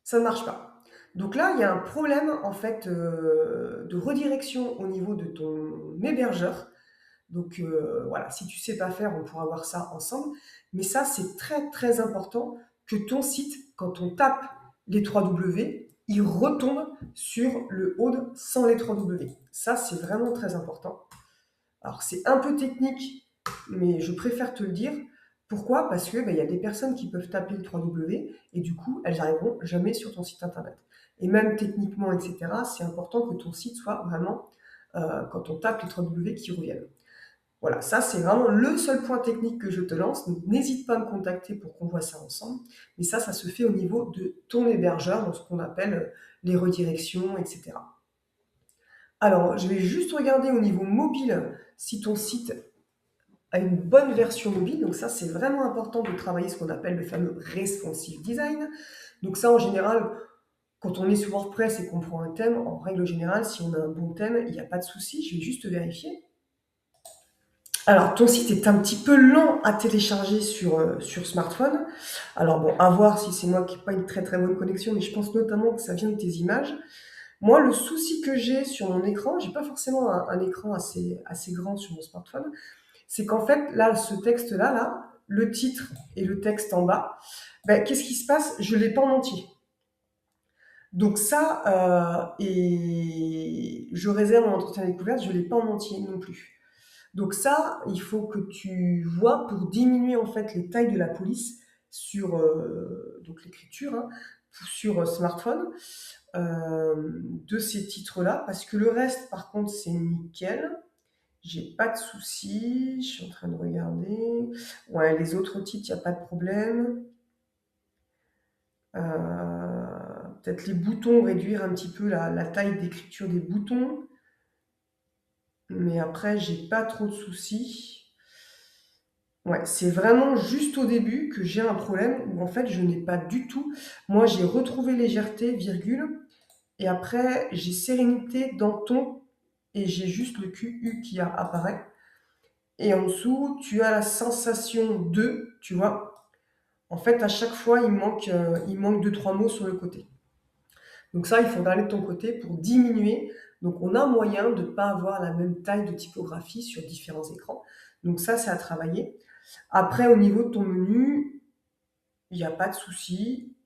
ça ne marche pas. Donc là, il y a un problème en fait de redirection au niveau de ton hébergeur. Donc voilà, si tu ne sais pas faire, on pourra voir ça ensemble. Mais ça, c'est très très important que ton site, quand on tape les 3W, il retombe sur le HOD sans les 3W. Ça, c'est vraiment très important. Alors c'est un peu technique, mais je préfère te le dire. Pourquoi? Parce que il y a des personnes qui peuvent taper le 3W et du coup, elles n'arriveront jamais sur ton site internet. Et même techniquement, etc., c'est important que ton site soit vraiment, quand on tape les 3W, qui reviennent. Voilà, ça c'est vraiment le seul point technique que je te lance. Donc n'hésite pas à me contacter pour qu'on voit ça ensemble. Mais ça se fait au niveau de ton hébergeur, dans ce qu'on appelle les redirections, etc. Alors, je vais juste regarder au niveau mobile si ton site à une bonne version mobile. Donc ça, c'est vraiment important de travailler ce qu'on appelle le fameux responsive design. Donc ça, en général, quand on est sur WordPress et qu'on prend un thème, en règle générale, si on a un bon thème, il n'y a pas de souci. Je vais juste vérifier. Alors, ton site est un petit peu lent à télécharger sur smartphone. Alors bon, à voir si c'est moi qui n'ai pas une très très bonne connexion, mais je pense notamment que ça vient de tes images. Moi, le souci que j'ai sur mon écran, j'ai pas forcément un écran assez grand sur mon smartphone, c'est qu'en fait, là, ce texte-là, là, le titre et le texte en bas, ben, qu'est-ce qui se passe? Je l'ai pas en entier. Donc ça, et je réserve mon entretien découverte, je l'ai pas en entier non plus. Donc ça, il faut que tu vois pour diminuer en fait les tailles de la police sur donc l'écriture hein, sur smartphone de ces titres-là, parce que le reste, par contre, c'est nickel. J'ai pas de soucis. Je suis en train de regarder. Ouais, les autres titres, il n'y a pas de problème. Peut-être les boutons, réduire un petit peu la taille d'écriture des boutons. Mais après, j'ai pas trop de soucis. Ouais, c'est vraiment juste au début que j'ai un problème où en fait je n'ai pas du tout. Moi j'ai retrouvé légèreté, virgule, et après j'ai sérénité dans ton, et j'ai juste le QU qui apparaît. Et en dessous, tu as la sensation de, tu vois. En fait, à chaque fois, il manque deux, trois mots sur le côté. Donc ça, il faudra aller de ton côté pour diminuer. Donc on a moyen de ne pas avoir la même taille de typographie sur différents écrans. Donc ça, c'est à travailler. Après, au niveau de ton menu, il n'y a pas de souci.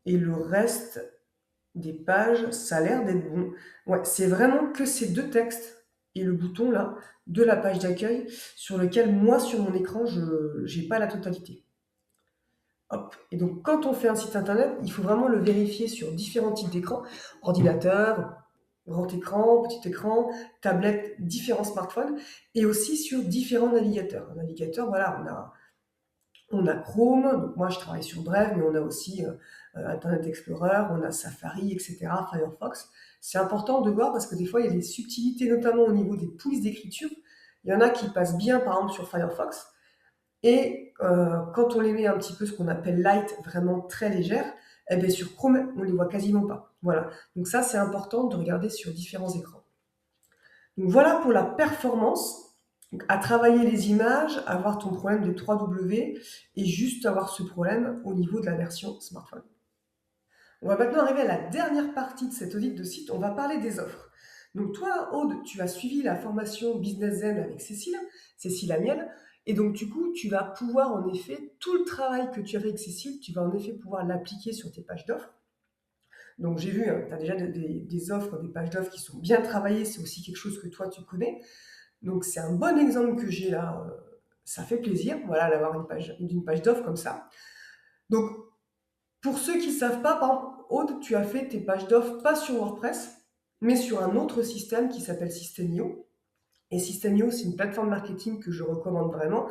Et le reste des pages, ça a l'air d'être bon. Ouais, c'est vraiment que ces deux textes et le bouton là de la page d'accueil sur lequel moi sur mon écran je n'ai pas la totalité. Hop. Et donc quand on fait un site internet, il faut vraiment le vérifier sur différents types d'écrans, ordinateur, grand écran, petit écran, tablette, différents smartphones, et aussi sur différents navigateurs. Un navigateur, voilà, on a Chrome, donc moi je travaille sur Brave, mais on a aussi Internet Explorer, on a Safari, etc., Firefox. C'est important de voir parce que des fois il y a des subtilités, notamment au niveau des polices d'écriture. Il y en a qui passent bien, par exemple, sur Firefox. Et quand on les met un petit peu ce qu'on appelle light, vraiment très légères, eh bien sur Chrome, on les voit quasiment pas. Voilà. Donc ça, c'est important de regarder sur différents écrans. Donc voilà pour la performance. Donc, à travailler les images, avoir ton problème de 3W et juste avoir ce problème au niveau de la version smartphone. On va maintenant arriver à la dernière partie de cette audit de site. On va parler des offres. Donc toi, Aude, tu as suivi la formation Business Zen avec Cécile Amiel, et donc du coup, tu vas pouvoir en effet, tout le travail que tu as fait avec Cécile, tu vas en effet pouvoir l'appliquer sur tes pages d'offres. Donc j'ai vu, tu as déjà des offres, des pages d'offres qui sont bien travaillées, c'est aussi quelque chose que toi tu connais. Donc c'est un bon exemple que j'ai là, ça fait plaisir, voilà, d'avoir une page d'offres comme ça. Donc pour ceux qui ne savent pas, par exemple, Aude, tu as fait tes pages d'offres pas sur WordPress, mais sur un autre système qui s'appelle System.io. Et System.io, c'est une plateforme marketing que je recommande vraiment,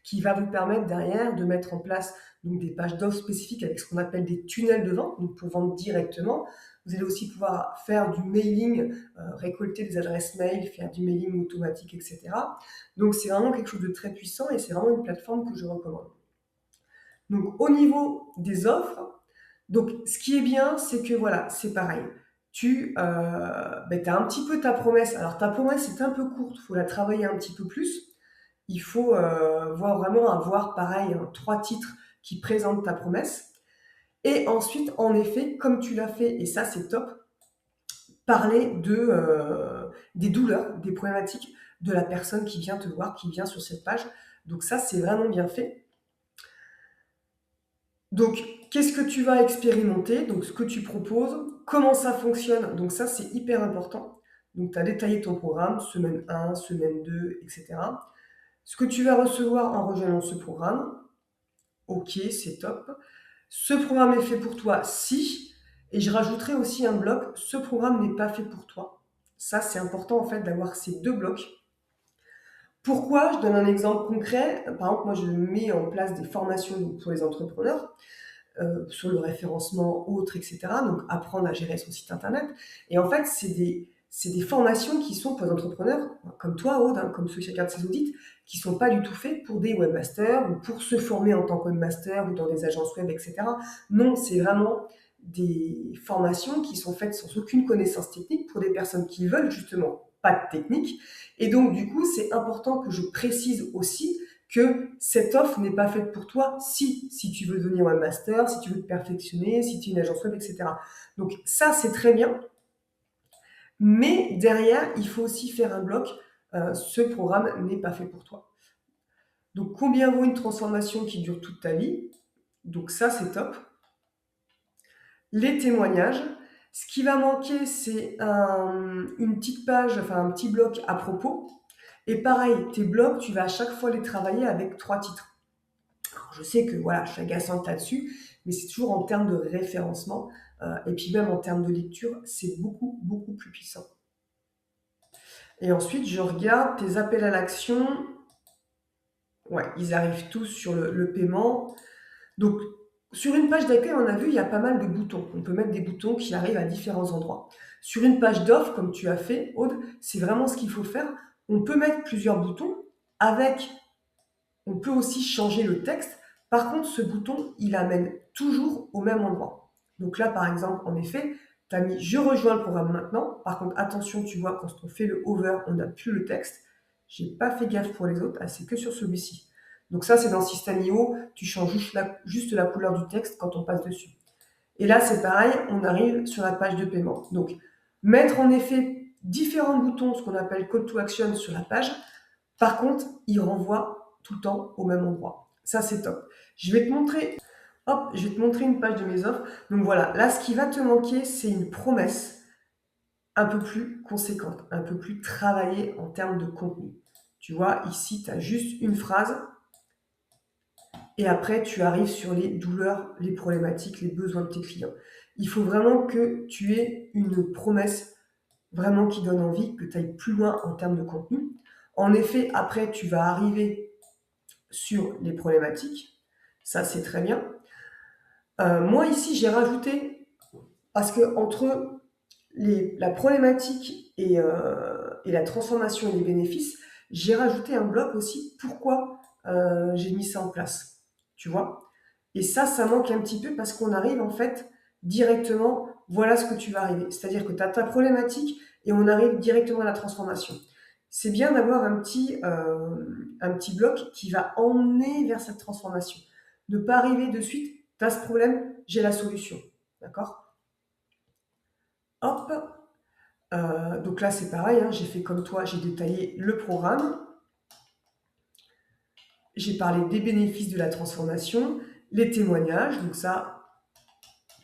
qui va vous permettre derrière de mettre en place donc, des pages d'offres spécifiques avec ce qu'on appelle des tunnels de vente, donc pour vendre directement. Vous allez aussi pouvoir faire du mailing, récolter des adresses mail, faire du mailing automatique, etc. Donc c'est vraiment quelque chose de très puissant et c'est vraiment une plateforme que je recommande. Donc au niveau des offres, donc ce qui est bien, c'est que voilà, c'est pareil. Tu as un petit peu ta promesse. Alors ta promesse est un peu courte, il faut la travailler un petit peu plus. Il faut vraiment avoir pareil trois titres qui présentent ta promesse. Et ensuite, en effet, comme tu l'as fait, et ça c'est top, parler des douleurs, des problématiques de la personne qui vient te voir, qui vient sur cette page. Donc ça, c'est vraiment bien fait. Donc, qu'est-ce que tu vas expérimenter? Donc, ce que tu proposes, comment ça fonctionne? Donc, ça, c'est hyper important. Donc, tu as détaillé ton programme, semaine 1, semaine 2, etc. Ce que tu vas recevoir en rejoignant ce programme, ok, c'est top. Ce programme est fait pour toi si, et je rajouterai aussi un bloc, ce programme n'est pas fait pour toi. Ça, c'est important en fait d'avoir ces deux blocs. Pourquoi? Je donne un exemple concret. Par exemple, moi, je mets en place des formations pour les entrepreneurs. Sur le référencement, autres, etc. Donc apprendre à gérer son site internet. Et en fait, c'est c'est des formations qui sont pour les entrepreneurs, comme toi, Aude, hein, comme ceux qui regardent ces audits, qui ne sont pas du tout faits pour des webmasters ou pour se former en tant que webmaster ou dans des agences web, etc. Non, c'est vraiment des formations qui sont faites sans aucune connaissance technique pour des personnes qui veulent justement pas de technique. Et donc, du coup, c'est important que je précise aussi que cette offre n'est pas faite pour toi si tu veux devenir webmaster, si tu veux te perfectionner, si tu es une agence web, etc. Donc ça, c'est très bien. Mais derrière, il faut aussi faire un bloc. Ce programme n'est pas fait pour toi. Donc, combien vaut une transformation qui dure toute ta vie? Donc ça, c'est top. Les témoignages. Ce qui va manquer, c'est une petite page, enfin un petit bloc à propos. Et pareil, tes blogs, tu vas à chaque fois les travailler avec 3 titres. Alors, je sais que voilà, je suis agaçante là-dessus, mais c'est toujours en termes de référencement. Et puis même en termes de lecture, c'est beaucoup, beaucoup plus puissant. Et ensuite, je regarde tes appels à l'action. Ouais, ils arrivent tous sur le paiement. Donc, sur une page d'accueil, on a vu, il y a pas mal de boutons. On peut mettre des boutons qui arrivent à différents endroits. Sur une page d'offre, comme tu as fait, Aude, c'est vraiment ce qu'il faut faire. On peut mettre plusieurs boutons avec, on peut aussi changer le texte. Par contre, ce bouton, il amène toujours au même endroit. Donc là, par exemple, en effet, tu as mis « Je rejoins le programme maintenant ». Par contre, attention, tu vois, quand on fait le hover, on n'a plus le texte. J'ai pas fait gaffe pour les autres, ah, c'est que sur celui-ci. Donc ça, c'est dans System.io, tu changes juste la couleur du texte quand on passe dessus. Et là, c'est pareil, on arrive sur la page de paiement. Donc, mettre en effet différents boutons, ce qu'on appelle Call to Action sur la page. Par contre, il renvoie tout le temps au même endroit. Ça, c'est top. Je vais te montrer, hop, je vais te montrer une page de mes offres. Donc voilà, là, ce qui va te manquer, c'est une promesse un peu plus conséquente, un peu plus travaillée en termes de contenu. Tu vois, ici, tu as juste une phrase. Et après, tu arrives sur les douleurs, les problématiques, les besoins de tes clients. Il faut vraiment que tu aies une promesse vraiment qui donne envie, que tu ailles plus loin en termes de contenu. En effet, après, tu vas arriver sur les problématiques. Ça, c'est très bien. Moi, ici, j'ai rajouté, parce que entre la problématique et la transformation et les bénéfices, j'ai rajouté un bloc aussi, pourquoi j'ai mis ça en place. Tu vois? Et ça manque un petit peu parce qu'on arrive en fait directement, voilà ce que tu vas arriver. C'est-à-dire que tu as ta problématique et on arrive directement à la transformation. C'est bien d'avoir un petit bloc qui va emmener vers cette transformation. Ne pas arriver de suite, tu as ce problème, j'ai la solution. D'accord? Hop. Donc là, c'est pareil, hein, j'ai fait comme toi, j'ai détaillé le programme. J'ai parlé des bénéfices de la transformation, les témoignages, donc ça,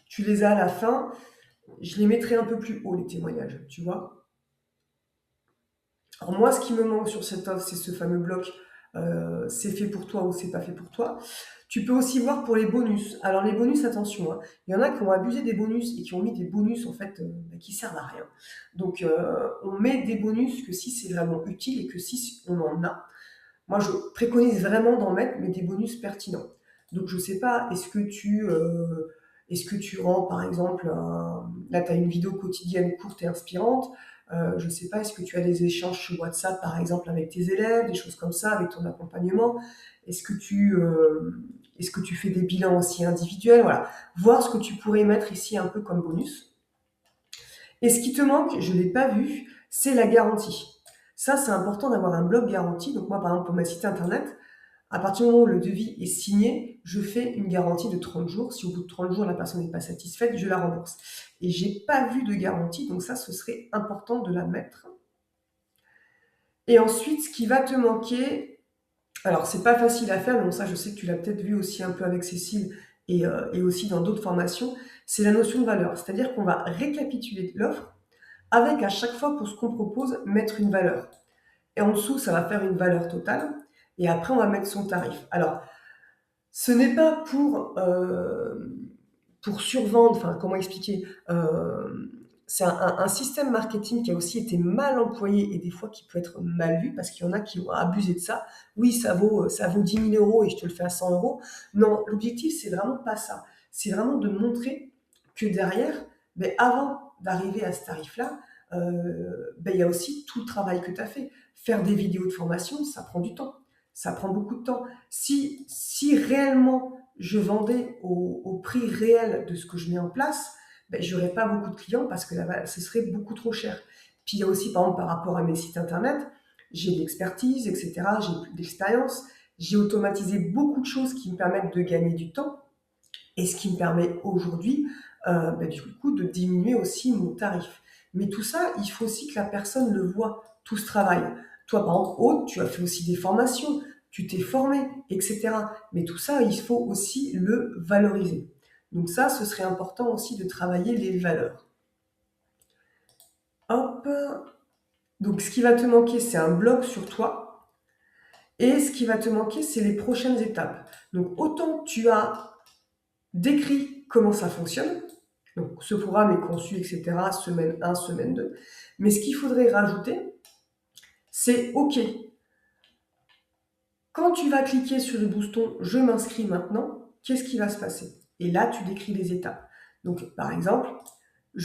tu les as à la fin. Je les mettrai un peu plus haut, les témoignages, tu vois. Alors moi, ce qui me manque sur cette offre, c'est ce fameux bloc c'est fait pour toi ou c'est pas fait pour toi. Tu peux aussi voir pour les bonus. Alors les bonus, attention, hein, il y en a qui ont abusé des bonus et qui ont mis des bonus en fait qui servent à rien. Donc on met des bonus que si c'est vraiment utile et que si on en a. Moi, je préconise vraiment d'en mettre, mais des bonus pertinents. Donc, je sais pas, est-ce que tu rends, par exemple, là, tu as une vidéo quotidienne courte et inspirante. Je sais pas, est-ce que tu as des échanges sur WhatsApp, par exemple, avec tes élèves, des choses comme ça, avec ton accompagnement. Est-ce que tu fais des bilans aussi individuels? Voilà. Voir ce que tu pourrais mettre ici un peu comme bonus. Et ce qui te manque, je ne l'ai pas vu, c'est la garantie. Ça, c'est important d'avoir un bloc garantie. Donc moi, par exemple, pour ma site internet, à partir du moment où le devis est signé, je fais une garantie de 30 jours. Si au bout de 30 jours, la personne n'est pas satisfaite, je la rembourse. Et j'ai pas vu de garantie, donc ça, ce serait important de la mettre. Et ensuite, ce qui va te manquer, alors c'est pas facile à faire, mais bon, ça, je sais que tu l'as peut-être vu aussi un peu avec Cécile et aussi dans d'autres formations, c'est la notion de valeur. C'est-à-dire qu'on va récapituler l'offre avec à chaque fois pour ce qu'on propose, mettre une valeur. Et en dessous, ça va faire une valeur totale. Et après, on va mettre son tarif. Alors, ce n'est pas pour survendre, enfin, comment expliquer c'est un système marketing qui a aussi été mal employé et des fois qui peut être mal vu parce qu'il y en a qui ont abusé de ça. Oui, ça vaut 10 000 euros et je te le fais à 100 euros. Non, l'objectif, c'est vraiment pas ça. C'est vraiment de montrer que derrière, mais avant d'arriver à ce tarif-là, il y a aussi tout le travail que tu as fait. Faire des vidéos de formation, ça prend du temps. Ça prend beaucoup de temps. Si réellement je vendais au prix réel de ce que je mets en place, je n'aurais pas beaucoup de clients parce que ce serait beaucoup trop cher. Puis il y a aussi, par exemple, par rapport à mes sites internet, j'ai de l'expertise, etc. J'ai d'expérience. J'ai automatisé beaucoup de choses qui me permettent de gagner du temps et ce qui me permet aujourd'hui, du coup, de diminuer aussi mon tarif. Mais tout ça, il faut aussi que la personne le voit, tout ce travail. Toi, par exemple, Aude, tu as fait aussi des formations, tu t'es formé, etc. Mais tout ça, il faut aussi le valoriser. Donc ça, ce serait important aussi de travailler les valeurs. Hop. Donc ce qui va te manquer, c'est un blog sur toi. Et ce qui va te manquer, c'est les prochaines étapes. Donc autant tu as décrit comment ça fonctionne, donc ce programme est conçu, etc., semaine 1, semaine 2. Mais ce qu'il faudrait rajouter, c'est OK, quand tu vas cliquer sur le bouton je m'inscris maintenant, qu'est-ce qui va se passer? Et là, tu décris les étapes. Donc, par exemple,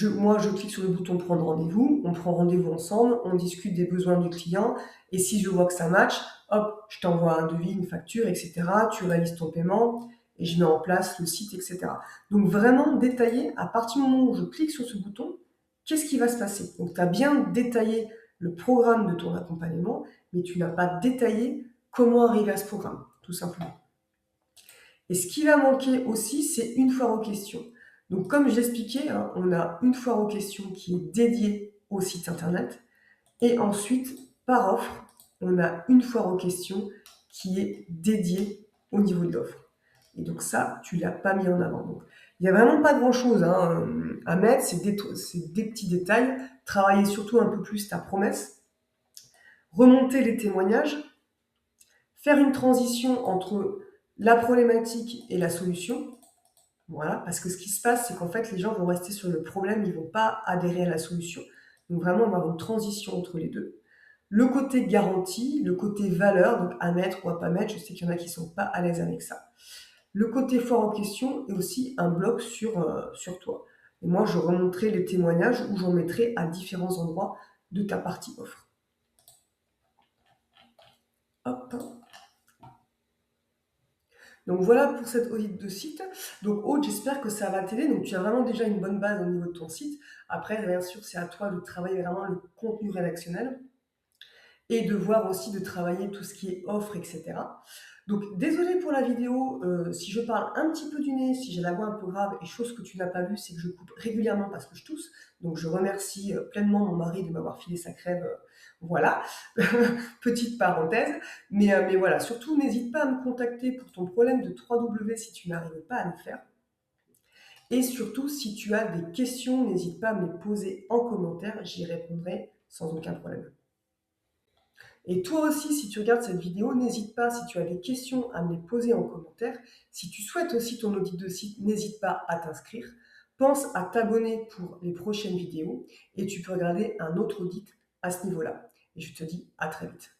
moi, je clique sur le bouton prendre rendez-vous, on prend rendez-vous ensemble, on discute des besoins du client, et si je vois que ça match, hop, je t'envoie un devis, une facture, etc. Tu réalises ton paiement, et je mets en place le site, etc. Donc, vraiment détailler, à partir du moment où je clique sur ce bouton, qu'est-ce qui va se passer? Donc, tu as bien détaillé le programme de ton accompagnement, mais tu n'as pas détaillé comment arriver à ce programme, tout simplement. Et ce qui va manquer aussi, c'est une foire aux questions. Donc, comme je l'expliquais, hein, on a une foire aux questions qui est dédiée au site internet. Et ensuite, par offre, on a une foire aux questions qui est dédiée au niveau de l'offre. Et donc ça, tu ne l'as pas mis en avant. Donc, il n'y a vraiment pas grand-chose à mettre, c'est des petits détails. Travailler surtout un peu plus ta promesse. Remonter les témoignages. Faire une transition entre la problématique et la solution. Voilà, parce que ce qui se passe, c'est qu'en fait, les gens vont rester sur le problème, ils ne vont pas adhérer à la solution. Donc vraiment, on va avoir une transition entre les deux. Le côté garantie, le côté valeur, donc à mettre ou à pas mettre, je sais qu'il y en a qui ne sont pas à l'aise avec ça. Le côté fort en question et aussi un bloc sur toi. Et moi, je remonterai les témoignages où j'en mettrai à différents endroits de ta partie offre. Hop. Donc voilà pour cette audit de site. Donc Aude, j'espère que ça va t'aider. Donc tu as vraiment déjà une bonne base au niveau de ton site. Après, bien sûr, c'est à toi de travailler vraiment le contenu rédactionnel et de voir aussi de travailler tout ce qui est offre, etc. Donc désolé pour la vidéo, si je parle un petit peu du nez, si j'ai la voix un peu grave, et chose que tu n'as pas vue, c'est que je coupe régulièrement parce que je tousse. Donc je remercie pleinement mon mari de m'avoir filé sa crève. Voilà, petite parenthèse. Mais voilà, surtout n'hésite pas à me contacter pour ton problème de 3W si tu n'arrives pas à le faire. Et surtout, si tu as des questions, n'hésite pas à me les poser en commentaire, j'y répondrai sans aucun problème. Et toi aussi, si tu regardes cette vidéo, n'hésite pas, si tu as des questions, à me les poser en commentaire. Si tu souhaites aussi ton audit de site, n'hésite pas à t'inscrire. Pense à t'abonner pour les prochaines vidéos et tu peux regarder un autre audit à ce niveau-là. Et je te dis à très vite.